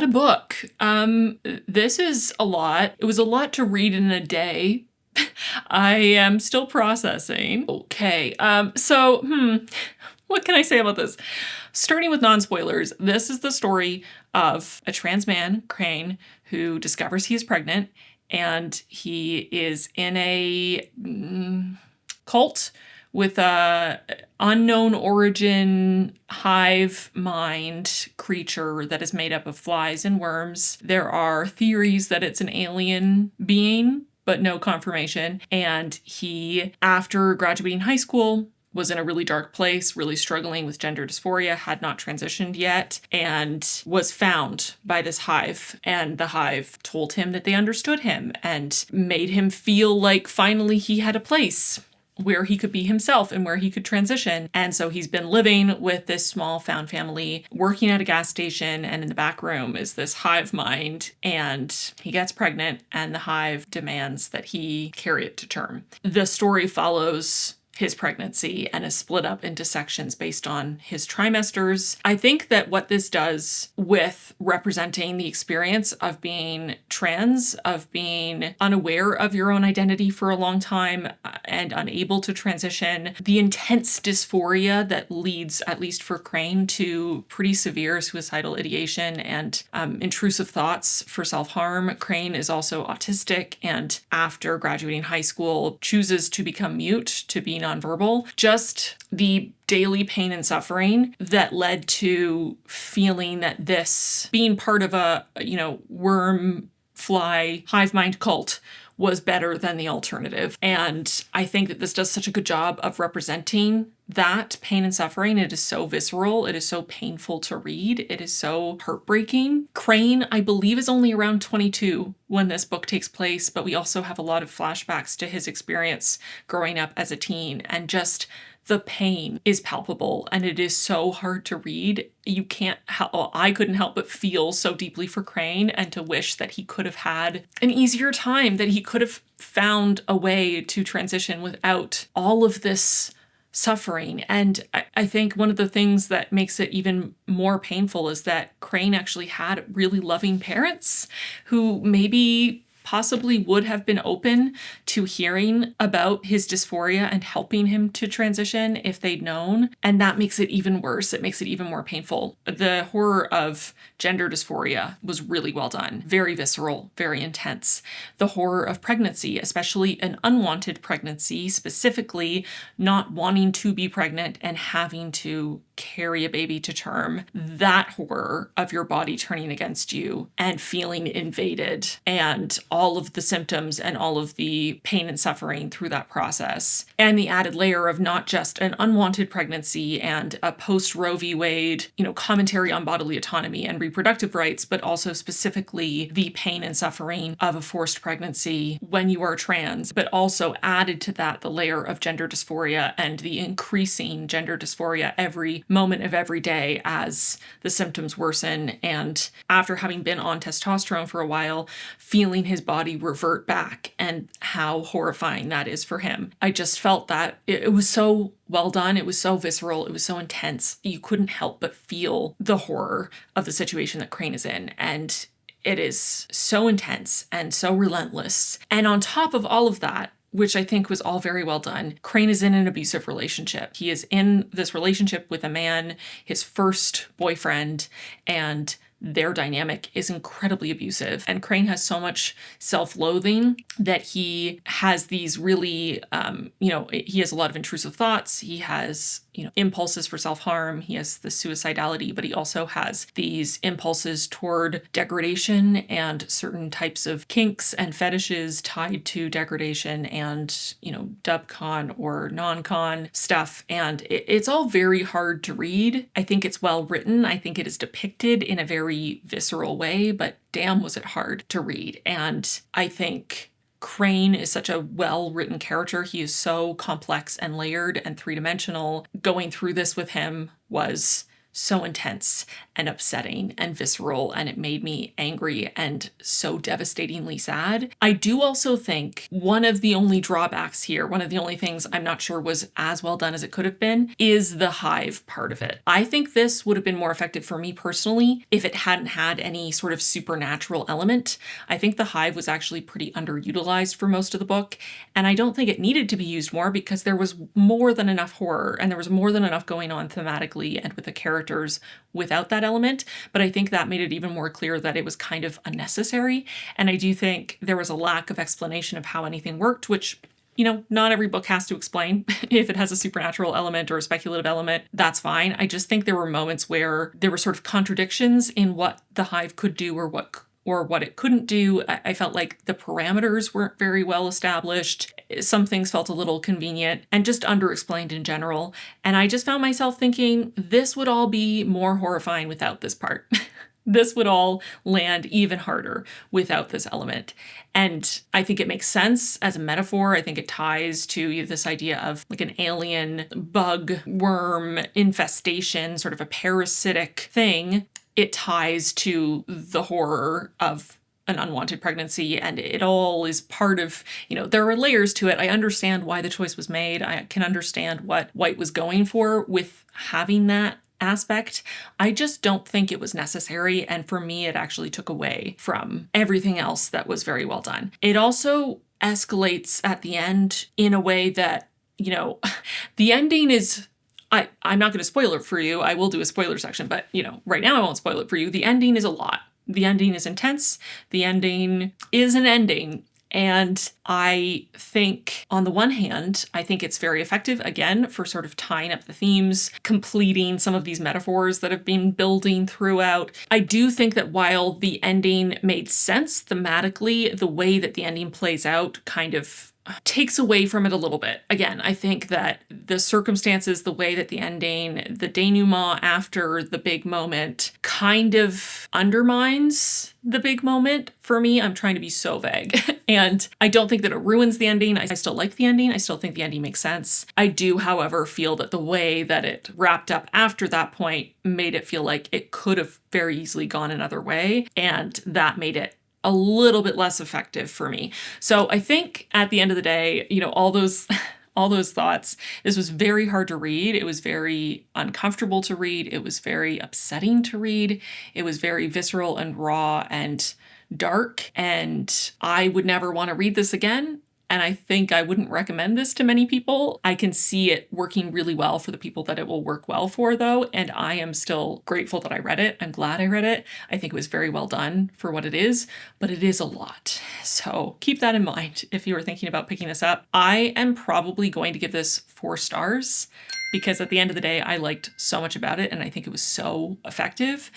book. This is a lot. It was a lot to read in a day. I am still processing. Okay, what can I say about this? Starting with non-spoilers, this is the story of a trans man, Crane, who discovers he is pregnant and he is in a cult with a unknown origin hive mind creature that is made up of flies and worms. There are theories that it's an alien being, but no confirmation. And he, after graduating high school, was in a really dark place, really struggling with gender dysphoria, had not transitioned yet, and was found by this hive. And the hive told him that they understood him and made him feel like finally he had a place where he could be himself and where he could transition. And so he's been living with this small found family, working at a gas station, and in the back room is this hive mind, and he gets pregnant, and the hive demands that he carry it to term. The story follows his pregnancy and is split up into sections based on his trimesters. I think that what this does with representing the experience of being trans, of being unaware of your own identity for a long time and unable to transition, the intense dysphoria that leads, at least for Crane, to pretty severe suicidal ideation and intrusive thoughts for self-harm. Crane is also autistic, and after graduating high school chooses to become mute, to be nonverbal. Just the daily pain and suffering that led to feeling that this, being part of a, worm, fly, hive mind cult, was better than the alternative. And I think that this does such a good job of representing that pain and suffering. It is so visceral. It is so painful to read. It is so heartbreaking. Crane, I believe, is only around 22 when this book takes place, but we also have a lot of flashbacks to his experience growing up as a teen, and just the pain is palpable, and it is so hard to read. You can't I couldn't help but feel so deeply for Crane and to wish that he could have had an easier time, that he could have found a way to transition without all of this suffering. And I think one of the things that makes it even more painful is that Crane actually had really loving parents who maybe possibly would have been open to hearing about his dysphoria and helping him to transition if they'd known. And that makes it even worse. It makes it even more painful. The horror of gender dysphoria was really well done. Very visceral, very intense. The horror of pregnancy, especially an unwanted pregnancy, specifically not wanting to be pregnant and having to carry a baby to term. That horror of your body turning against you and feeling invaded, and all of the symptoms and all of the pain and suffering through that process. And the added layer of not just an unwanted pregnancy and a post-Roe v. Wade, commentary on bodily autonomy and reproductive rights, but also specifically the pain and suffering of a forced pregnancy when you are trans, but also added to that the layer of gender dysphoria and the increasing gender dysphoria every moment of every day as the symptoms worsen, and after having been on testosterone for a while, feeling his body revert back and how horrifying that is for him. I just felt that it was so well done. It was so visceral. It was so intense. You couldn't help but feel the horror of the situation that Crane is in. And it is so intense and so relentless. And on top of all of that, which I think was all very well done, Crane is in an abusive relationship. He is in this relationship with a man, his first boyfriend, and their dynamic is incredibly abusive. And Crane has so much self-loathing that he has these really, he has a lot of intrusive thoughts. He has, impulses for self-harm. He has the suicidality, but he also has these impulses toward degradation and certain types of kinks and fetishes tied to degradation and, dub-con or non-con stuff. And it's all very hard to read. I think it's well written. I think it is depicted in a very visceral way, but damn was it hard to read. And I think Crane is such a well-written character. He is so complex and layered and three-dimensional. Going through this with him was so intense and upsetting and visceral, and it made me angry and so devastatingly sad. I do also think one of the only drawbacks here, one of the only things I'm not sure was as well done as it could have been, is the hive part of it. I think this would have been more effective for me personally if it hadn't had any sort of supernatural element. I think the hive was actually pretty underutilized for most of the book, and I don't think it needed to be used more because there was more than enough horror and there was more than enough going on thematically and with the characters characters without that element, but I think that made it even more clear that it was kind of unnecessary. And I do think there was a lack of explanation of how anything worked, which, you know, not every book has to explain. If it has a supernatural element or a speculative element, that's fine. I just think there were moments where there were sort of contradictions in what the hive could do or what it couldn't do. I felt like the parameters weren't very well established. Some things felt a little convenient and just underexplained in general. And I just found myself thinking, this would all be more horrifying without this part. This would all land even harder without this element. And I think it makes sense as a metaphor. I think it ties to this idea of like an alien bug worm infestation, sort of a parasitic thing. It ties to the horror of an unwanted pregnancy, and it all is part of, you know, there are layers to it. I understand why the choice was made. I can understand what White was going for with having that aspect. I just don't think it was necessary, and for me, it actually took away from everything else that was very well done. It also escalates at the end in a way that, you know, the ending is... I'm not going to spoil it for you. I will do a spoiler section, but, you know, right now I won't spoil it for you. The ending is a lot. The ending is intense. The ending is an ending. And I think, on the one hand, I think it's very effective, again, for sort of tying up the themes, completing some of these metaphors that have been building throughout. I do think that while the ending made sense thematically, the way that the ending plays out kind of takes away from it a little bit. Again, I think that the circumstances, the way that the ending, the denouement after the big moment kind of undermines the big moment for me. I'm trying to be so vague. And I don't think that it ruins the ending. I still like the ending. I still think the ending makes sense. I do, however, feel that the way that it wrapped up after that point made it feel like it could have very easily gone another way. And that made it a little bit less effective for me. So I think at the end of the day, you know, all those thoughts, this was very hard to read. It was very uncomfortable to read. It was very upsetting to read. It was very visceral and raw and dark. And I would never want to read this again. And I think I wouldn't recommend this to many people. I can see it working really well for the people that it will work well for, though. And I am still grateful that I read it. I'm glad I read it. I think it was very well done for what it is, but it is a lot. So keep that in mind if you were thinking about picking this up. I am probably going to give this 4 stars because at the end of the day, I liked so much about it and I think it was so effective.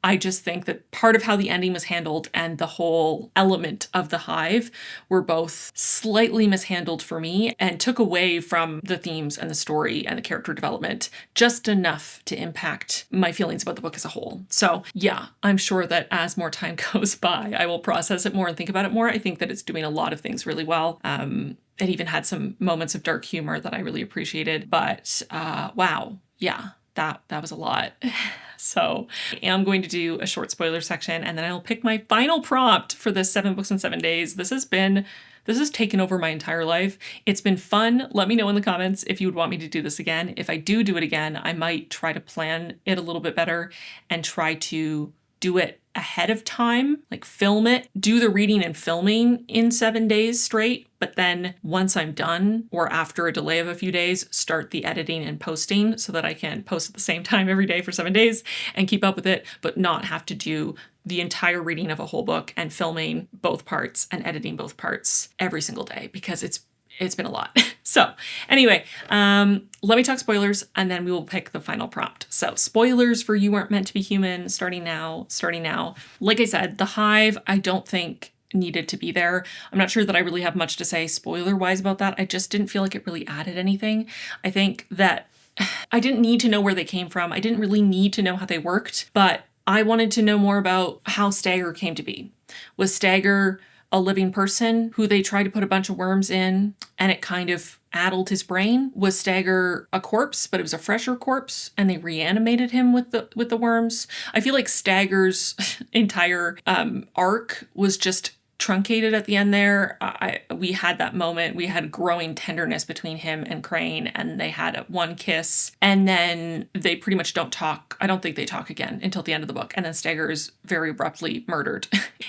I just think that part of how the ending was handled and the whole element of the hive were both slightly mishandled for me and took away from the themes and the story and the character development just enough to impact my feelings about the book as a whole. So yeah, I'm sure that as more time goes by, I will process it more and think about it more. I think that it's doing a lot of things really well. It even had some moments of dark humor that I really appreciated, but wow, yeah, that was a lot. So I am going to do a short spoiler section and then I'll pick my final prompt for this 7 books in 7 days. This has taken over my entire life. It's been fun. Let me know in the comments if you would want me to do this again. If I do it again, I might try to plan it a little bit better and try to do it ahead of time, like film it, do the reading and filming in 7 days straight. But then once I'm done or after a delay of a few days, start the editing and posting so that I can post at the same time every day for 7 days and keep up with it, but not have to do the entire reading of a whole book and filming both parts and editing both parts every single day because it's been a lot. So anyway, let me talk spoilers and then we will pick the final prompt. So spoilers for You Weren't Meant to Be Human, starting now. Like I said, the hive, I don't think needed to be there. I'm not sure that I really have much to say spoiler-wise about that. I just didn't feel like it really added anything. I think that I didn't need to know where they came from. I didn't really need to know how they worked, but I wanted to know more about how Stagger came to be. Was Stagger a living person who they tried to put a bunch of worms in and it kind of addled his brain? Was Stagger a corpse, but it was a fresher corpse and they reanimated him with the worms? I feel like Stagger's entire arc was just truncated at the end there. We had that moment. We had growing tenderness between him and Crane, and they had one kiss, and then they pretty much don't talk. I don't think they talk again until the end of the book, and then Stagger is very abruptly murdered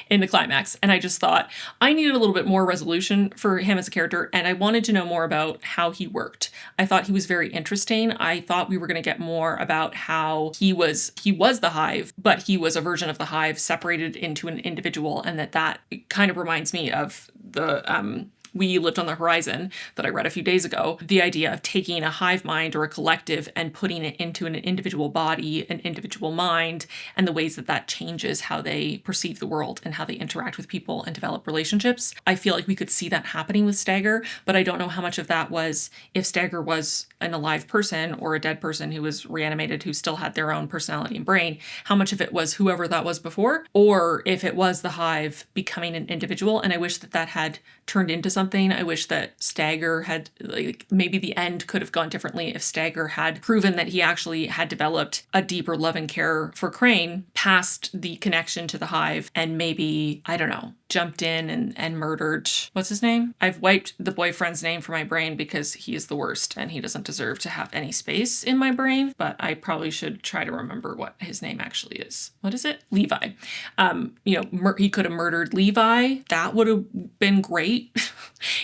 in the climax. And I just thought I needed a little bit more resolution for him as a character, and I wanted to know more about how he worked. I thought he was very interesting. I thought we were going to get more about how he was the Hive, but he was a version of the Hive separated into an individual, and that kind of reminds me of the We Lived on the Horizon that I read a few days ago. The idea of taking a hive mind or a collective and putting it into an individual body, an individual mind, and the ways that changes how they perceive the world and how they interact with people and develop relationships. I feel like we could see that happening with Stagger, but I don't know how much of that was if Stagger was an alive person or a dead person who was reanimated, who still had their own personality and brain, how much of it was whoever that was before, or if it was the Hive becoming an individual. And I wish that had turned into something. I wish that Stagger had, like, maybe the end could have gone differently if Stagger had proven that he actually had developed a deeper love and care for Crane past the connection to the Hive, and maybe, I don't know, jumped in and murdered, what's his name? I've wiped the boyfriend's name from my brain because he is the worst and he doesn't deserve to have any space in my brain, but I probably should try to remember what his name actually is. What is it? Levi. He could have murdered Levi. That would have been great.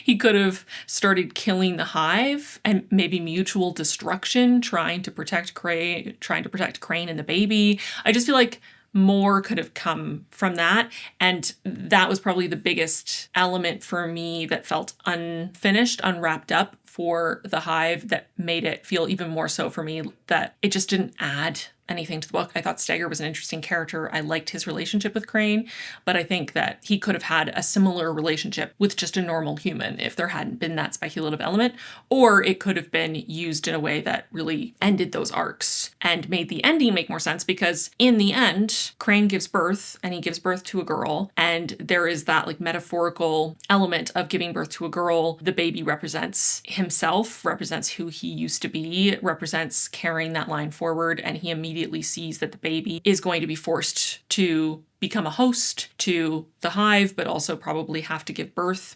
He could have started killing the Hive and maybe mutual destruction, trying to protect Crane and the baby. I just feel like more could have come from that. And that was probably the biggest element for me that felt unfinished, unwrapped up for the Hive, that made it feel even more so for me that it just didn't add anything to the book. I thought Stagger was an interesting character. I liked his relationship with Crane, but I think that he could have had a similar relationship with just a normal human if there hadn't been that speculative element, or it could have been used in a way that really ended those arcs and made the ending make more sense, because in the end, Crane gives birth, and he gives birth to a girl, and there is that like metaphorical element of giving birth to a girl. The baby represents himself, represents who he used to be, represents carrying that line forward, and he immediately sees that the baby is going to be forced to become a host to the Hive, but also probably have to give birth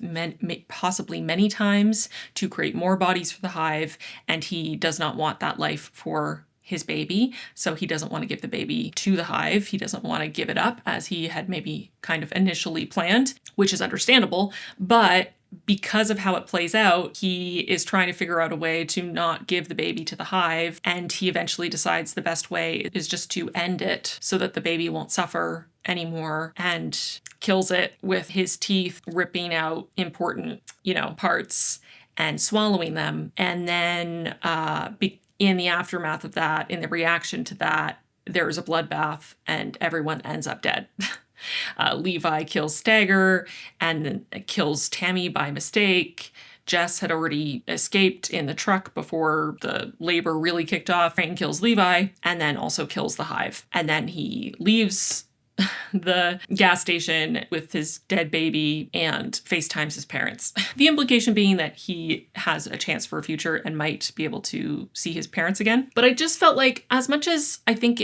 possibly many times to create more bodies for the Hive, and he does not want that life for his baby, so he doesn't want to give the baby to the Hive. He doesn't want to give it up as he had maybe kind of initially planned, which is understandable, but because of how it plays out, he is trying to figure out a way to not give the baby to the Hive, and he eventually decides the best way is just to end it so that the baby won't suffer anymore, and kills it with his teeth, ripping out important, parts and swallowing them. And then in the aftermath of that, in the reaction to that, there is a bloodbath and everyone ends up dead. Levi kills Stagger and then kills Tammy by mistake. Jess had already escaped in the truck before the labor really kicked off. Crane kills Levi and then also kills the Hive. And then he leaves the gas station with his dead baby and FaceTimes his parents. The implication being that he has a chance for a future and might be able to see his parents again. But I just felt like, as much as I think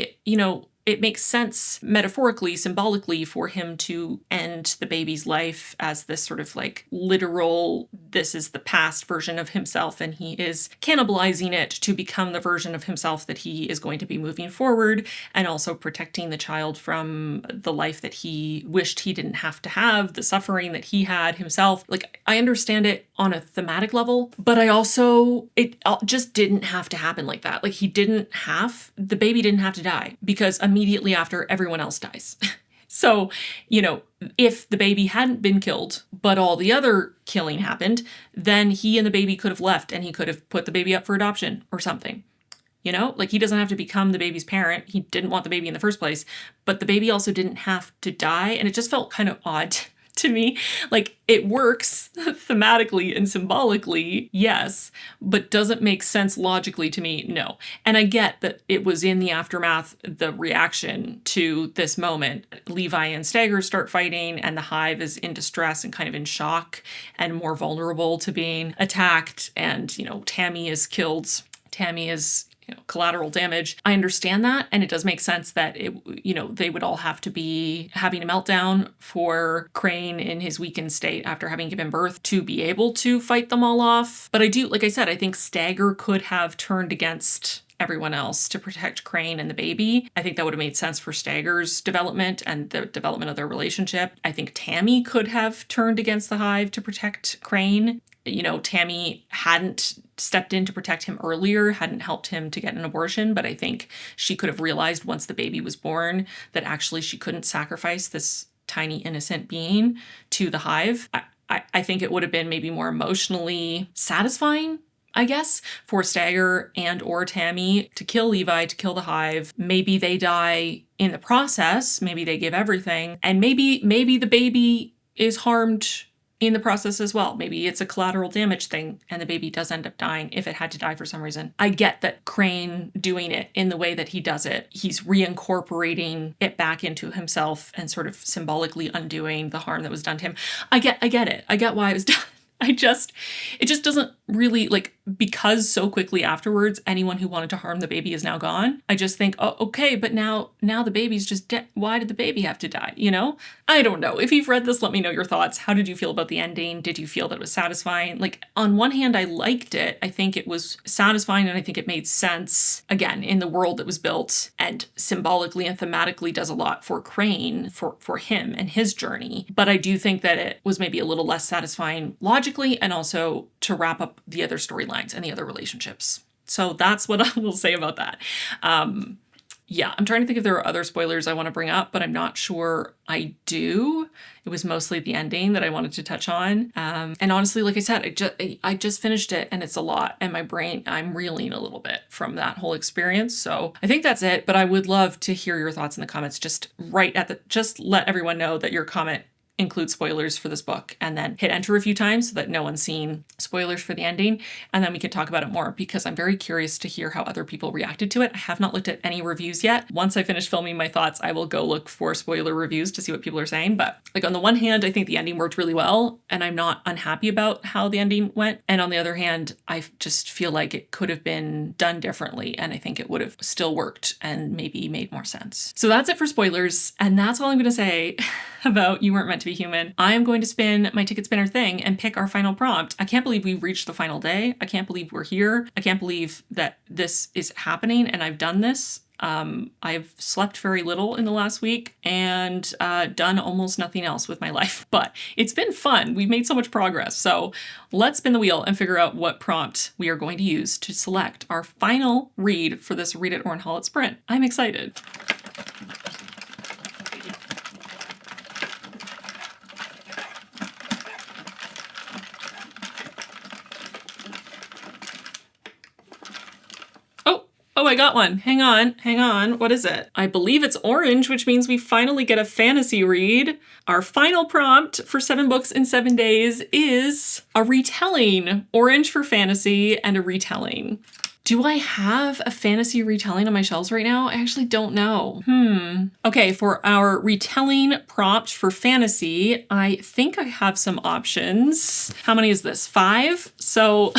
it makes sense metaphorically, symbolically, for him to end the baby's life as this sort of like literal, this is the past version of himself, and he is cannibalizing it to become the version of himself that he is going to be moving forward, and also protecting the child from the life that he wished he didn't have to have, the suffering that he had himself. Like, I understand it on a thematic level, but it just didn't have to happen like that. Like, the baby didn't have to die, because immediately after, everyone else dies. So, if the baby hadn't been killed, but all the other killing happened, then he and the baby could have left, and he could have put the baby up for adoption or something. Like, he doesn't have to become the baby's parent. He didn't want the baby in the first place, but the baby also didn't have to die. And it just felt kind of odd to me. Like, it works thematically and symbolically, yes, but doesn't make sense logically to me, no. And I get that it was in the aftermath, the reaction to this moment. Levi and Stagger start fighting, and the Hive is in distress and kind of in shock and more vulnerable to being attacked. And, Tammy is killed. Tammy is collateral damage. I understand that, and it does make sense that they would all have to be having a meltdown for Crane in his weakened state after having given birth to be able to fight them all off. But I do, like I said, I think Stagger could have turned against everyone else to protect Crane and the baby. I think that would have made sense for Stagger's development and the development of their relationship. I think Tammy could have turned against the Hive to protect Crane. Tammy hadn't stepped in to protect him earlier, hadn't helped him to get an abortion, but I think she could have realized once the baby was born that actually she couldn't sacrifice this tiny innocent being to the Hive. I think it would have been maybe more emotionally satisfying, I guess, for Stagger and or Tammy to kill Levi, to kill the Hive. Maybe they die in the process, maybe they give everything, and maybe the baby is harmed in the process as well. Maybe it's a collateral damage thing and the baby does end up dying if it had to die for some reason. I get that Crane doing it in the way that he does it, he's reincorporating it back into himself and sort of symbolically undoing the harm that was done to him. I get it. I get why it was done. It just doesn't really, because so quickly afterwards, anyone who wanted to harm the baby is now gone. I just think, oh, okay, but now the baby's just dead. Why did the baby have to die? I don't know. If you've read this, let me know your thoughts. How did you feel about the ending? Did you feel that it was satisfying? On one hand, I liked it. I think it was satisfying and I think it made sense, again, in the world that was built and symbolically and thematically does a lot for Crane, for him and his journey. But I do think that it was maybe a little less satisfying logically and also to wrap up the other storylines and the other relationships. So that's what I will say about that. Yeah, I'm trying to think if there are other spoilers I want to bring up, but I'm not sure I do. It was mostly the ending that I wanted to touch on. And honestly, like I said, I just finished it and it's a lot. And my brain, I'm reeling a little bit from that whole experience. So I think that's it, but I would love to hear your thoughts in the comments. Just let everyone know that your comment include spoilers for this book, and then hit enter a few times so that no one's seen spoilers for the ending, and then we can talk about it more because I'm very curious to hear how other people reacted to it. I have not looked at any reviews yet. Once I finish filming my thoughts, I will go look for spoiler reviews to see what people are saying. But on the one hand, I think the ending worked really well and I'm not unhappy about how the ending went. And on the other hand, I just feel like it could have been done differently and I think it would have still worked and maybe made more sense. So that's it for spoilers, and that's all I'm going to say about You Weren't Meant to Be Human. I am going to spin my ticket spinner thing and pick our final prompt. I can't believe we've reached the final day. I can't believe we're here. I can't believe that this is happening and I've done this. I've slept very little in the last week and done almost nothing else with my life, but it's been fun. We've made so much progress. So let's spin the wheel and figure out what prompt we are going to use to select our final read for this Read It or Unhaul It sprint. I'm excited. Oh, I got one. Hang on. What is it? I believe it's orange, which means we finally get a fantasy read. Our final prompt for 7 books in 7 days is a retelling. Orange for fantasy and a retelling. Do I have a fantasy retelling on my shelves right now? I actually don't know. Okay, for our retelling prompt for fantasy, I think I have some options. How many is this? 5? So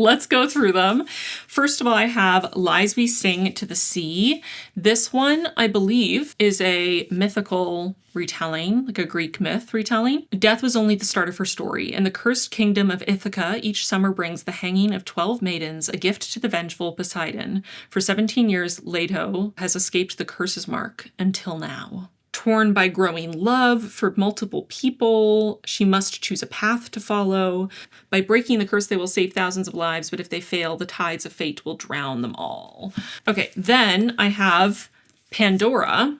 let's go through them. First of all, I have Lies We Sing to the Sea. This one, I believe, is a mythical retelling, like a Greek myth retelling. Death was only the start of her story. In the cursed kingdom of Ithaca, each summer brings the hanging of 12 maidens, a gift to the vengeful Poseidon. For 17 years, Leto has escaped the curse's mark until now. Torn by growing love for multiple people, she must choose a path to follow. By breaking the curse, they will save thousands of lives, but if they fail, the tides of fate will drown them all. Okay, then I have Pandora.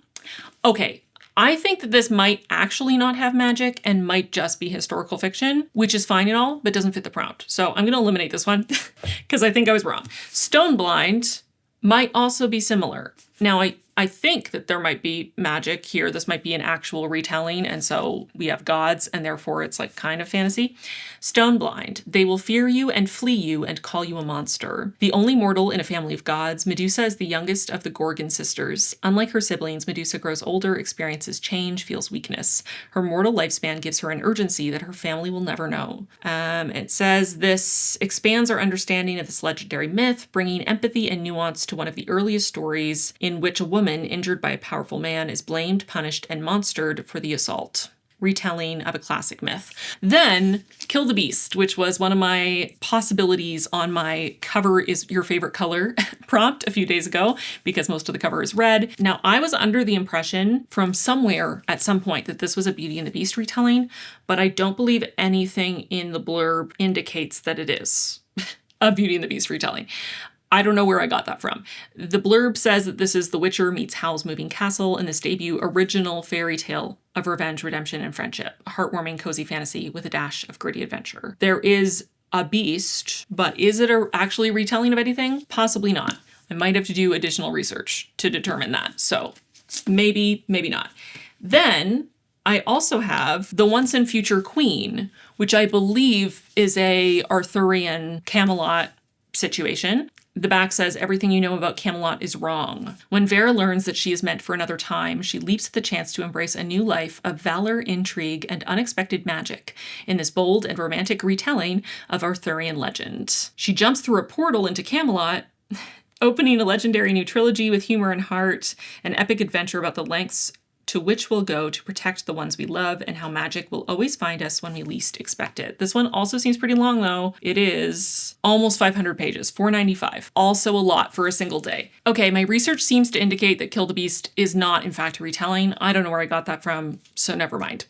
Okay, I think that this might actually not have magic and might just be historical fiction, which is fine and all, but doesn't fit the prompt. So I'm going to eliminate this one because I think I was wrong. Stoneblind might also be similar. Now, I think that there might be magic here. This might be an actual retelling, and so we have gods, and therefore it's like kind of fantasy. Stoneblind. They will fear you and flee you and call you a monster. The only mortal in a family of gods, Medusa is the youngest of the Gorgon sisters. Unlike her siblings, Medusa grows older, experiences change, feels weakness. Her mortal lifespan gives her an urgency that her family will never know. It says this expands our understanding of this legendary myth, bringing empathy and nuance to one of the earliest stories in which a woman injured by a powerful man is blamed, punished, and monstered for the assault. Retelling of a classic myth. Then, Kill the Beast, which was one of my possibilities on my cover is your favorite color prompt a few days ago, because most of the cover is red. Now, I was under the impression from somewhere at some point that this was a Beauty and the Beast retelling, but I don't believe anything in the blurb indicates that it is a Beauty and the Beast retelling. I don't know where I got that from. The blurb says that this is The Witcher meets Howl's Moving Castle in this debut original fairy tale of revenge, redemption, and friendship. A heartwarming, cozy fantasy with a dash of gritty adventure. There is a beast, but is it actually a retelling of anything? Possibly not. I might have to do additional research to determine that. So maybe, maybe not. Then I also have The Once and Future Queen, which I believe is a Arthurian Camelot situation. The back says, everything you know about Camelot is wrong. When Vera learns that she is meant for another time, she leaps at the chance to embrace a new life of valor, intrigue, and unexpected magic in this bold and romantic retelling of Arthurian legend. She jumps through a portal into Camelot, opening a legendary new trilogy with humor and heart, an epic adventure about the lengths to which we'll go to protect the ones we love and how magic will always find us when we least expect it. This one also seems pretty long though. It is almost 500 pages, 495. Also a lot for a single day. Okay, my research seems to indicate that Kill the Beast is not in fact a retelling. I don't know where I got that from, so never mind.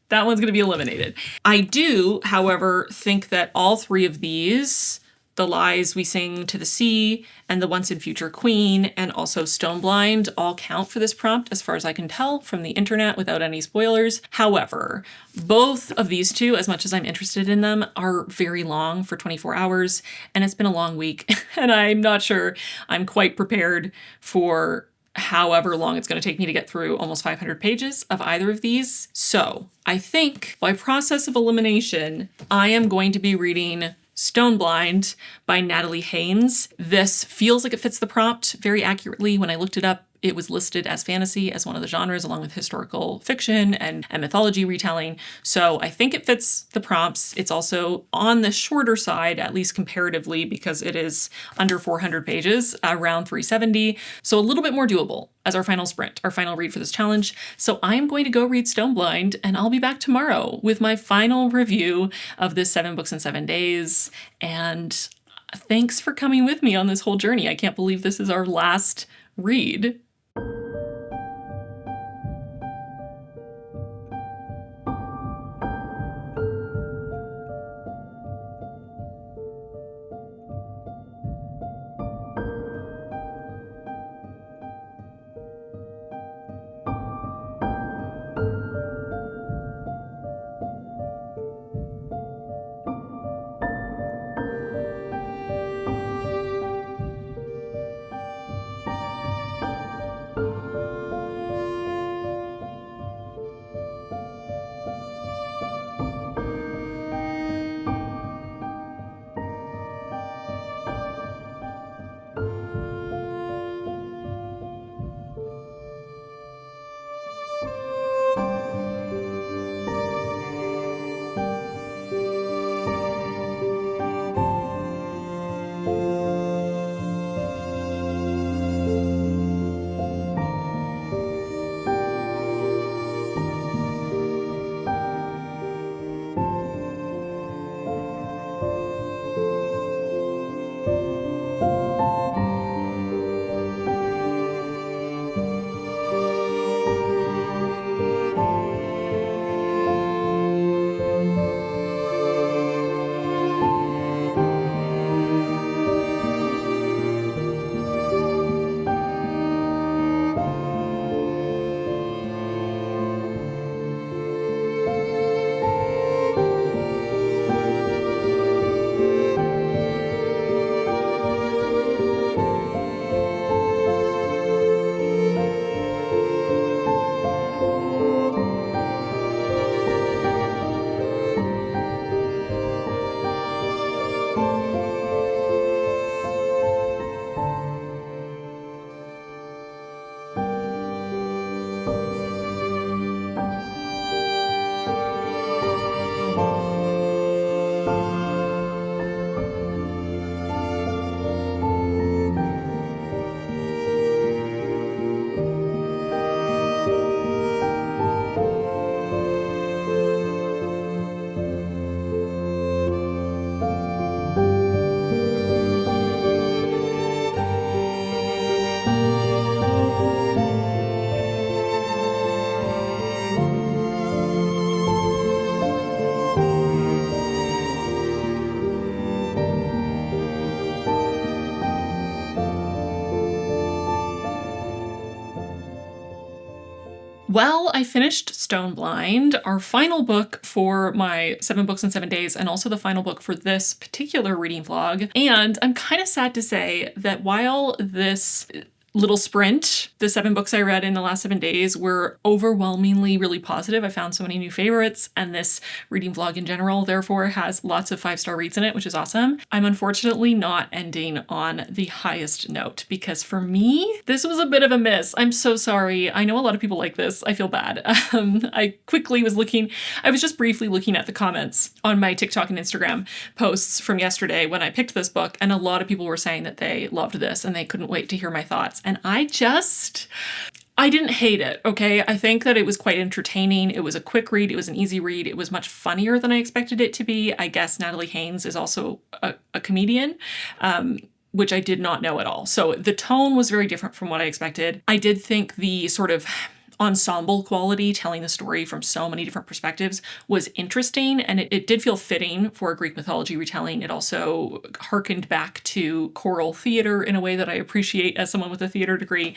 That one's gonna be eliminated. I do, however, think that all three of these, The Lies We Sing to the Sea, and The Once and Future Queen, and also Stoneblind, all count for this prompt as far as I can tell from the internet without any spoilers. However, both of these two, as much as I'm interested in them, are very long for 24 hours, and it's been a long week, and I'm not sure I'm quite prepared for however long it's going to take me to get through almost 500 pages of either of these. So I think by process of elimination, I am going to be reading Stoneblind by Natalie Haynes. This feels like it fits the prompt very accurately. When I looked it up, it was listed as fantasy as one of the genres, along with historical fiction and mythology retelling. So I think it fits the prompts. It's also on the shorter side, at least comparatively, because it is under 400 pages, around 370. So a little bit more doable as our final sprint, our final read for this challenge. So I am going to go read Stoneblind, and I'll be back tomorrow with my final review of this 7 books in 7 days. And thanks for coming with me on this whole journey. I can't believe this is our last read. Well, I finished Stoneblind, our final book for my 7 books in 7 days, and also the final book for this particular reading vlog. And I'm kind of sad to say that while this little sprint, the 7 books I read in the last 7 days were overwhelmingly really positive. I found so many new favorites, and this reading vlog in general, therefore, has lots of 5-star reads in it, which is awesome. I'm unfortunately not ending on the highest note because for me, this was a bit of a miss. I'm so sorry. I know a lot of people like this. I feel bad. I was just briefly looking at the comments on my TikTok and Instagram posts from yesterday when I picked this book, and a lot of people were saying that they loved this and they couldn't wait to hear my thoughts. And I didn't hate it, okay? I think that it was quite entertaining. It was a quick read. It was an easy read. It was much funnier than I expected it to be. I guess Natalie Haynes is also a comedian, which I did not know at all. So the tone was very different from what I expected. I did think the sort of ensemble quality, telling the story from so many different perspectives, was interesting, and it did feel fitting for a Greek mythology retelling. It also harkened back to choral theater in a way that I appreciate as someone with a theater degree.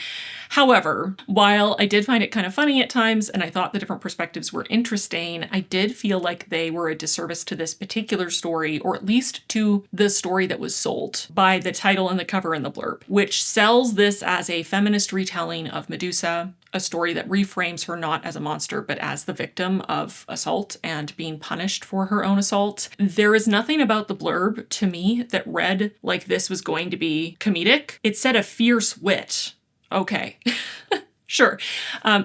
However, while I did find it kind of funny at times, and I thought the different perspectives were interesting, I did feel like they were a disservice to this particular story, or at least to the story that was sold by the title and the cover and the blurb, which sells this as a feminist retelling of Medusa, a story that reframes her not as a monster, but as the victim of assault and being punished for her own assault. There is nothing about the blurb to me that read like this was going to be comedic. It said a fierce wit. Okay. Sure.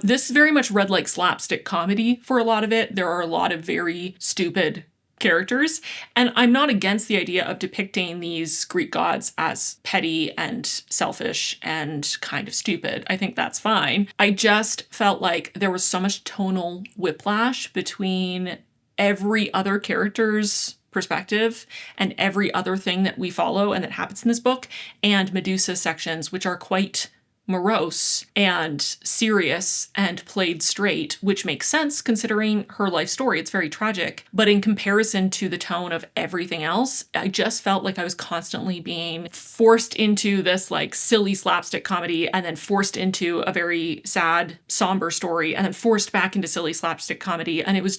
This very much read like slapstick comedy for a lot of it. There are a lot of very stupid characters, and I'm not against the idea of depicting these Greek gods as petty and selfish and kind of stupid. I think that's fine. I just felt like there was so much tonal whiplash between every other character's perspective and every other thing that we follow and that happens in this book, and Medusa sections, which are quite morose and serious and played straight, which makes sense considering her life story. It's very tragic. But in comparison to the tone of everything else, I just felt like I was constantly being forced into this like silly slapstick comedy, and then forced into a very sad, somber story, and then forced back into silly slapstick comedy. And it was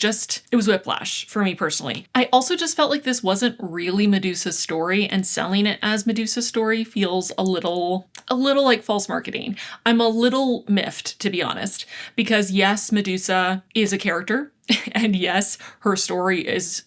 whiplash for me personally. I also just felt like this wasn't really Medusa's story, and selling it as Medusa's story feels a little like false marketing. I'm a little miffed, to be honest, because yes, Medusa is a character, and yes, her story is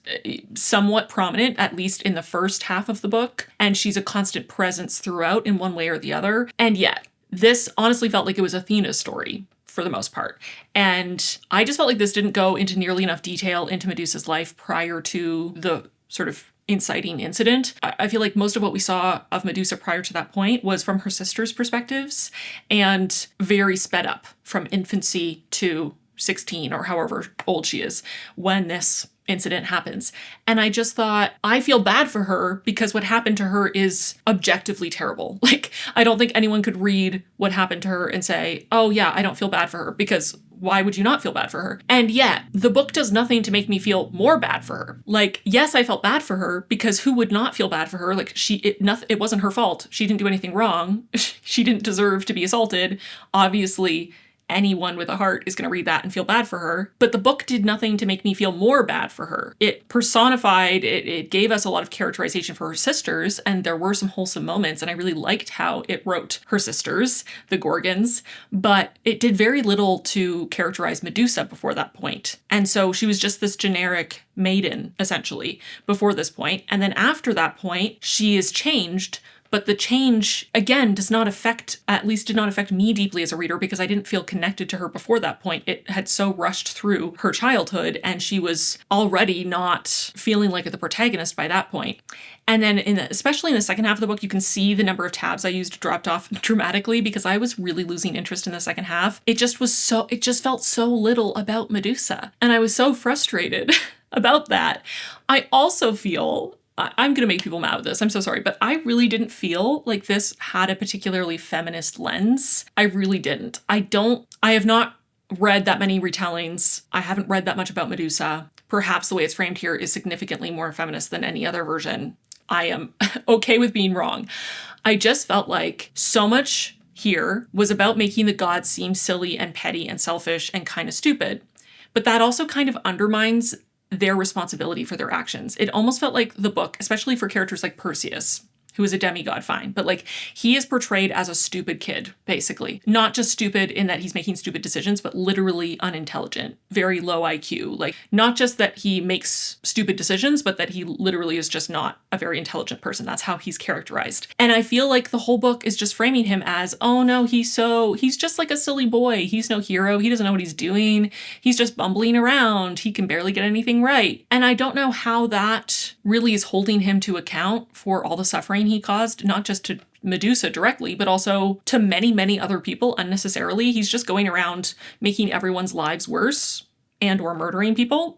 somewhat prominent, at least in the first half of the book, and she's a constant presence throughout in one way or the other. And yet, this honestly felt like it was Athena's story for the most part. And I just felt like this didn't go into nearly enough detail into Medusa's life prior to the sort of inciting incident. I feel like most of what we saw of Medusa prior to that point was from her sister's perspectives, and very sped up from infancy to 16 or however old she is when this incident happens. And I just thought, I feel bad for her because what happened to her is objectively terrible. Like, I don't think anyone could read what happened to her and say, oh yeah, I don't feel bad for her, because why would you not feel bad for her? And yet, the book does nothing to make me feel more bad for her. Like, yes, I felt bad for her, because who would not feel bad for her? Like, it wasn't her fault. She didn't do anything wrong. She didn't deserve to be assaulted. Obviously, anyone with a heart is going to read that and feel bad for her. But the book did nothing to make me feel more bad for her. It personified, it gave us a lot of characterization for her sisters, and there were some wholesome moments, and I really liked how it wrote her sisters, the Gorgons, but it did very little to characterize Medusa before that point. And so she was just this generic maiden, essentially, before this point. And then after that point, she is changed. But the change, again, did not affect me deeply as a reader, because I didn't feel connected to her before that point. It had so rushed through her childhood, and she was already not feeling like the protagonist by that point. And then especially in the second half of the book, you can see the number of tabs I used dropped off dramatically, because I was really losing interest in the second half. It just felt so little about Medusa. And I was so frustrated about that. I also feel, I'm going to make people mad with this, I'm so sorry, but I really didn't feel like this had a particularly feminist lens. I really didn't. I have not read that many retellings. I haven't read that much about Medusa. Perhaps the way it's framed here is significantly more feminist than any other version. I am okay with being wrong. I just felt like so much here was about making the gods seem silly and petty and selfish and kind of stupid. But that also kind of undermines their responsibility for their actions. It almost felt like the book, especially for characters like Perseus, who is a demigod, fine, but like he is portrayed as a stupid kid, basically. Not just stupid in that he's making stupid decisions, but literally unintelligent, very low IQ. Like not just that he makes stupid decisions, but that he literally is just not a very intelligent person. That's how he's characterized. And I feel like the whole book is just framing him as, oh no, he's just like a silly boy. He's no hero. He doesn't know what he's doing. He's just bumbling around. He can barely get anything right. And I don't know how that really is holding him to account for all the suffering he caused, not just to Medusa directly, but also to many, many other people unnecessarily. He's just going around making everyone's lives worse and or murdering people.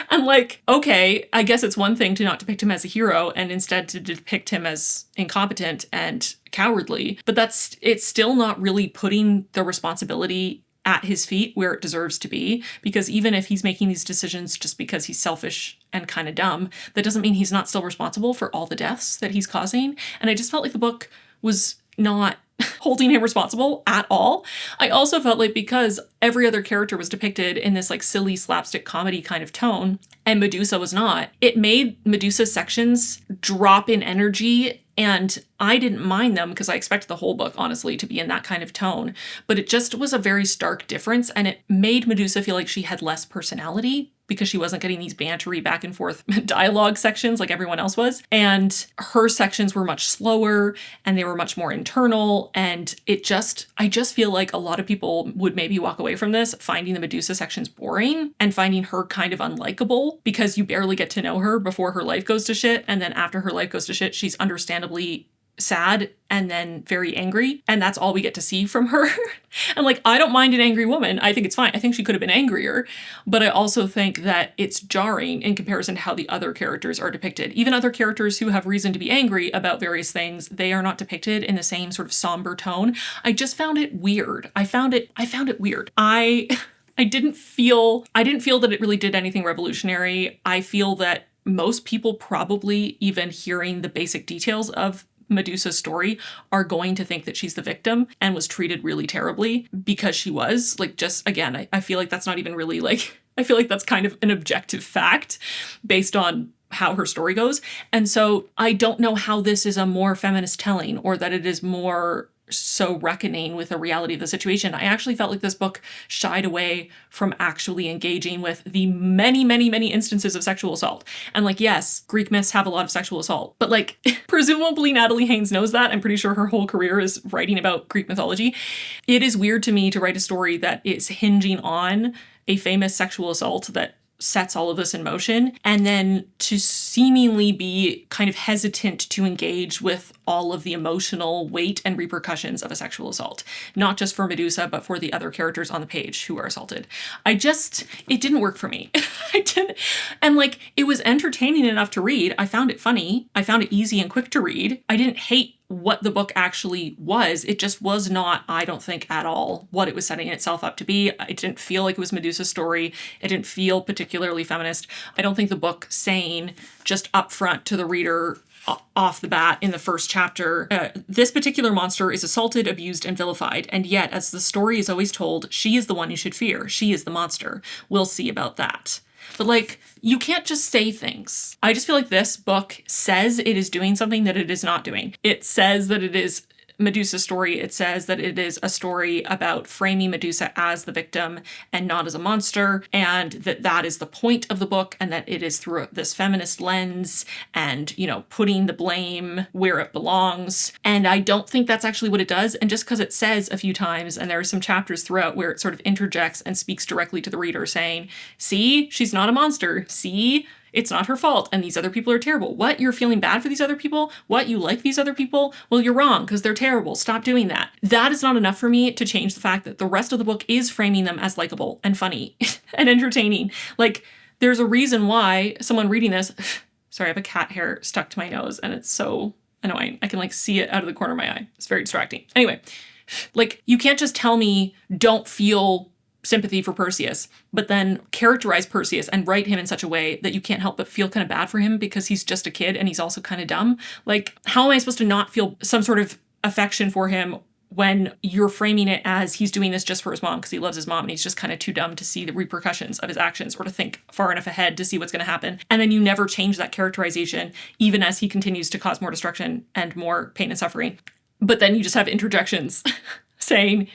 And like, okay, I guess it's one thing to not depict him as a hero and instead to depict him as incompetent and cowardly, but it's still not really putting the responsibility at his feet where it deserves to be, because even if he's making these decisions just because he's selfish and kind of dumb, that doesn't mean he's not still responsible for all the deaths that he's causing. And I just felt like the book was not holding him responsible at all. I also felt like because every other character was depicted in this like silly slapstick comedy kind of tone, and Medusa was not, it made Medusa's sections drop in energy. And I didn't mind them because I expected the whole book, honestly, to be in that kind of tone. But it just was a very stark difference. And it made Medusa feel like she had less personality because she wasn't getting these bantery back and forth dialogue sections like everyone else was. And her sections were much slower and they were much more internal. And I just feel like a lot of people would maybe walk away from this finding the Medusa sections boring and finding her kind of unlikable because you barely get to know her before her life goes to shit. And then after her life goes to shit, she's understandably sad and then very angry, and that's all we get to see from her. And like, I don't mind an angry woman. I think it's fine. I think she could have been angrier, but I also think that it's jarring in comparison to how the other characters are depicted. Even other characters who have reason to be angry about various things, they are not depicted in the same sort of somber tone. I just found it weird. I found it weird. I didn't feel that it really did anything revolutionary. I feel that most people probably, even hearing the basic details of Medusa's story, are going to think that she's the victim and was treated really terribly because she was. Like, just again, I feel like that's not even really like, I feel like that's kind of an objective fact based on how her story goes. And so I don't know how this is a more feminist telling or that it is more so reckoning with the reality of the situation. I actually felt like this book shied away from actually engaging with the many, many, many instances of sexual assault. And like, yes, Greek myths have a lot of sexual assault, but like, presumably Natalie Haynes knows that. I'm pretty sure her whole career is writing about Greek mythology. It is weird to me to write a story that is hinging on a famous sexual assault that sets all of this in motion, and then to seemingly be kind of hesitant to engage with all of the emotional weight and repercussions of a sexual assault, not just for Medusa, but for the other characters on the page who are assaulted. It didn't work for me. I didn't, and like, it was entertaining enough to read. I found it funny. I found it easy and quick to read. I didn't hate what the book actually was. It just was not, I don't think at all, what it was setting itself up to be. It didn't feel like it was Medusa's story. It didn't feel particularly feminist. I don't think the book saying just upfront to the reader off the bat in the first chapter, this particular monster is assaulted, abused, and vilified, and yet, as the story is always told, she is the one you should fear. She is the monster. We'll see about that. But like, you can't just say things. I just feel like this book says it is doing something that it is not doing. It says that it is Medusa's story. It says that it is a story about framing Medusa as the victim and not as a monster, and that is the point of the book, and that it is through this feminist lens and, you know, putting the blame where it belongs. And I don't think that's actually what it does. And just because it says a few times, and there are some chapters throughout where it sort of interjects and speaks directly to the reader saying, see, she's not a monster. See, it's not her fault, and these other people are terrible. What? You're feeling bad for these other people? What? You like these other people? Well, you're wrong, because they're terrible. Stop doing that. That is not enough for me to change the fact that the rest of the book is framing them as likable and funny and entertaining. Like, there's a reason why someone reading this... Sorry, I have a cat hair stuck to my nose, and it's so annoying. I can, like, see it out of the corner of my eye. It's very distracting. Anyway, like, you can't just tell me, don't feel sympathy for Perseus, but then characterize Perseus and write him in such a way that you can't help but feel kind of bad for him because he's just a kid and he's also kind of dumb. Like, how am I supposed to not feel some sort of affection for him when you're framing it as he's doing this just for his mom because he loves his mom and he's just kind of too dumb to see the repercussions of his actions or to think far enough ahead to see what's going to happen. And then you never change that characterization, even as he continues to cause more destruction and more pain and suffering. But then you just have interjections saying,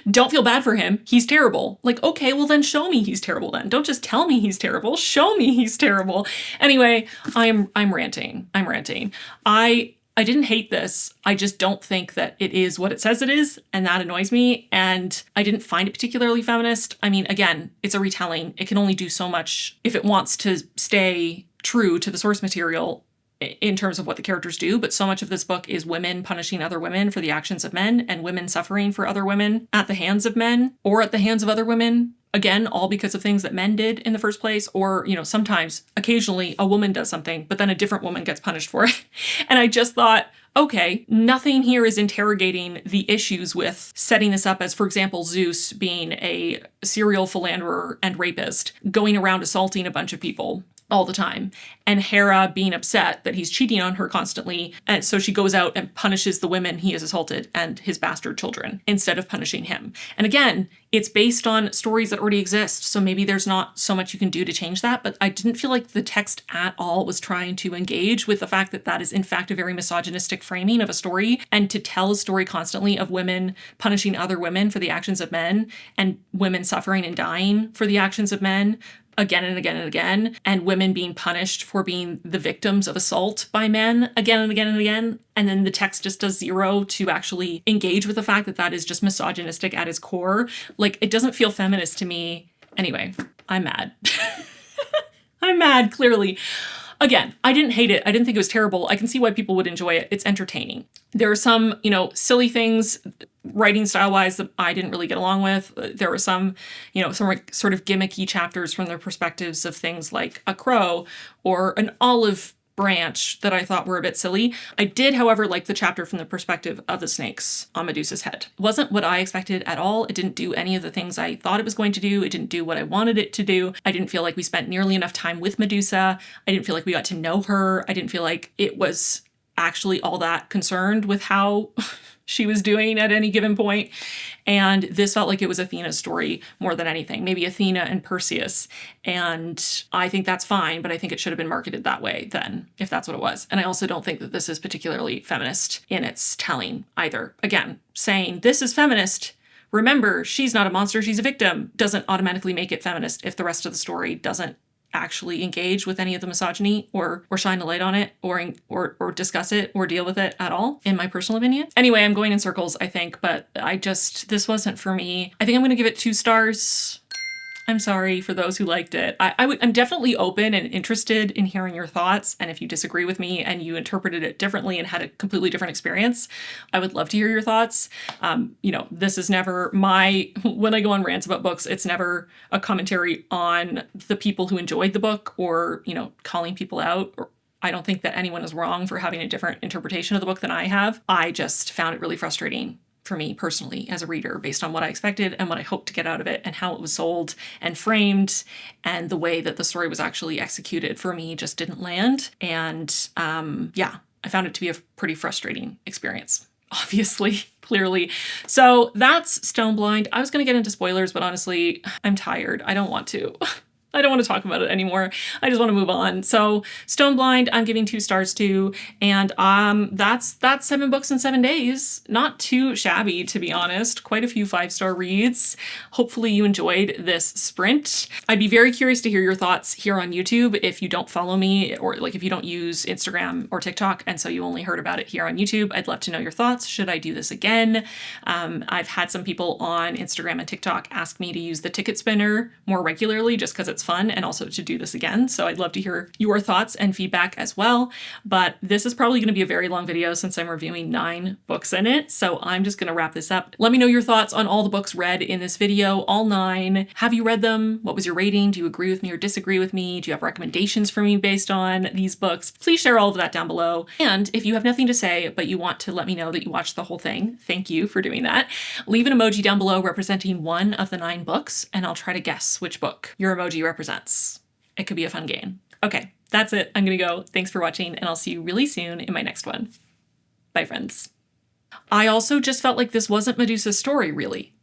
don't feel bad for him. He's terrible. Like, okay, well then show me he's terrible then. Don't just tell me he's terrible. Show me he's terrible. Anyway, I'm ranting. I didn't hate this. I just don't think that it is what it says it is, and that annoys me. And I didn't find it particularly feminist. I mean, again, it's a retelling. It can only do so much if it wants to stay true to the source material in terms of what the characters do, but so much of this book is women punishing other women for the actions of men and women suffering for other women at the hands of men or at the hands of other women. Again, all because of things that men did in the first place, or, sometimes, occasionally, a woman does something, but then a different woman gets punished for it. And I just thought, okay, nothing here is interrogating the issues with setting this up as, for example, Zeus being a serial philanderer and rapist, going around assaulting a bunch of people all the time, and Hera being upset that he's cheating on her constantly, and so she goes out and punishes the women he has assaulted and his bastard children instead of punishing him. And again, it's based on stories that already exist, so maybe there's not so much you can do to change that, but I didn't feel like the text at all was trying to engage with the fact that that is in fact a very misogynistic framing of a story, and to tell a story constantly of women punishing other women for the actions of men, and women suffering and dying for the actions of men, again and again and again, and women being punished for being the victims of assault by men again and again and again. And then the text just does zero to actually engage with the fact that that is just misogynistic at its core. Like, it doesn't feel feminist to me. Anyway, I'm mad. I'm mad, clearly. Again, I didn't hate it. I didn't think it was terrible. I can see why people would enjoy it. It's entertaining. There are some, silly things writing style-wise that I didn't really get along with. There were some, some sort of gimmicky chapters from the perspectives of things like a crow or an olive branch that I thought were a bit silly. I did, however, like the chapter from the perspective of the snakes on Medusa's head. It wasn't what I expected at all. It didn't do any of the things I thought it was going to do. It didn't do what I wanted it to do. I didn't feel like we spent nearly enough time with Medusa. I didn't feel like we got to know her. I didn't feel like it was actually all that concerned with how she was doing at any given point. And this felt like it was Athena's story more than anything. Maybe Athena and Perseus. And I think that's fine, but I think it should have been marketed that way then, if that's what it was. And I also don't think that this is particularly feminist in its telling either. Again, saying this is feminist, remember, she's not a monster, she's a victim, doesn't automatically make it feminist if the rest of the story doesn't actually engage with any of the misogyny or shine a light on it or discuss it or deal with it at all, in my personal opinion. Anyway, I'm going in circles, I think, but this wasn't for me. I think I'm going to give it 2 stars. I'm sorry for those who liked it. I'm definitely open and interested in hearing your thoughts. And if you disagree with me and you interpreted it differently and had a completely different experience, I would love to hear your thoughts. This is never when I go on rants about books, it's never a commentary on the people who enjoyed the book or, calling people out. Or I don't think that anyone is wrong for having a different interpretation of the book than I have. I just found it really frustrating for me personally as a reader based on what I expected and what I hoped to get out of it and how it was sold and framed, and the way that the story was actually executed for me just didn't land. And I found it to be a pretty frustrating experience, obviously, clearly. So that's Stoneblind. I was going to get into spoilers, but honestly, I'm tired. I don't want to. I don't want to talk about it anymore. I just want to move on. So Stoneblind, I'm giving 2 stars to, and that's 7 books in 7 days. Not too shabby, to be honest. Quite a few 5-star reads. Hopefully you enjoyed this sprint. I'd be very curious to hear your thoughts here on YouTube if you don't follow me, or if you don't use Instagram or TikTok, and so you only heard about it here on YouTube. I'd love to know your thoughts. Should I do this again? I've had some people on Instagram and TikTok ask me to use the ticket spinner more regularly just because it's fun, and also to do this again. So I'd love to hear your thoughts and feedback as well. But this is probably going to be a very long video since I'm reviewing 9 books in it. So I'm just going to wrap this up. Let me know your thoughts on all the books read in this video, all 9. Have you read them? What was your rating? Do you agree with me or disagree with me? Do you have recommendations for me based on these books? Please share all of that down below. And if you have nothing to say, but you want to let me know that you watched the whole thing, thank you for doing that. Leave an emoji down below representing one of the 9 books, and I'll try to guess which book your emoji represents. It could be a fun game. Okay, that's it. I'm gonna go. Thanks for watching, and I'll see you really soon in my next one. Bye, friends. I also just felt like this wasn't Medusa's story, really.